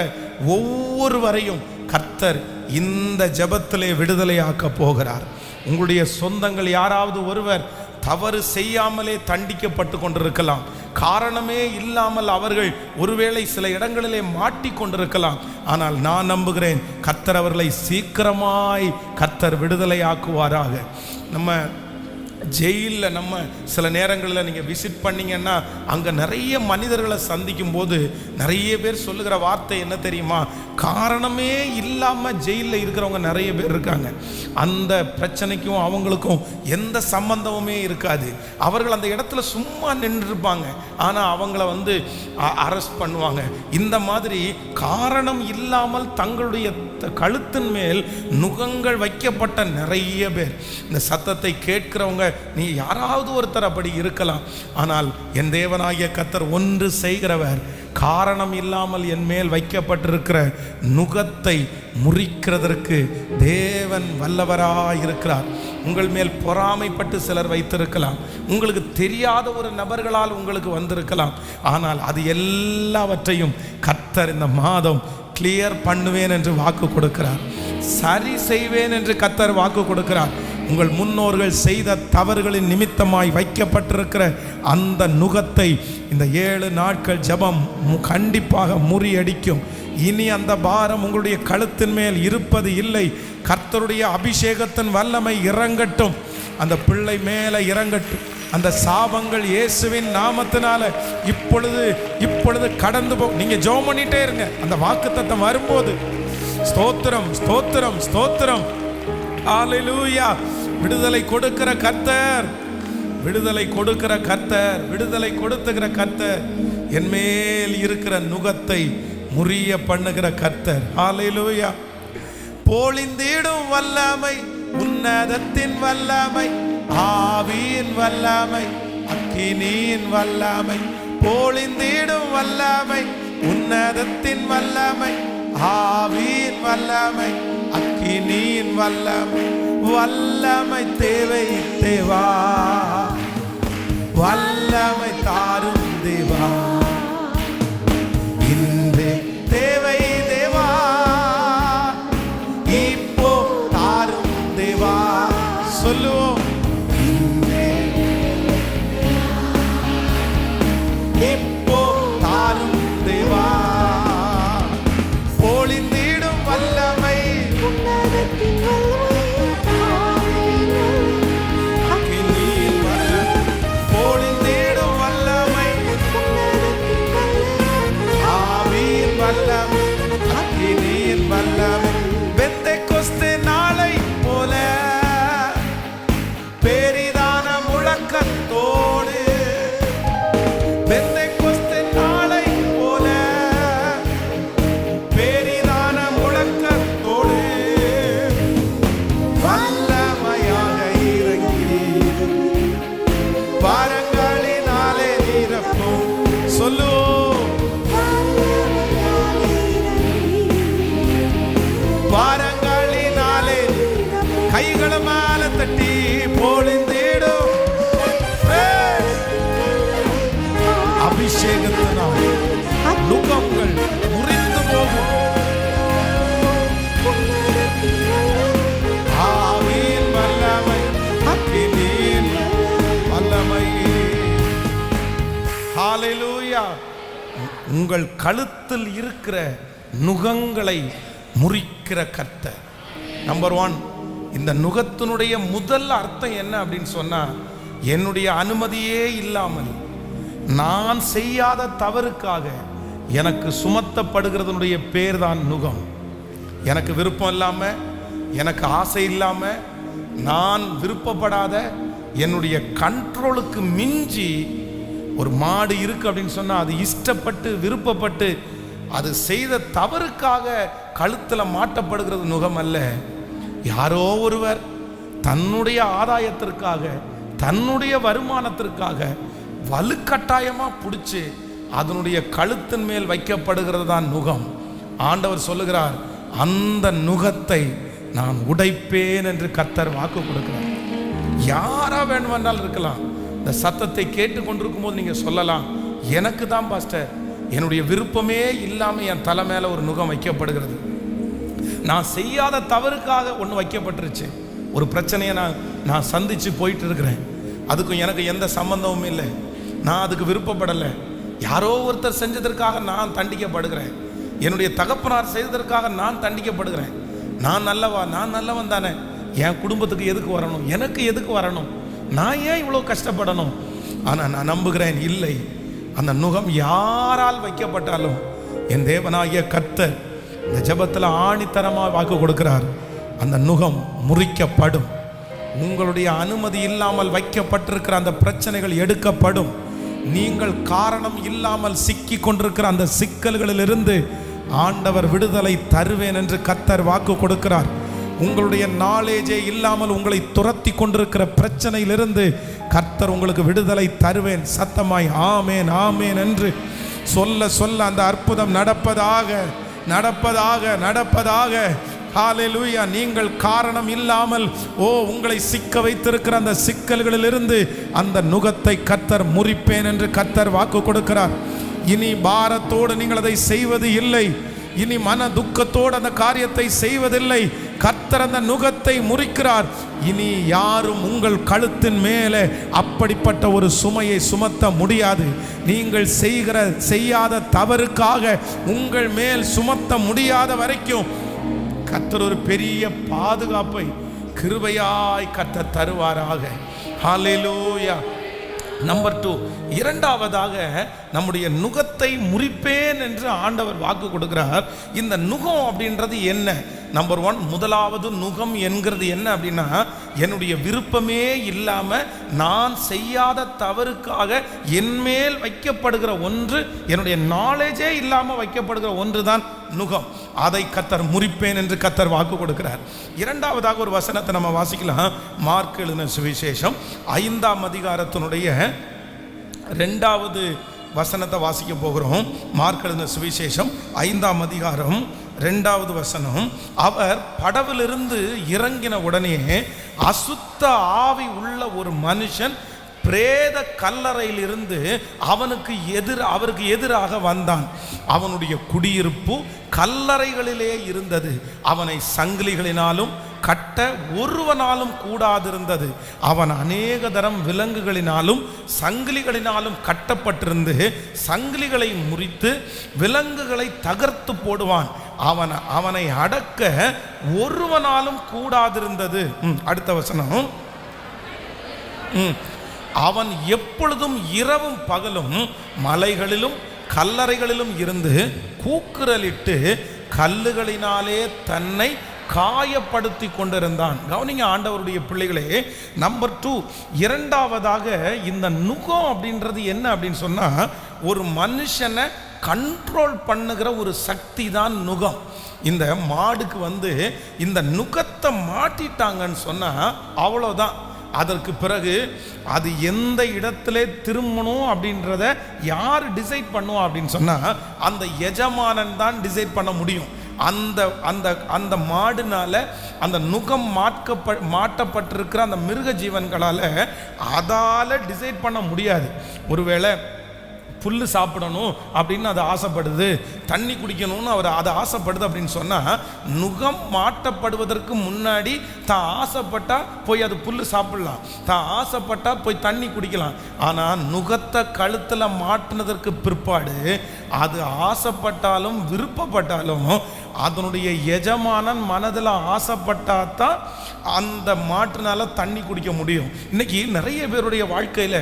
ஒவ்வொருவரையும் கர்த்தர் இந்த ஜெபத்திலே விடுதலையாக்க போகிறார். உங்களுடைய சொந்தங்கள் யாராவது ஒருவர் தவறு செய்யாமலே தண்டிக்கப்பட்டு கொண்டிருக்கலாம். காரணமே இல்லாமல் அவர்கள் ஒருவேளை சில இடங்களிலே மாட்டிக்கொண்டிருக்கலாம். ஆனால் நான் நம்புகிறேன், கர்த்தர் அவர்களை சீக்கிரமாய் கர்த்தர் விடுதலையாக்குவாராக. நம்ம ஜெயிலில் நம்ம சில நேரங்களில் நீங்கள் விசிட் பண்ணிங்கன்னா அங்கே நிறைய மனிதர்களை சந்திக்கும் போது நிறைய பேர் சொல்லுகிற வார்த்தை என்ன தெரியுமா? காரணமே இல்லாமல் ஜெயிலில் இருக்கிறவங்க நிறைய பேர் இருக்காங்க. அந்த பிரச்சனைக்கும் அவங்களுக்கும் எந்த சம்பந்தமுமே இருக்காது. அவர்கள் அந்த இடத்துல சும்மா நின்றுருப்பாங்க, ஆனால் அவங்கள அரெஸ்ட் பண்ணுவாங்க. இந்த மாதிரி காரணம் இல்லாமல் தங்களுடைய கழுத்தின் மேல் நுகங்கள் வைக்கப்பட்ட நிறைய பேர். இந்த சத்தத்தை கேட்கிறவங்க நீ யாராவது ஒருத்தர் அப்படி இருக்கலாம். ஆனால் என் தேவனாகிய கர்த்தர் ஒன்று செய்கிறவர், காரணம் இல்லாமல் என் மேல் வைக்கப்பட்டிருக்கிற நுகத்தை முறிக்கிறதற்கு தேவன் வல்லவராயிருக்கிறார். உங்கள் மேல் பொறாமைப்பட்டு சிலர் வைத்திருக்கலாம். உங்களுக்கு தெரியாத ஒரு நபர்களால் உங்களுக்கு வந்திருக்கலாம். ஆனால் அது எல்லாவற்றையும் கர்த்தர் இந்த மாதம் கிளியர் பண்ணுவேன் என்று வாக்கு கொடுக்கிறார். சரி செய்வேன் என்று கர்த்தர் வாக்கு கொடுக்கிறார். உங்கள் முன்னோர்கள் செய்த தவறுகளின் நிமித்தமாய் வைக்கப்பட்டிருக்கிற அந்த நுகத்தை இந்த 7 நாட்கள் ஜெபம் கண்டிப்பாக முறியடிக்கும். இனி அந்த பாரம் உங்களுடைய கழுத்தின் மேல் இருப்பது இல்லை. கர்த்தருடைய அபிஷேகத்தின் வல்லமை இறங்கட்டும், அந்த பிள்ளை மேலே இறங்கட்டும். அந்த சாபங்கள் இயேசுவின் நாமத்தினால இப்பொழுது கடந்து போ. நீங்க ஜெபம் பண்ணிட்டே இருங்க. அந்த வாக்குத்தத்தம் வரும்போது ஸ்தோத்திரம், ஸ்தோத்திரம், ஸ்தோத்திரம். ஹல்லேலூயா. விடுதலை கொடுக்கிற கர்த்தர், விடுதலை கொடுக்கிற கர்த்தர், விடுதலை கொடுத்துகிற கர்த்தர், என் மேல் இருக்கிற நுகத்தை முறிய பண்ணுகிற கர்த்தர். ஹல்லேலூயா. போலிந்திடும் வல்லமை, உன்னதத்தின் வல்லமை, ஆவியின் வல்லமை, அக்கினியின் வல்லமை. போலிந்திடும் வல்லமை, உன்னதத்தின் வல்லமை, ஆவியின் வல்லமை, அக்கினியின் வல்லமை. வல்லமை தேவை தேவா, வல்லமை தாரும் தேவா, இன்றே தேவை தேவா, இப்போ தாரும் தேவா. சொல்லுவோம், இப்போ தாரும் தேவா. பொழிந்திடும் வல்லமை, உன்னதத்தின் வல்லமை, அக்கினியின் உங்கள் கழுத்தில் இருக்கிற நுகங்களை முறிக்கிற கர்த்தர். நம்பர் 1, இந்த நுகத்தினுடைய முதல் அர்த்தம் என்ன அப்படின்னு சொன்னா, என்னுடைய அனுமதியே இல்லாமல் நான் செய்யாத தவறுக்காக எனக்கு சுமத்தப்படுகிறதுனுடைய பேர் தான் நுகம். எனக்கு விருப்பம் இல்லாம, எனக்கு ஆசை இல்லாம, நான் விருப்பப்படாத, என்னுடைய கண்ட்ரோலுக்கு மிஞ்சி ஒரு மாடு இருக்கு அப்படின்னு சொன்னா, அது இஷ்டப்பட்டு விருப்பப்பட்டு அது செய்த தவறுக்காக கழுத்துல மாட்டப்படுகிறது நுகம் அல்ல. யாரோ ஒருவர் தன்னுடைய ஆதாயத்திற்காக, தன்னுடைய வருமானத்திற்காக வலுக்கட்டாயமா பிடிச்சு அதனுடைய கழுத்தின் மேல் வைக்கப்படுகிறது தான் நுகம். ஆண்டவர் சொல்லுகிறார், அந்த நுகத்தை நான் உடைப்பேன் என்று கர்த்தர் வாக்கு கொடுக்கிறார். யாரா வேணுமென்றால் இருக்கலாம். இந்த சத்தத்தை கேட்டு கொண்டிருக்கும் போது நீங்க சொல்லலாம், எனக்கு தான் பாஸ்டர், என்னுடைய விருப்பமே இல்லாம என் தலை மேல ஒரு நுகம் வைக்கப்படுகிறது. நான் செய்யாத தவறுக்காக ஒன்று வைக்கப்பட்டுருச்சு. ஒரு பிரச்சனையை நான் சந்திச்சு போயிட்டு இருக்கிறேன். அதுக்கும் எனக்கு எந்த சம்பந்தமும் இல்லை. நான் அதுக்கு விருப்பப்படலை. யாரோ ஒருத்தர் செஞ்சதற்காக நான் தண்டிக்கப்படுகிறேன். என்னுடைய தகப்பனார் செய்ததற்காக நான் தண்டிக்கப்படுகிறேன். நான் நல்லவன் தானே, என் குடும்பத்துக்கு எதுக்கு வரணும், எனக்கு எதுக்கு வரணும், நான் ஏன் இவ்வளோ கஷ்டப்படணும்? ஆனால் நான் நம்புகிறேன், இல்லை, அந்த நுகம் யாரால் வைக்கப்பட்டாலும் என் தேவனாகிய கர்த்தர் இந்த ஜெபத்தில் ஆணித்தரமாக வாக்கு கொடுக்கிறார். அந்த நுகம் முறிக்கப்படும். உங்களுடைய அனுமதி இல்லாமல் வைக்கப்பட்டிருக்கிற அந்த பிரச்சனைகள் எடுக்கப்படும். நீங்கள் காரணம் இல்லாமல் சிக்கி கொண்டிருக்கிற அந்த சிக்கல்களிலிருந்து ஆண்டவர் விடுதலை தருவேன் என்று கர்த்தர் வாக்கு கொடுக்கிறார். உங்களுடைய நாலேஜே இல்லாமல் உங்களை துரத்தி கொண்டிருக்கிற பிரச்சனையிலிருந்து கர்த்தர் உங்களுக்கு விடுதலை தருவேன். சத்தமாய் ஆமேன் ஆமேன் என்று சொல்ல சொல்ல அந்த அற்புதம் நடப்பதாக நடப்பதாக நடப்பதாக. ஹல்லேலூயா. நீங்கள் காரணம் இல்லாமல் உங்களை சிக்க வைத்திருக்கிற அந்த சிக்கல்களிலிருந்து அந்த நுகத்தை கர்த்தர் முறிப்பேன் என்று கர்த்தர் வாக்கு கொடுக்கிறார். இனி பாரத்தோடு நீங்கள் அதை செய்வது இல்லை. இனி மன துக்கத்தோடு அந்த காரியத்தை செய்வதில்லை. கர்த்தர் அந்த நுகத்தை முறிக்கிறார். இனி யாரும் உங்கள் கழுத்தின் மேலே அப்படிப்பட்ட ஒரு சுமையை சுமத்த முடியாது. நீங்கள் செய்யாத தவறுக்காக உங்கள் மேல் சுமத்த முடியாத வரைக்கும் கர்த்தர் ஒரு பெரிய பாதுகாப்பை கிருபையாய் கர்த்தர் தருவாராக. ஹல்லேலூயா. நம்பர் 2, இரண்டாவதாக நம்முடைய நுகத்தை முறிப்பேன் என்று ஆண்டவர் வாக்கு கொடுக்கிறார். இந்த நுகம் அப்படின்றது என்ன? நம்பர் 1, முதலாவது நுகம் என்கிறது என்ன அப்படின்னா, என்னுடைய விருப்பமே இல்லாமல் நான் செய்யாத தவறுக்காக என்மேல் வைக்கப்படுகிற ஒன்று, என்னுடைய நாலேஜே இல்லாமல் வைக்கப்படுகிற ஒன்று தான் நுகம். அதை கர்த்தர் முறிப்பேன் என்று கர்த்தர் வாக்கு கொடுக்கிறார். இரண்டாவதாக ஒரு வசனத்தை நம்ம வாசிக்கலாம். மார்க் எழுதின சுவிசேஷம் 5ஆம் அதிகாரத்தினுடைய 2வது வசனத்தை வாசிக்க போகிறோம். மார்க் எழுதின சுவிசேஷம் 5ஆம் அதிகாரம் 2வது வசனம். அவர் படவிலிருந்து இறங்கின உடனே அசுத்த ஆவி உள்ள ஒரு மனுஷன் பிரேத கல்லறையிலிருந்து அவருக்கு எதிராக வந்தான். அவனுடைய குடியிருப்பு கல்லறைகளிலே இருந்தது. அவனை சங்கிலிகளினாலும் கட்ட ஒருவனாலும் கூடாதிருந்தது. அவன் அநேக தரம் விலங்குகளினாலும் சங்கிலிகளினாலும் கட்டப்பட்டிருந்து சங்கிலிகளை முறித்து விலங்குகளை தகர்த்து போடுவான். அவனை அடக்க ஒருவனாலும் கூடாதிருந்தது. அடுத்த வசனம். அவன் எப்பொழுதும் இரவும் பகலும் மலைகளிலும் கல்லறைகளிலும் இருந்து கூக்குரலிட்டு கல்லுகளினாலே தன்னை காயப்படுத்தி கொண்டிருந்தான். கவனிங்க ஆண்டவருடைய பிள்ளைகளே. நம்பர் 2, இரண்டாவதாக இந்த நுகம் அப்படின்றது என்ன அப்படின்னு சொன்னா, ஒரு மனுஷனை கண்ட்ரோல் பண்ணுகிற ஒரு சக்தி தான் நுகம். இந்த மாடுக்கு இந்த நுகத்தை மாட்டிட்டாங்கன்னு சொன்னா அவ்வளோதான். அதற்கு பிறகு அது எந்த இடத்துல திரும்பணும் அப்படின்றத யார் டிசைட் பண்ணுவோம் அப்படின்னு சொன்னா, அந்த எஜமானன் தான் டிசைட் பண்ண முடியும். அந்த அந்த அந்த மாடுனால அந்த நுகம் மாட்டப்பட்டிருக்கிற அந்த மிருக ஜீவன்களால் அதால் டிசைட் பண்ண முடியாது. ஒருவேளை புல் சாப்பிடணும் அப்படின்னு அது ஆசைப்படுது, தண்ணி குடிக்கணும்னு அவர் அதை ஆசைப்படுது அப்படின்னு சொன்னால், நுகம் மாட்டப்படுவதற்கு முன்னாடி தான் ஆசைப்பட்டா போய் அது புல் சாப்பிடலாம், தான் ஆசைப்பட்டா போய் தண்ணி குடிக்கலாம். ஆனால் நுகத்தை கழுத்தில் மாட்டினதற்கு பிற்பாடு அது ஆசைப்பட்டாலும் விருப்பப்பட்டாலும் அதனுடைய எஜமானன் மனதில் ஆசைப்பட்டாதான் அந்த மாட்டுனால தண்ணி குடிக்க முடியும். இன்னைக்கு நிறைய பேருடைய வாழ்க்கையில்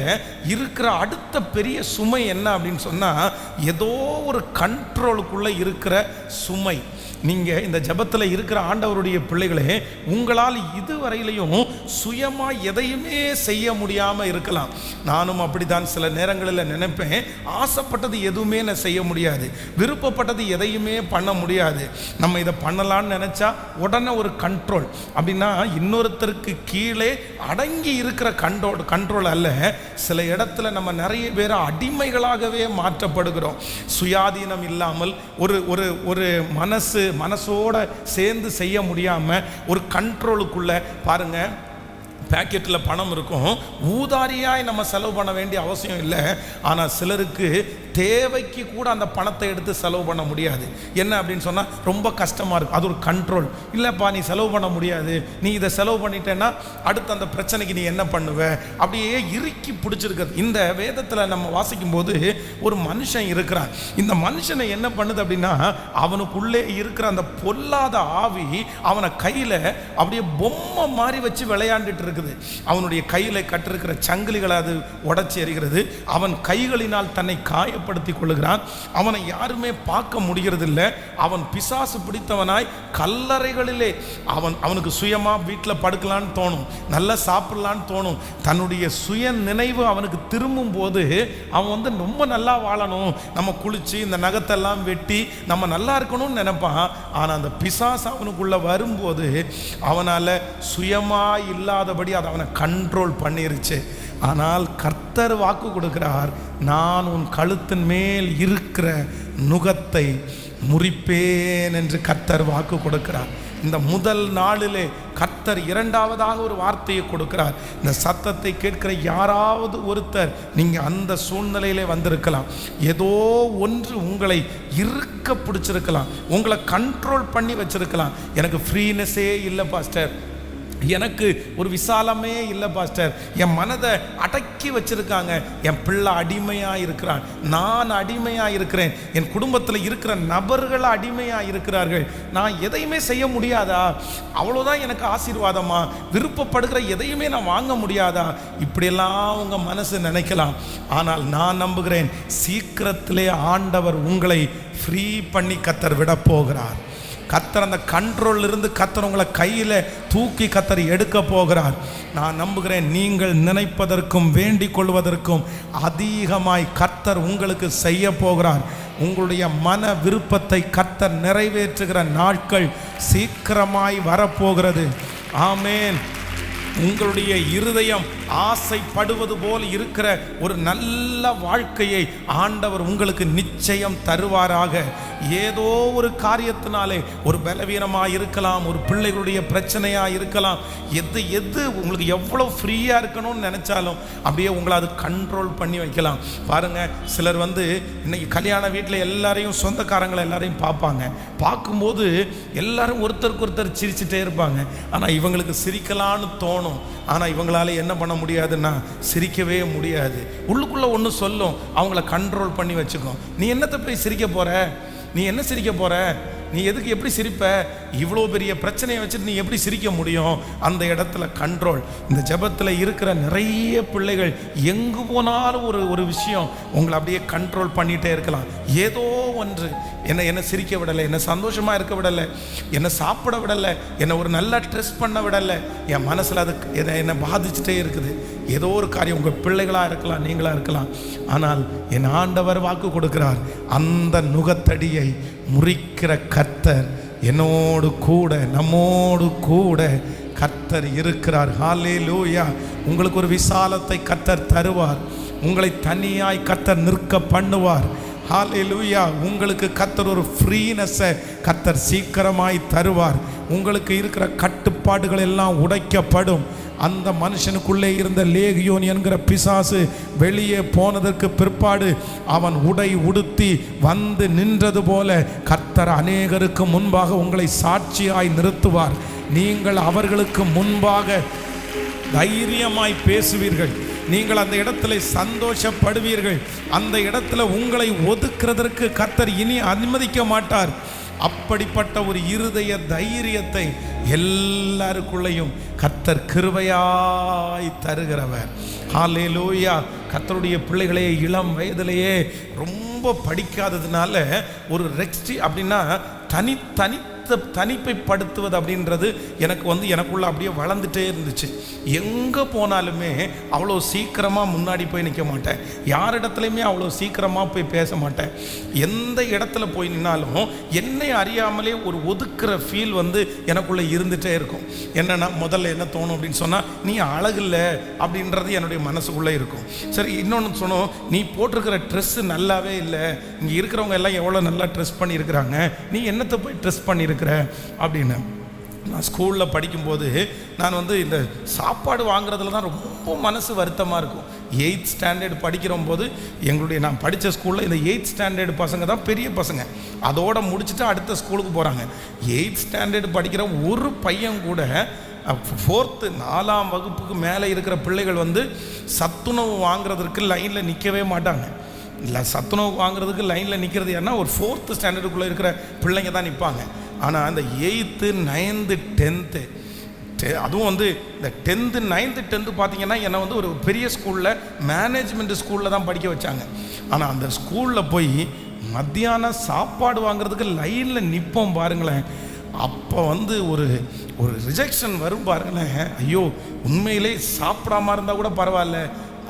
இருக்கிற அடுத்த பெரிய சுமை என்ன அப்படின்னு சொன்னால், ஏதோ ஒரு கண்ட்ரோலுக்குள்ளே இருக்கிற சுமை. நீங்கள் இந்த ஜபத்தில் இருக்கிற ஆண்டவருடைய பிள்ளைகளே, உங்களால் இதுவரையிலையும் சுயமாக எதையுமே செய்ய முடியாமல் இருக்கலாம். நானும் அப்படித்தான் சில நேரங்களில் நினைப்பேன், ஆசைப்பட்டது எதுவுமே நான் செய்ய முடியாது, விருப்பப்பட்டது எதையுமே பண்ண முடியாது. நம்ம இதை பண்ணலான்னு நினச்சா உடனே ஒரு கண்ட்ரோல். அப்படின்னா இன்னொருத்தருக்கு கீழே அடங்கி இருக்கிற கண்ட்ரோல் அல்ல. சில இடத்துல நம்ம நிறைய பேர் அடிமைகளாகவே மாற்றப்படுகிறோம். சுயாதீனம் இல்லாமல் ஒரு மனசோட சேர்ந்து செய்ய முடியாம ஒரு கண்ட்ரோலுக்குள்ள பாருங்க. பேக்கெட்டில் பணம் இருக்கும், ஊதாரியாய் நம்ம செலவு பண்ண வேண்டிய அவசியம் இல்லை. ஆனால் சிலருக்கு தேவைக்கு கூட அந்த பணத்தை எடுத்து செலவு பண்ண முடியாது. என்ன அப்படின்னு சொன்னால் ரொம்ப கஷ்டமாக இருக்கும். அது ஒரு கண்ட்ரோல். இல்லைப்பா நீ செலவு பண்ண முடியாது, நீ இதை செலவு பண்ணிட்டேன்னா அடுத்து அந்த பிரச்சனைக்கு நீ என்ன பண்ணுவ, அப்படியே இறுக்கி பிடிச்சிருக்கிறது. இந்த வேதத்தில் நம்ம வாசிக்கும் போது ஒரு மனுஷன் இருக்கிறான். இந்த மனுஷனை என்ன பண்ணுது அப்படின்னா, அவனுக்குள்ளே இருக்கிற அந்த பொல்லாத ஆவி அவனை கையில் அப்படியே பொம்மை மாதிரி வச்சு விளையாண்டுட்டு இருக்குது. அவனுடைய கையில் கட்டிருக்கிற சங்கிலிகளை அது உடைச்சி எறிகிறது. அவன் கைகளினால் தன்னை காயப்படுத்தி கொள்ளுகிறான். அவனை யாருமே பார்க்க முடிகிறதில்லை. அவன் பிசாசு பிடித்தவனாய் கல்லறைகளிலே அவனுக்கு சுயமாக வீட்டில் படுக்கலான்னு தோணும், நல்லா சாப்பிடலான்னு தோணும். தன்னுடைய சுய நினைவு அவனுக்கு திரும்பும் போது அவன் ரொம்ப நல்லா வாழணும், நம்ம குளிச்சு இந்த நகத்தெல்லாம் வெட்டி நம்ம நல்லா இருக்கணும்னு நினைப்பான். ஆனால் அந்த பிசாசு அவனுக்குள்ள வரும்போது அவனால் சுயமாக இல்லாதபடி அதை அவனை கண்ட்ரோல் பண்ணிருச்சு. ஆனால் கர்த்தர் வாக்கு கொடுக்கிறார், நான் உன் கழுத்தின் மேல் இருக்கிற நுகத்தை முறிப்பேன் என்று கர்த்தர் வாக்கு கொடுக்கிறார். இந்த முதல் நாளிலே கர்த்தர் இரண்டாவதாக ஒரு வார்த்தையை கொடுக்கிறார். இந்த சத்தத்தை கேட்கிற யாராவது ஒருத்தர் நீங்கள் அந்த சூழ்நிலையிலே வந்திருக்கலாம். ஏதோ ஒன்று உங்களை இருக்க பிடிச்சிருக்கலாம், உங்களை கண்ட்ரோல் பண்ணி வச்சிருக்கலாம். எனக்கு ஃப்ரீனஸே இல்லை பாஸ்டர், எனக்கு ஒரு விசாலமே இல்லை பாஸ்டர், என் மனதை அடக்கி வச்சிருக்காங்க, என் பிள்ளை அடிமையாக இருக்கிறான், நான் அடிமையாக இருக்கிறேன், என் குடும்பத்தில் இருக்கிற நபர்கள் அடிமையாக இருக்கிறார்கள், நான் எதையுமே செய்ய முடியாதா, அவ்வளோதான் எனக்கு ஆசீர்வாதமா, விருப்பப்படுகிற எதையுமே நான் வாங்க முடியாதா, இப்படியெல்லாம் உங்கள் மனசு நினைக்கலாம். ஆனால் நான் நம்புகிறேன், சீக்கிரத்திலே ஆண்டவர் உங்களை ஃப்ரீ பண்ணி கர்த்தர் விட போகிறார். கர்த்தர் அந்த கண்ட்ரோல் இருந்து கர்த்தர் உங்களை கையில் தூக்கி கர்த்தர் எடுக்க போகிறார். நான் நம்புகிறேன், நீங்கள் நினைப்பதற்கும் வேண்டிக் கொள்வதற்கும் அதிகமாய் கர்த்தர் உங்களுக்கு செய்ய போகிறார். உங்களுடைய மன விருப்பத்தை கர்த்தர் நிறைவேற்றுகிற நாட்கள் சீக்கிரமாய் வரப்போகிறது. ஆமேன். உங்களுடைய இருதயம் ஆசைப்படுவது போல் இருக்கிற ஒரு நல்ல வாழ்க்கையை ஆண்டவர் உங்களுக்கு நிச்சயம் தருவாராக. ஏதோ ஒரு காரியத்தினாலே ஒரு பலவீனமாக இருக்கலாம், ஒரு பிள்ளைகளுடைய பிரச்சனையாக இருக்கலாம், எது உங்களுக்கு எவ்வளோ ஃப்ரீயாக இருக்கணும்னு நினச்சாலும் அப்படியே உங்களை அது கண்ட்ரோல் பண்ணி வைக்கலாம். பாருங்கள், சிலர் இன்னைக்கு கல்யாண வீட்டில் எல்லாரையும் சொந்தக்காரங்களை எல்லாரையும் பார்ப்பாங்க. பார்க்கும்போது எல்லாரும் ஒருத்தருக்கு ஒருத்தர் சிரிச்சுட்டே இருப்பாங்க. ஆனால் இவங்களுக்கு சிரிக்கலான்னு தோணும். ஆனால் இவங்களால என்ன பண்ண முடியாதுன்னா சிரிக்கவே முடியாது. உள்ளுக்குள்ளே ஒன்று சொல்லும், அவங்கள கண்ட்ரோல் பண்ணி வச்சுக்கோ. நீ என்னத்தை போய் சிரிக்க போகிற, நீ என்ன சிரிக்க போகிற, நீ எதுக்கு, எப்படி சிரிப்ப, இவ்வளோ பெரிய பிரச்சனையை வச்சுட்டு நீ எப்படி சிரிக்க முடியும்? அந்த இடத்துல கண்ட்ரோல். இந்த ஜெபத்தில் இருக்கிற நிறைய பிள்ளைகள் எங்கு போனாலும் ஒரு விஷயம் உங்களை அப்படியே கண்ட்ரோல் பண்ணிகிட்டே இருக்கலாம். ஏதோ ஒன்று என்னை சிரிக்க விடலை, என்னை சந்தோஷமாக இருக்க விடலை, என்னை சாப்பிட விடலை, என்னை ஒரு நல்ல ட்ரெஸ் பண்ண விடலை, என் மனசில் அது என்னை பாதிச்சுட்டே இருக்குது. ஏதோ ஒரு காரியம், உங்கள் பிள்ளைகளாக இருக்கலாம், நீங்களாக இருக்கலாம். ஆனால் என் ஆண்டவர் வாக்கு கொடுக்கிறார், அந்த நுகத்தடியை முறிக்கிற கர்த்தர் என்னோடு கூட, நம்மோடு கூட கர்த்தர் இருக்கிறார். ஹல்லேலூயா. உங்களுக்கு ஒரு விசாலத்தை கர்த்தர் தருவார். உங்களை தனியாய் கர்த்தர் நிற்க பண்ணுவார். ஹல்லேலூயா. உங்களுக்கு கர்த்தர் ஒரு ஃப்ரீனஸை கர்த்தர் சீக்கிரமாய் தருவார். உங்களுக்கு இருக்கிற கட்டுப்பாடுகள் எல்லாம் உடைக்கப்படும். அந்த மனுஷனுக்குள்ளே இருந்த லேகியோன் என்கிற பிசாசு வெளியே போனதற்கு பிற்பாடு அவன் உடை உடுத்தி வந்து நின்றது போல கர்த்தர் அநேகருக்கு முன்பாக உங்களை சாட்சியாய் நிறுத்துவார். நீங்கள் அவர்களுக்கு முன்பாக தைரியமாய் பேசுவீர்கள். நீங்கள் அந்த இடத்துல சந்தோஷப்படுவீர்கள். அந்த இடத்துல உங்களை ஒதுக்குறதற்கு கர்த்தர் இனி அனுமதிக்க மாட்டார். அப்படிப்பட்ட ஒரு இருதய தைரியத்தை எல்லாருக்குள்ளேயும் கர்த்தர் கிருபையாய் தருகிறவர். ஹல்லேலூயா. கர்த்தருடைய பிள்ளைகளே, இளம் வயதிலேயே ரொம்ப படிக்காததுனால ஒரு ரெக்ஸ்டி அப்படின்னா தனிப்பைப்படுத்துவது அப்படின்றது எனக்குள்ள அப்படியே வளர்ந்துட்டே இருந்துச்சு. எங்கே போனாலுமே அவ்வளோ சீக்கிரமாக முன்னாடி போய் நிற்க மாட்டேன். யாரிடத்துலையுமே அவ்வளோ சீக்கிரமாக போய் பேச மாட்டேன். எந்த இடத்துல போய் நின்னாலும் என்னை அறியாமலே ஒரு ஒதுக்குற ஃபீல் எனக்குள்ளே இருந்துகிட்டே இருக்கும். என்னென்னா முதல்ல என்ன தோணும் அப்படின்னு சொன்னால், நீ அழகில்லை அப்படின்றது என்னுடைய மனசுக்குள்ளே இருக்கும். சரி, இன்னொன்று சொன்னோம், நீ போட்டிருக்கிற ட்ரெஸ்ஸு நல்லாவே இல்லை, இங்கே இருக்கிறவங்க எல்லாம் எவ்வளோ நல்லா ட்ரெஸ் பண்ணியிருக்கிறாங்க, நீ என்னத்தை போய் ட்ரெஸ் பண்ணியிருக்கிற அப்படின்னு. நான் ஸ்கூலில் படிக்கும்போது நான் இந்த சாப்பாடு வாங்குறதுல தான் ரொம்ப மனசு வருத்தமாக இருக்கும். 8th ஸ்டாண்டர்டு படிக்கிற போது நான் படித்த ஸ்கூலில் இந்த 8th ஸ்டாண்டர்டு பசங்க தான் பெரிய பசங்க. அதோடு முடிச்சுட்டு அடுத்த ஸ்கூலுக்கு போகிறாங்க. 8th ஸ்டாண்டர்டு படிக்கிற ஒரு பையன் கூட 4th 4ஆம் வகுப்புக்கு மேலே இருக்கிற பிள்ளைகள் சத்துணவு வாங்குறதுக்கு லைனில் நிற்கவே மாட்டாங்க. இல்லை, சத்துணவு வாங்குறதுக்கு லைனில் நிற்கிறது ஏன்னா ஒரு 4th ஸ்டாண்டர்டுக்குள்ளே இருக்கிற பிள்ளைங்க தான் நிற்பாங்க. ஆனால் அந்த 8th 9th 10th அதுவும் இந்த 10th 9th 10th பார்த்தீங்கன்னா என்னை ஒரு பெரிய ஸ்கூலில் மேனேஜ்மெண்ட் ஸ்கூலில் தான் படிக்க வச்சாங்க. ஆனால் அந்த ஸ்கூலில் போய் மத்தியானம் சாப்பாடு வாங்குறதுக்கு லைனில் நிற்போம் பாருங்களேன். அப்போ ஒரு ரிஜெக்ஷன் வரும் பாருங்களேன். ஐயோ, உண்மையிலே சாப்பிடாம இருந்தால் கூட பரவாயில்ல,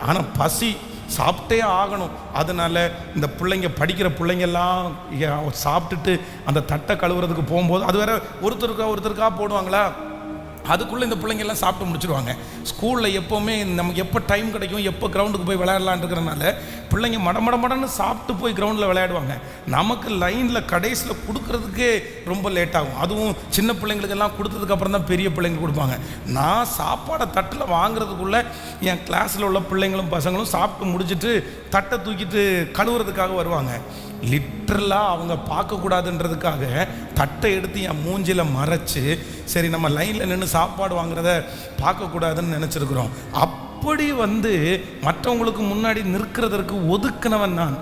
ஆனால் பசி சாப்பிட்டே ஆகணும். அதனால் இந்த பிள்ளைங்க படிக்கிற பிள்ளைங்கெல்லாம் சாப்பிட்டுட்டு அந்த தட்டை கழுவுறதுக்கு போகும்போது அது வேற ஒருத்தருக்கா போடுவாங்களா, அதுக்குள்ளே இந்த பிள்ளைங்கெல்லாம் சாப்பிட்டு முடிச்சிடுவாங்க. ஸ்கூலில் எப்போவுமே நமக்கு எப்போ டைம் கிடைக்கும், எப்போ கிரவுண்டுக்கு போய் விளையாடலான் இருக்கிறனால பிள்ளைங்க மடமடன்னு சாப்பிட்டு போய் கிரவுண்டில் விளையாடுவாங்க. நமக்கு லைனில் கடைசியில் கொடுக்கறதுக்கே ரொம்ப லேட் ஆகும். அதுவும் சின்ன பிள்ளைங்களுக்கெல்லாம் கொடுத்ததுக்கப்புறம் தான் பெரிய பிள்ளைங்க கொடுப்பாங்க. நான் சாப்பாடை தட்டில் வாங்குறதுக்குள்ளே என் கிளாஸில் உள்ள பிள்ளைங்களும் பசங்களும் சாப்பிட்டு முடிச்சுட்டு தட்டை தூக்கிட்டு கழுவுறதுக்காக வருவாங்க. லிட்ரலாக அவங்க பார்க்கக்கூடாதுன்றதுக்காக தட்டை எடுத்து என் மூஞ்சில் மறைச்சு, சரி நம்ம லைனில் நின்று சாப்பாடு வாங்குறத பார்க்கக்கூடாதுன்னு நினச்சிருக்கிறோம். அப்படி மற்றவங்களுக்கு முன்னாடி நிற்கிறதற்கு ஒதுக்குனவன் நான்.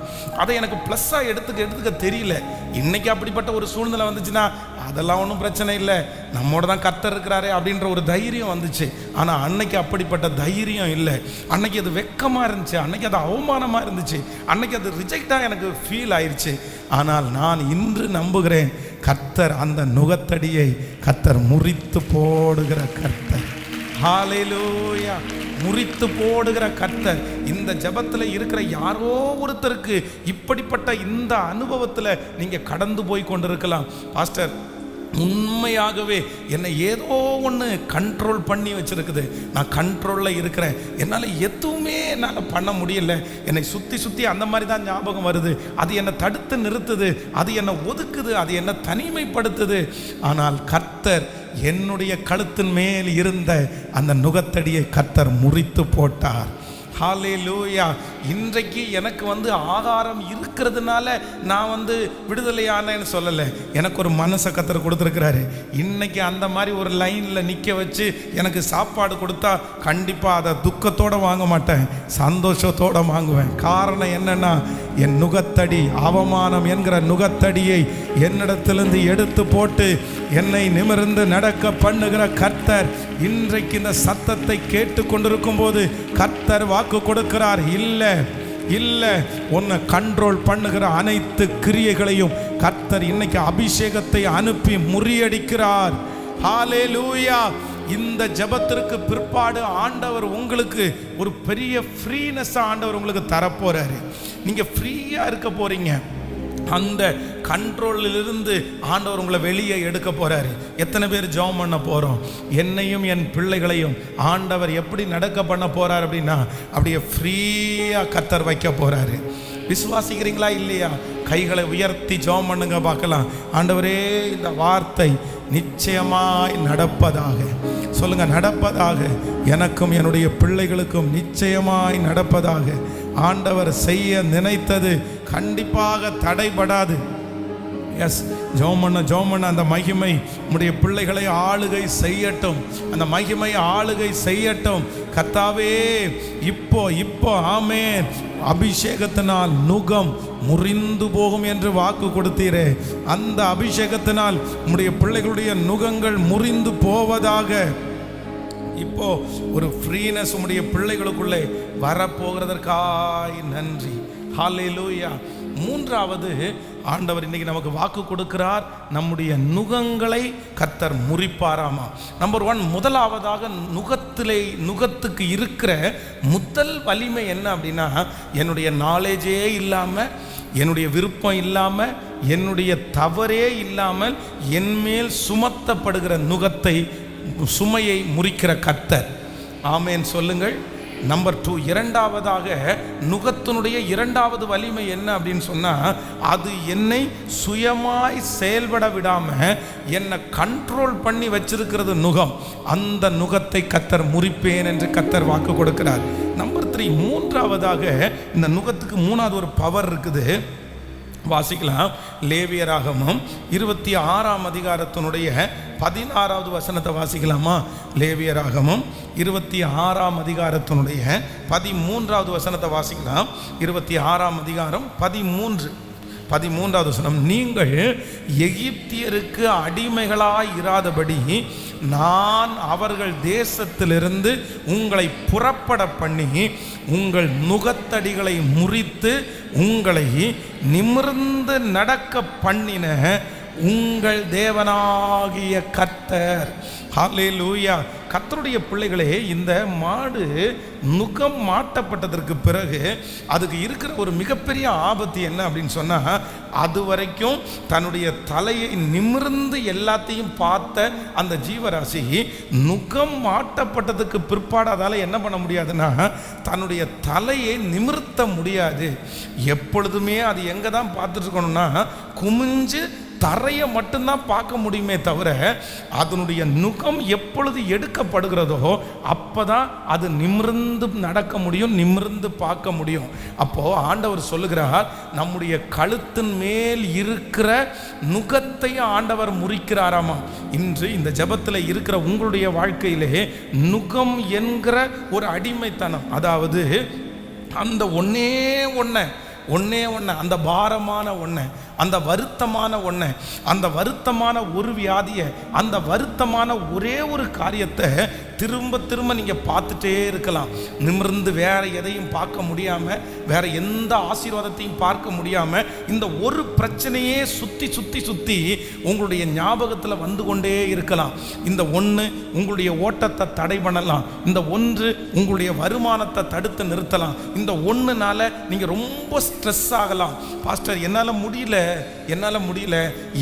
அதை எனக்கு ப்ளஸ்ஸாக எடுத்துக்க தெரியல. இன்றைக்கி அப்படிப்பட்ட ஒரு சூழ்நிலை வந்துச்சுன்னா அதெல்லாம் ஒன்றும் பிரச்சனை இல்லை, நம்மோட தான் கர்த்தர் இருக்கிறாரே அப்படின்ற ஒரு தைரியம் வந்துச்சு. ஆனால் அன்னைக்கு அப்படிப்பட்ட தைரியம் இல்லை. அன்னைக்கு அது வெக்கமாக இருந்துச்சு, அன்னைக்கு அது அவமானமாக இருந்துச்சு, அன்னைக்கு அது ரிஜெக்டாக எனக்கு ஃபீல் ஆயிடுச்சு. ஆனால் நான் இன்று நம்புகிறேன், கர்த்தர் அந்த நுகத்தடியை கர்த்தர் முறித்து போடுகிற கர்த்தர். ஹல்லேலூயா. முறித்து போடுகிற கர்த்தர். இந்த ஜெபத்தில் இருக்கிற யாரோ ஒருத்தருக்கு இப்படிப்பட்ட இந்த அனுபவத்தில் நீங்கள் கடந்து போய் கொண்டிருக்கலாம். பாஸ்டர், உண்மையாகவே என்னை ஏதோ ஒன்று கண்ட்ரோல் பண்ணி வச்சுருக்குது, நான் கண்ட்ரோலில் இருக்கிறேன், என்னால் எதுவுமே என்னால் பண்ண முடியல, என்னை சுற்றி அந்த மாதிரி தான் ஞாபகம் வருது, அது என்னை தடுத்து நிறுத்துது, அது என்னை ஒதுக்குது, அது என்னை தனிமைப்படுத்துது. ஆனால் கர்த்தர் என்னுடைய கழுத்தின் மேல் இருந்த அந்த நுகத்தடியை கர்த்தர் முறித்து போட்டார். ஹல்லேலூயா. இன்றைக்கு எனக்கு ஆகாரம் இருக்கிறதுனால நான் விடுதலையானேன்னு சொல்லலை. எனக்கு ஒரு மனசை கர்த்தர் கொடுத்துருக்கிறாரு. இன்னைக்கு அந்த மாதிரி ஒரு லைனில் நிற்க வச்சு எனக்கு சாப்பாடு கொடுத்தா கண்டிப்பாக அதை துக்கத்தோடு வாங்க மாட்டேன், சந்தோஷத்தோடு வாங்குவேன். காரணம் என்னன்னா, என் நுகத்தடி, அவமானம் என்கிற நுகத்தடியை என்னிடத்திலிருந்து எடுத்து போட்டு என்னை நிமிர்ந்து நடக்க பண்ணுகிற கர்த்தர் இன்றைக்கு இந்த சத்தத்தை கேட்டு கொண்டிருக்கும் போது கர்த்தர் வாக்கு கொடுக்கிறார், இல்லை உன்னை கண்ட்ரோல் பண்ணுகிற அனைத்து கிரியைகளையும் கர்த்தர் இன்னைக்கு அபிஷேகத்தை அனுப்பி முறியடிக்கிறார். ஹல்லேலூயா. இந்த ஜெபத்திற்கு பிற்பாடு ஆண்டவர் உங்களுக்கு ஒரு பெரிய ஃப்ரீனஸ் ஆண்டவர் உங்களுக்கு தரப்போறாரு. நீங்க ஃப்ரீயா இருக்க போறீங்க. அந்த கண்ட்ரோலிலிருந்து ஆண்டவர் உங்களை வெளியே எடுக்க போறாரு. எத்தனை பேர் ஜெபம் பண்ண போறோம்? என்னையும் என் பிள்ளைகளையும் ஆண்டவர் எப்படி நடக்க பண்ண போறார் அப்படின்னா, அப்படியே ஃப்ரீயா கர்த்தர் வைக்க போறாரு. விசுவாசிக்கிறீங்களா இல்லையா? கைகளை உயர்த்தி ஜெபம் பண்ணுங்க பார்க்கலாம். ஆண்டவரே, இந்த வார்த்தை நிச்சயமாய் நடப்பதாக. சொல்லுங்க, நடப்பதாக. எனக்கும் என்னுடைய பிள்ளைகளுக்கும் நிச்சயமாய் நடப்பதாக. ஆண்டவர் செய்ய நினைத்தது கண்டிப்பாக தடைபடாது. எஸ், ஜெபம் பண்ண அந்த மகிமை உம்முடைய பிள்ளைகளை ஆளுகை செய்யட்டும். அந்த மகிமை ஆளுகை செய்யட்டும். கர்த்தாவே, இப்போ ஆமென். அபிஷேகத்தினால் நுகம் முறிந்து போகும் என்று வாக்கு கொடுத்தீரே, அந்த அபிஷேகத்தினால் உம்முடைய பிள்ளைகளுடைய நுகங்கள் முறிந்து போவதாக. இப்போ ஒரு ஃப்ரீனஸ் உம்முடைய பிள்ளைகளுக்குள்ளே வரப்போகிறதற்காய் நன்றி. ஹல்லேலூயா. மூன்றாவது, ஆண்டவர் இன்னைக்கு நமக்கு வாக்கு கொடுக்கிறார், நம்முடைய நுகங்களை கர்த்தர் முறிப்பாராமா. நம்பர் 1, முதலாவதாக நுகத்துக்கு இருக்கிற முதல் வலிமை என்ன அப்படின்னா, என்னுடைய நாலேஜே இல்லாமல், என்னுடைய விருப்பம் இல்லாமல், என்னுடைய தவறே இல்லாமல் என்மேல் சுமத்தப்படுகிற நுகத்தை, சுமையை முறிக்கிற கர்த்தர். ஆமேன் சொல்லுங்கள். நம்பர் 2, இரண்டாவதாக நுகத்தினுடைய இரண்டாவது வலிமை என்ன அப்படின்னு சொன்னால், அது என்னை சுயமாய் செயல்பட விடாமல் என்னை கண்ட்ரோல் பண்ணி வச்சிருக்கிறது நுகம். அந்த நுகத்தை கர்த்தர் முறிப்பேன் என்று கர்த்தர் வாக்கு கொடுக்கிறார். நம்பர் 3, மூன்றாவதாக இந்த நுகத்துக்கு மூணாவது ஒரு பவர் இருக்குது. வாசிக்கலாம். லேவியராகமம் 26ஆம் அதிகாரத்தினுடைய 16வது வசனத்தை வாசிக்கலாமா? லேவியராகமம் 26ஆம் அதிகாரத்தினுடைய 13வது வசனத்தை வாசிக்கலாம். 26ஆம் அதிகாரம் 13வது வசனம். நீங்கள் எகிப்தியருக்கு அடிமைகளாய் இராதபடி நான் அவர்கள் தேசத்திலிருந்து உங்களை புறப்பட பண்ணி உங்கள் நுகத்தடிகளை முறித்து உங்களை நிமிர்ந்து நடக்க பண்ணின உங்கள் தேவனாகிய கர்த்தர். ஹல்லேலூயா. கர்த்தருடைய பிள்ளைகளே, இந்த மாடு நுகம் மாட்டப்பட்டதற்கு பிறகு அதுக்கு இருக்கிற ஒரு மிகப்பெரிய ஆபத்து என்ன அப்படின்னு சொன்னால், அது வரைக்கும் தன்னுடைய தலையை நிமிர்ந்து எல்லாத்தையும் பார்த்த அந்த ஜீவராசி நுகம் மாட்டப்பட்டதுக்கு பிற்பாடு அதால் என்ன பண்ண முடியாதுன்னா, தன்னுடைய தலையை நிமிர்த்த முடியாது. எப்பொழுதுமே அது எங்கே தான் பார்த்துட்டு இருக்கணும்னா, குமிஞ்சு தரையை மட்டும்தான் பார்க்க முடியுமே தவிர, அதனுடைய நுகம் எப்பொழுது எடுக்கப்படுகிறதோ அப்போதான் அது நிமிர்ந்து நடக்க முடியும், நிமிர்ந்து பார்க்க முடியும். அப்போ ஆண்டவர் சொல்லுகிறார், நம்முடைய கழுத்தின் மேல் இருக்கிற நுகத்தை ஆண்டவர் முறிக்கிறாராமா. இன்று இந்த ஜெபத்தில் இருக்கிற உங்களுடைய வாழ்க்கையிலே நுகம் என்கிற ஒரு அடிமைத்தனம், அதாவது அந்த ஒன்னே அந்த பாரமான ஒன்று, அந்த வருத்தமான ஒன்று, அந்த வருத்தமான ஒரு வியாதியை, அந்த வருத்தமான ஒரே ஒரு காரியத்தை திரும்ப திரும்ப நீங்கள் பார்த்துட்டே இருக்கலாம். நிமிர்ந்து வேற எதையும் பார்க்க முடியாமல், வேற எந்த ஆசீர்வாதத்தையும் பார்க்க முடியாமல், இந்த ஒரு பிரச்சனையே சுற்றி சுற்றி சுற்றி உங்களுடைய ஞாபகத்தில் வந்து கொண்டே இருக்கலாம். இந்த ஒன்று உங்களுடைய ஓட்டத்தை தடை பண்ணலாம், இந்த ஒன்று உங்களுடைய வருமானத்தை தடுத்து நிறுத்தலாம், இந்த ஒன்றுனால நீங்கள் ரொம்ப ஸ்ட்ரெஸ் ஆகலாம். பாஸ்டர், என்னால் முடியல,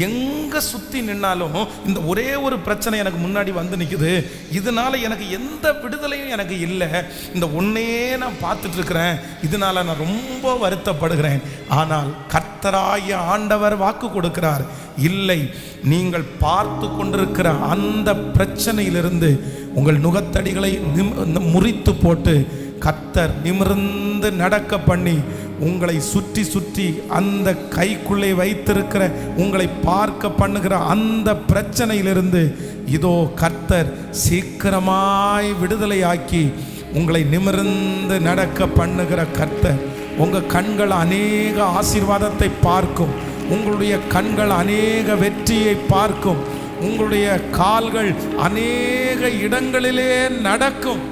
எங்கே சுற்றி நின்னாலும் இந்த ஒரே ஒரு பிரச்சனை எனக்கு முன்னாடி வந்து நிற்குது, இதனால எனக்கு எந்த விடுதலையும் எனக்கு இல்லை, இந்த ஒன்னையே நான் பார்த்துட்டு இருக்கிறேன், இதனால நான் ரொம்ப வருத்தப்படுகிறேன். ஆனால் கர்த்தராகிய ஆண்டவர் வாக்கு கொடுக்கிறார், இல்லை, நீங்கள் பார்த்து கொண்டிருக்கிற அந்த பிரச்சனையிலிருந்து உங்கள் நுகத்தடிகளை முறித்து போட்டு கர்த்தர் நிமிர்ந்து நடக்க பண்ணி உங்களை சுற்றி சுற்றி அந்த கைக்குள்ளே வைத்திருக்கிற உங்களை பார்க்க பண்ணுகிற அந்த பிரச்சனையிலிருந்து இதோ கர்த்தர் சீக்கிரமாய் விடுதலையாக்கி உங்களை நிமிர்ந்து நடக்க பண்ணுகிற கர்த்தர். உங்கள் கண்கள் அநேக ஆசீர்வாதத்தை பார்க்கும், உங்களுடைய கண்கள் அநேக வெற்றியை பார்க்கும், உங்களுடைய கால்கள் அநேக இடங்களிலே நடக்கும்,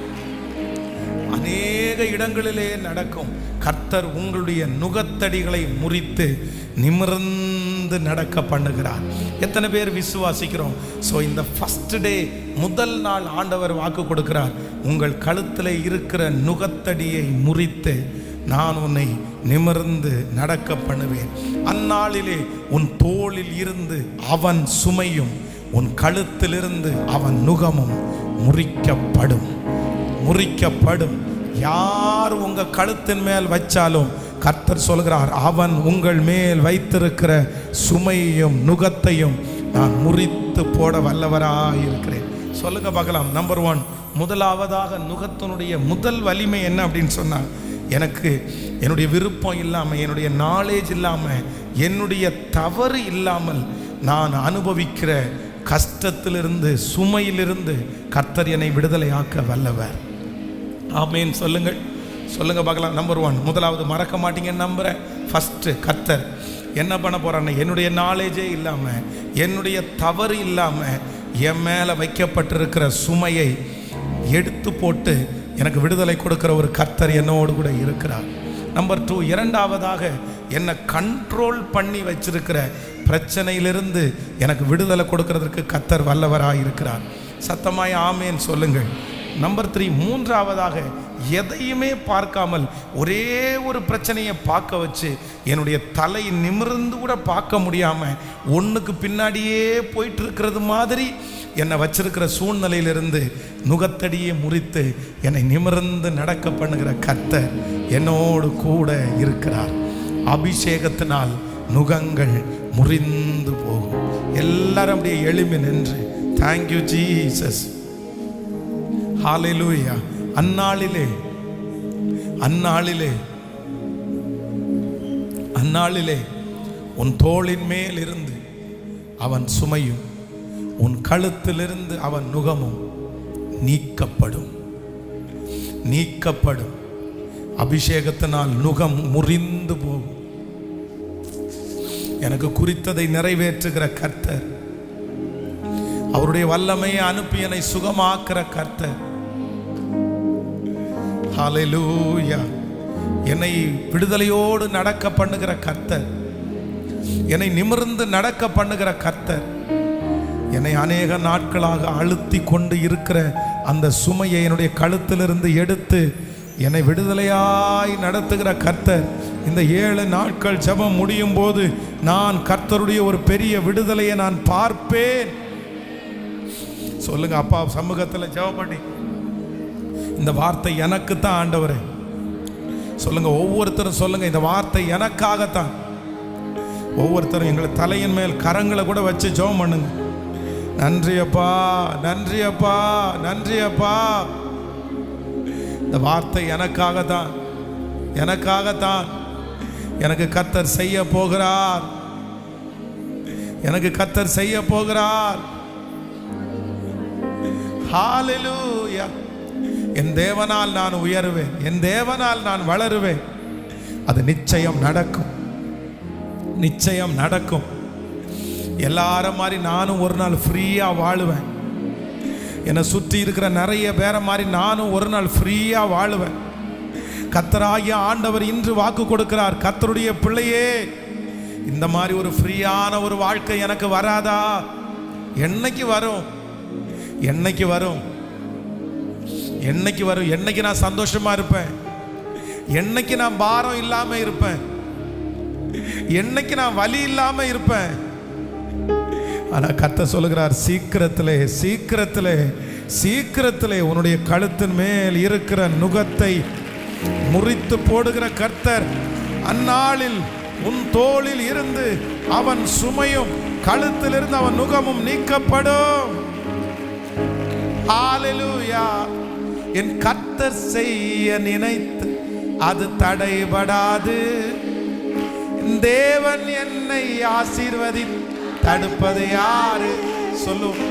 அநேக இடங்களிலே நடக்கும். கர்த்தர் உங்களுடைய நுகத்தடிகளை முறித்து நிமிர்ந்து நடக்க பண்ணுகிறார். எத்தனை பேர் விசுவாசிக்கிறோம்? ஸோ இந்த ஃபர்ஸ்ட் டே, முதல் நாள் ஆண்டவர் வாக்கு கொடுக்கிறார், உங்கள் கழுத்தில் இருக்கிற நுகத்தடியை முறித்து நான் உன்னை நிமிர்ந்து நடக்க பண்ணுவேன். அந்நாளிலே உன் தோளில் இருந்து அவன் சுமையும் உன் கழுத்திலிருந்து அவன் நுகமும் முறிக்கப்படும். யார் உங்க கழுத்தின் மேல் வச்சாலும் கர்த்தர் சொல்கிறார், அவன் உங்கள் மேல் வைத்திருக்கிற சுமையையும் நுகத்தையும் நான் முறித்து போட வல்லவராய் இருக்கிறேன். சொல்லுங்க பார்க்கலாம். நம்பர் 1, முதலாவதாக நுகத்தினுடைய முதல் வலிமை என்ன அப்படின்னு சொன்னால், எனக்கு என்னுடைய விருப்பம் இல்லாமல், என்னுடைய நாலேஜ் இல்லாமல், என்னுடைய தவறு இல்லாமல் நான் அனுபவிக்கிற கஷ்டத்திலிருந்து, சுமையிலிருந்து கர்த்தர் என்னை விடுதலையாக்க வல்லவர். ஆமேன். சொல்லுங்கள், சொல்லுங்க பார்க்கலாம். நம்பர் 1, முதலாவது மறக்க மாட்டீங்கன்னு நம்புகிறேன். ஃபஸ்ட்டு கர்த்தர் என்ன பண்ண போகிறான்னு, என்னுடைய நாலேஜே இல்லாமல், என்னுடைய தவறு இல்லாமல் என் மேலே வைக்கப்பட்டிருக்கிற சுமையை எடுத்து போட்டு எனக்கு விடுதலை கொடுக்கிற ஒரு கர்த்தர் என்னோடு கூட இருக்கிறார். நம்பர் 2, இரண்டாவதாக என்னை கண்ட்ரோல் பண்ணி வச்சிருக்கிற பிரச்சனையிலிருந்து எனக்கு விடுதலை கொடுக்கறதற்கு கர்த்தர் வல்லவராக இருக்கிறார். சத்தமாய் ஆமேன் சொல்லுங்கள். நம்பர் 3, மூன்றாவதாக எதையுமே பார்க்காமல் ஒரே ஒரு பிரச்சனையை பார்க்க வச்சு என்னுடைய தலை நிமிர்ந்து கூட பார்க்க முடியாமல் ஒன்றுக்கு பின்னாடியே போயிட்டு இருக்கிறது மாதிரி என்னை வச்சிருக்கிற சூழ்நிலையிலிருந்து நுகத்தடியே முறித்து என்னை நிமிர்ந்து நடக்க பண்ணுகிற கர்த்தர் என்னோடு கூட இருக்கிறார். அபிஷேகத்தினால் நுகங்கள் முறிந்து போகும். எல்லாரும் அப்படியே எழும்பி நின்று தேங்க்யூ ஜீசஸ், ஹல்லேலூயா. அந்நாளிலே உன் தோளின் மேல் இருந்து அவன் சுமையும், உன் கழுத்திலிருந்து அவன் நுகமும் நீக்கப்படும். அபிஷேகத்தினால் நுகம் முறிந்து போகும். எனக்கு குறித்ததை நிறைவேற்றுகிற கர்த்தர், அவருடைய வல்லமையை அனுப்பி என்னை சுகமாக்குற கர்த்தர். ஹல்லேலூயா. என்னை விடுதலையோடு நடக்க பண்ணுகிற கர்த்தர், என்னை நிமிர்ந்து நடக்க பண்ணுகிற கர்த்தர், என்னை அநேக நாட்களாக அழுத்தி கொண்டு இருக்கிற அந்த சுமையை என்னுடைய கழுத்திலிருந்து எடுத்து என்னை விடுதலையாய் நடத்துகிற கர்த்தர். இந்த 7 நாட்கள் ஜெபம் முடியும் போது நான் கர்த்தருடைய ஒரு பெரிய விடுதலையை நான் பார்ப்பேன். சொல்லுங்க, அப்பா சமூகத்தில் ஜெபம் பண்ணி, இந்த வார்த்தை எனக்கு தான் ஆண்டவரே. சொல்லுங்க, ஒவ்வொருத்தரும் சொல்லுங்க, இந்த வார்த்தை எனக்காகத்தான். ஒவ்வொருத்தரும் எங்களை தலையின் மேல் கரங்களை கூட வச்சு ஜெபம் பண்ணுங்க. நன்றி அப்பா, நன்றி அப்பா, நன்றி அப்பா. இந்த வார்த்தை எனக்காகத்தான், எனக்காகத்தான். எனக்கு கர்த்தர் செய்ய போகிறார், எனக்கு கர்த்தர் செய்ய போகிறார். ஹல்லேலூயா. என் தேவனால் நான் உயருவேன், என் தேவனால் நான் வளருவேன். அது நிச்சயம் நடக்கும், நிச்சயம் நடக்கும். எல்லாரும் மாதிரி நானும் ஒரு நாள் ஃப்ரீயாக வாழுவேன். என்னை சுற்றி இருக்கிற நிறைய பேரை மாதிரி நானும் ஒரு நாள் ஃப்ரீயாக வாழுவேன். கர்த்தராகிய ஆண்டவர் இன்று வாக்கு கொடுக்கிறார், கர்த்தருடைய பிள்ளையே, இந்த மாதிரி ஒரு ஃப்ரீயான ஒரு வாழ்க்கை எனக்கு வராதா? என்னைக்கு வரும்? என்னைக்கு வரும்? என்னைக்கு வரும்? என்னைக்கு நான் சந்தோஷமா இருப்பேன்? என்னைக்கு நான் பாரம் இல்லாம இருப்பேன்? என்னைக்கு நான் வலி இல்லாம இருப்பேன்? ஆனா கர்த்தர் சொல்லுகிறார், சீக்கிரத்திலே சீக்கிரத்திலே சீக்கிரத்திலே உன்னுடைய கழுத்தின் மேல் இருக்கிற நுகத்தை முறித்து போடுகிற கர்த்தர். அந்நாளில் உன் தோளில் இருந்து அவன் சுமையும், கழுத்திலிருந்து அவன் நுகமும் நீக்கப்படும். ஹல்லேலூயா. என் கர்த்தர் செய்ய நினைத்து அது தடைபடாது. தேவன் என்னை ஆசீர்வதி தடுப்பது யாரு? சொல்லும்.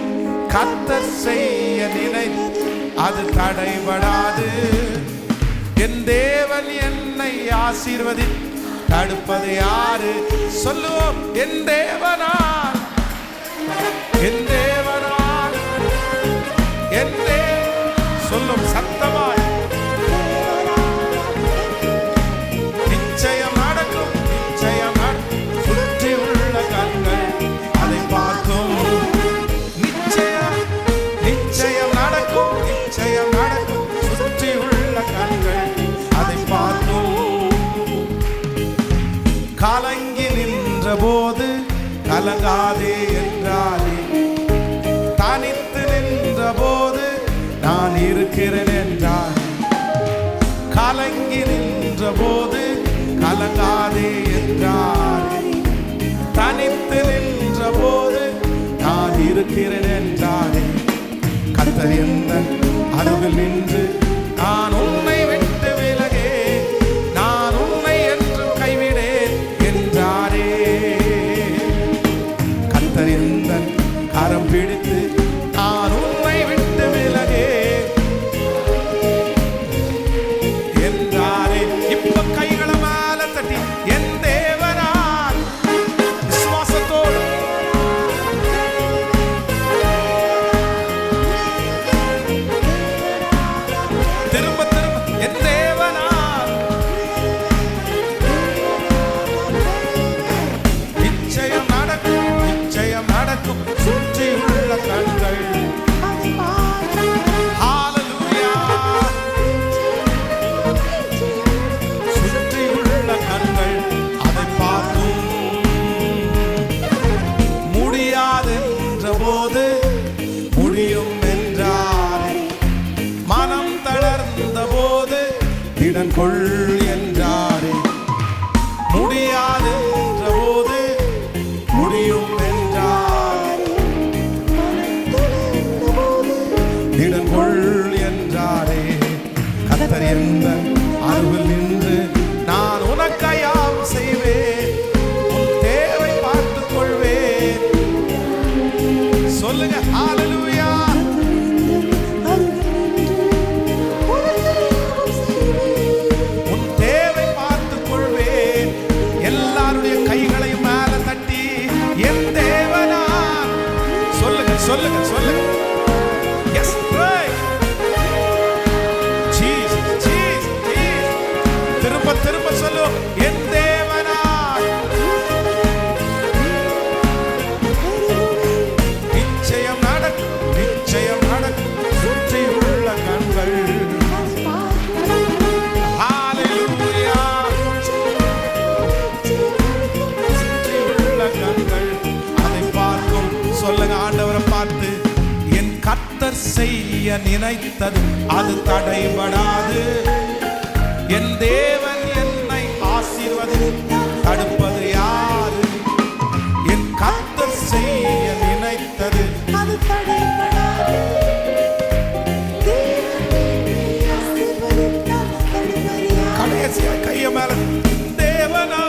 கர்த்தர் செய்ய நினைத்து அது தடைபடாது. என் தேவன் என்னை ஆசீர்வதி தடுப்பது யாரு? சொல்லுவோம். என் தேவனால், என் தேவனால், என் சொல்லும் சத்தமாய் நிச்சயம் நடக்கும், நிச்சயம் நடக்கும். சுற்றி உள்ள கண்கள் அதை பார்க்கும். நிச்சயம் நிச்சயம் நடக்கும், நிச்சயம் நடக்கும். சுற்றி உள்ள கண்கள் அதை பார்க்கும். கலங்கி நின்ற போது கலங்காதே என்றாரே, தனித்து நின்ற போது நான் இருக்கிறேன் என்றார். கலங்கி நின்ற போது கலங்காதே என்றாரே, தனித்து நின்ற போது நான் இருக்கிறேன் என்றாரே, கர்த்தர் எந்தன் அருகில் நின்று நான் உன்னை விட்டு விலகே, நான் உன்னை என்று கைவிடேன் என்றாரே. கர்த்தர் எந்தன் கரம் பிடித்து நான் உன்னை விட்டு விலகே என்றாரே. இப்ப கைகளை மேல தட்டி என் தேவனால் விசுவாசத்தோடு திரும்ப திரும்ப என் தேவனால் நிச்சயம் நடக்கும், நிச்சயம் நடக்கும். சுற்றியுள்ள கண்கள் ஹalleluya, சுற்றியுள்ள கண்கள் அதை பார்க்கும். முடியாதென்ற போது முடியும் என்றாரே, மனம் தளர்ந்த போது திடன் கொள் என்றாரே, முடியாதென்ற போது முடியும் என்றாரே, திடன் கொள் என்றாரே. கர்த்தர் எந்தன் அருகில் நின்று நான் உனக்காயாம் செய்வேன், உன் தேவை பார்த்துக் கொள்வேன். சொல்லுங்க ஹalleluya. உன் தேவை பார்த்துக் கொள்வேன். எல்லாருடைய கைகளையும் மேல தட்டி என் தேவனா சொல்லுங்க சொல்லுங்க சொல்லுங்க. S Jesus Jesus Jesus. திரும்ப திரும்ப சொல்லு என் தேவனா. நிச்சயம் நடக்கும், நிச்சயம் நடக்கும். சுற்றியுள்ள கண்கள் ஹalleluya, சுற்றியுள்ள கண்கள் அதை பார்க்கும். சொல்லுங்க ஆண்டவரை பார்த்து, என் கர்த்தர் செய்ய நினைத்தது அது தடைபடாது, என் தேவன் என்னை ஆசீர்வதித்து தடுப்பது யாரு? என் கர்த்தர் செய்ய நினைத்தது அது தடைபடாது, கடைசியா கைய மேல தேவனா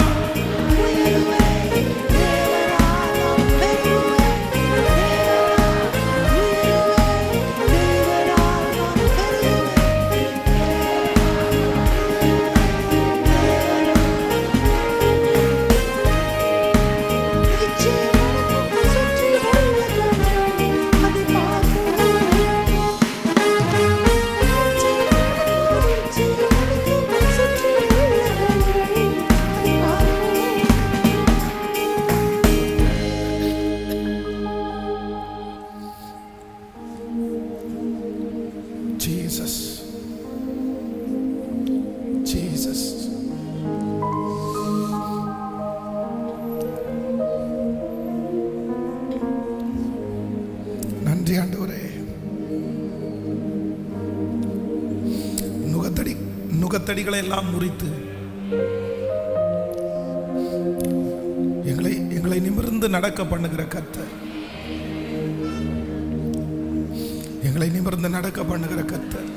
Jesus, Jesus. நன்றி ஆண்டவரே. நுகத்தடிகளை எல்லாம் முறித்து எங்களை நிமிர்ந்து நடக்க பண்ணுகிற கர்த்தர், எங்களை நிமிர்ந்து நடக்க பண்ணுகிற கர்த்தர்.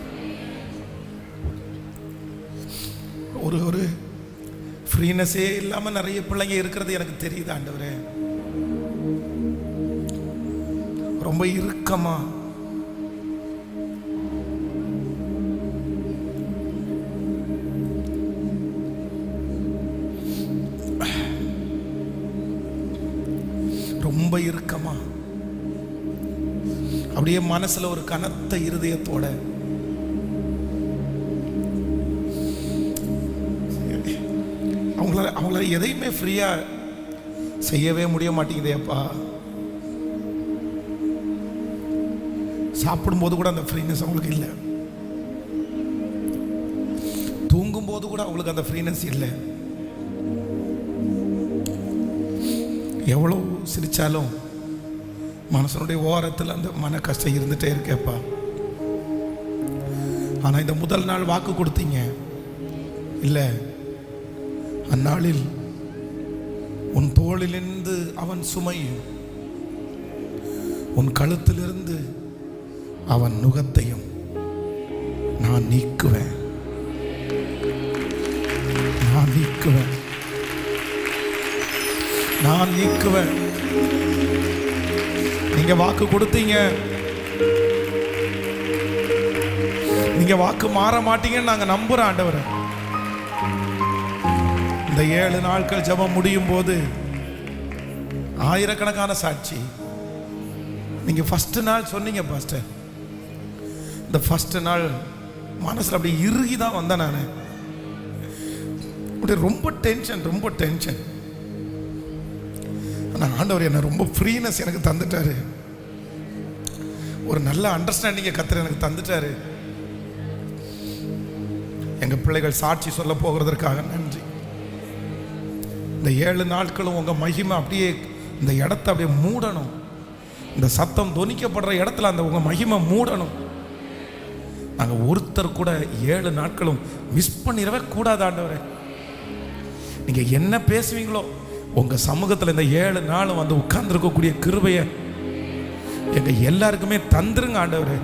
ஒரு ஃப்ரீனஸே இல்லாம நிறைய பிள்ளைங்க இருக்கிறது எனக்கு தெரியுது ஆண்டவரே. ரொம்ப இறுக்கமா ரொம்ப இறுக்கமா அப்படியே மனசுல ஒரு கனத்த இருதயத்தோட அவங்கள எதையுமே ஃப்ரீயா செய்யவே முடிய மாட்டேங்குதேப்பா. சாப்பிடும்போது கூட அந்த ஃப்ரீனஸ் அவங்களுக்கு இல்லை, தூங்கும்போது கூட அவங்களுக்கு அந்த ஃப்ரீனஸ் இல்லை. எவ்வளோ சிரிச்சாலும் மனசனுடைய ஓரத்தில் அந்த மன கஷ்டம் இருந்துகிட்டே இருக்கேப்பா. ஆனால் இந்த முதல் நாள் வாக்கு கொடுத்தீங்க, இல்லை அந்நாளில் உன் தோளிலிருந்து அவன் சுமையும் உன் கழுத்திலிருந்து அவன் நுகத்தையும் நான் நீக்குவேன். நான் நீக்குவேன். நான் நீக்குவேன். நீங்க வாக்கு கொடுத்தீங்க, நீங்க வாக்கு மாற மாட்டீங்கன்னு நாங்க நம்புறோம் ஆண்டவரே. இந்த 7 நாட்கள் ஜெபம் முடியும் போது ஆயிரக்கணக்கான சாட்சி. நீங்க ஃபர்ஸ்ட் நாள் சொன்னீங்க பாஸ்டர், இந்த ஃபர்ஸ்ட் நாள் மனசுல அப்படியே இறுகி தான் வந்தேன் நான். அப்படியே ரொம்ப டென்ஷன். ஆனால் ஆண்டவர் என்ன ரொம்ப ஃப்ரீனஸ் எனக்கு தந்துட்டாரு. ஒரு நல்ல அண்டர்ஸ்டாண்டிங்கை கர்த்தர் எனக்கு தந்துட்டாரு. எங்க பிள்ளைகள் சாட்சி சொல்ல போகிறதற்காக நன்றி. இந்த 7 நாட்களும் உங்க மகிமை அப்படியே இந்த இடத்தை அப்படியே மூடணும். இந்த சத்தம் தொனிக்கப்படுற இடத்துல அந்த உங்க மகிமை மூடணும். நாங்கள் ஒருத்தர் கூட 7 நாட்களும் மிஸ் பண்ணிடவே கூடாது ஆண்டவரே. நீங்க என்ன பேசுவீங்களோ உங்க சமூகத்தில் இந்த 7 நாளும் வந்து உட்கார்ந்துருக்கக்கூடிய கிருபையை எங்க எல்லாருக்குமே தந்துருங்க ஆண்டவரே.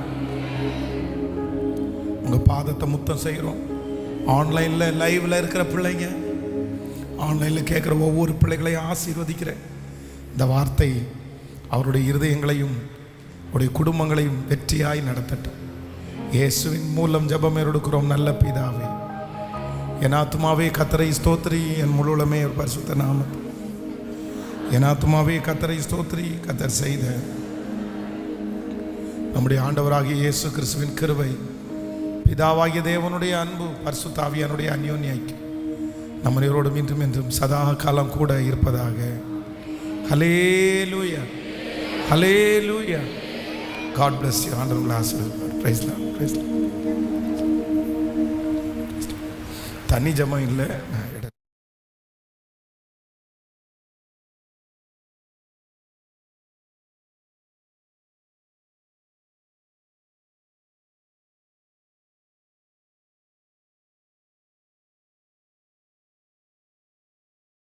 உங்க பாதத்தை முத்தம் செய்கிறோம். ஆன்லைன்ல லைவ்ல இருக்கிற பிள்ளைங்க, ஆன்லைன்ல கேட்குற ஒவ்வொரு பிள்ளைகளையும் ஆசீர்வதிக்கிறேன். இந்த வார்த்தை அவருடைய இருதயங்களையும் அவருடைய குடும்பங்களையும் வெற்றியாய் நடத்தட்டும். இயேசுவின் மூலம் ஜெபம் எடுக்கிறோம் நல்ல பிதாவே. என் ஆத்துமாவே கர்த்தரை ஸ்தோத்திரி, என் முழுவலுமே பரிசுத்த நாமத்தை. என் ஆத்துமாவே கர்த்தரை ஸ்தோத்திரி, கர்த்தர் செய்த நம்முடைய ஆண்டவராகிய இயேசு கிறிஸ்துவின் கிருபை, பிதாவாகிய தேவனுடைய அன்பு, பரிசுத்த ஆவியானுடைய அந்யோன்ய ஐக்கியம் நம்ம இவரோடு மீண்டும் என்றும் சதா காலம் கூட இருப்பதாக. ஹல்லேலூயா, ஹல்லேலூயா. God bless you. ஆண்டவருடைய ஆசீர்வாதம். Praise the Lord. Praise the Lord. தனி ஜெபம் இல்லை.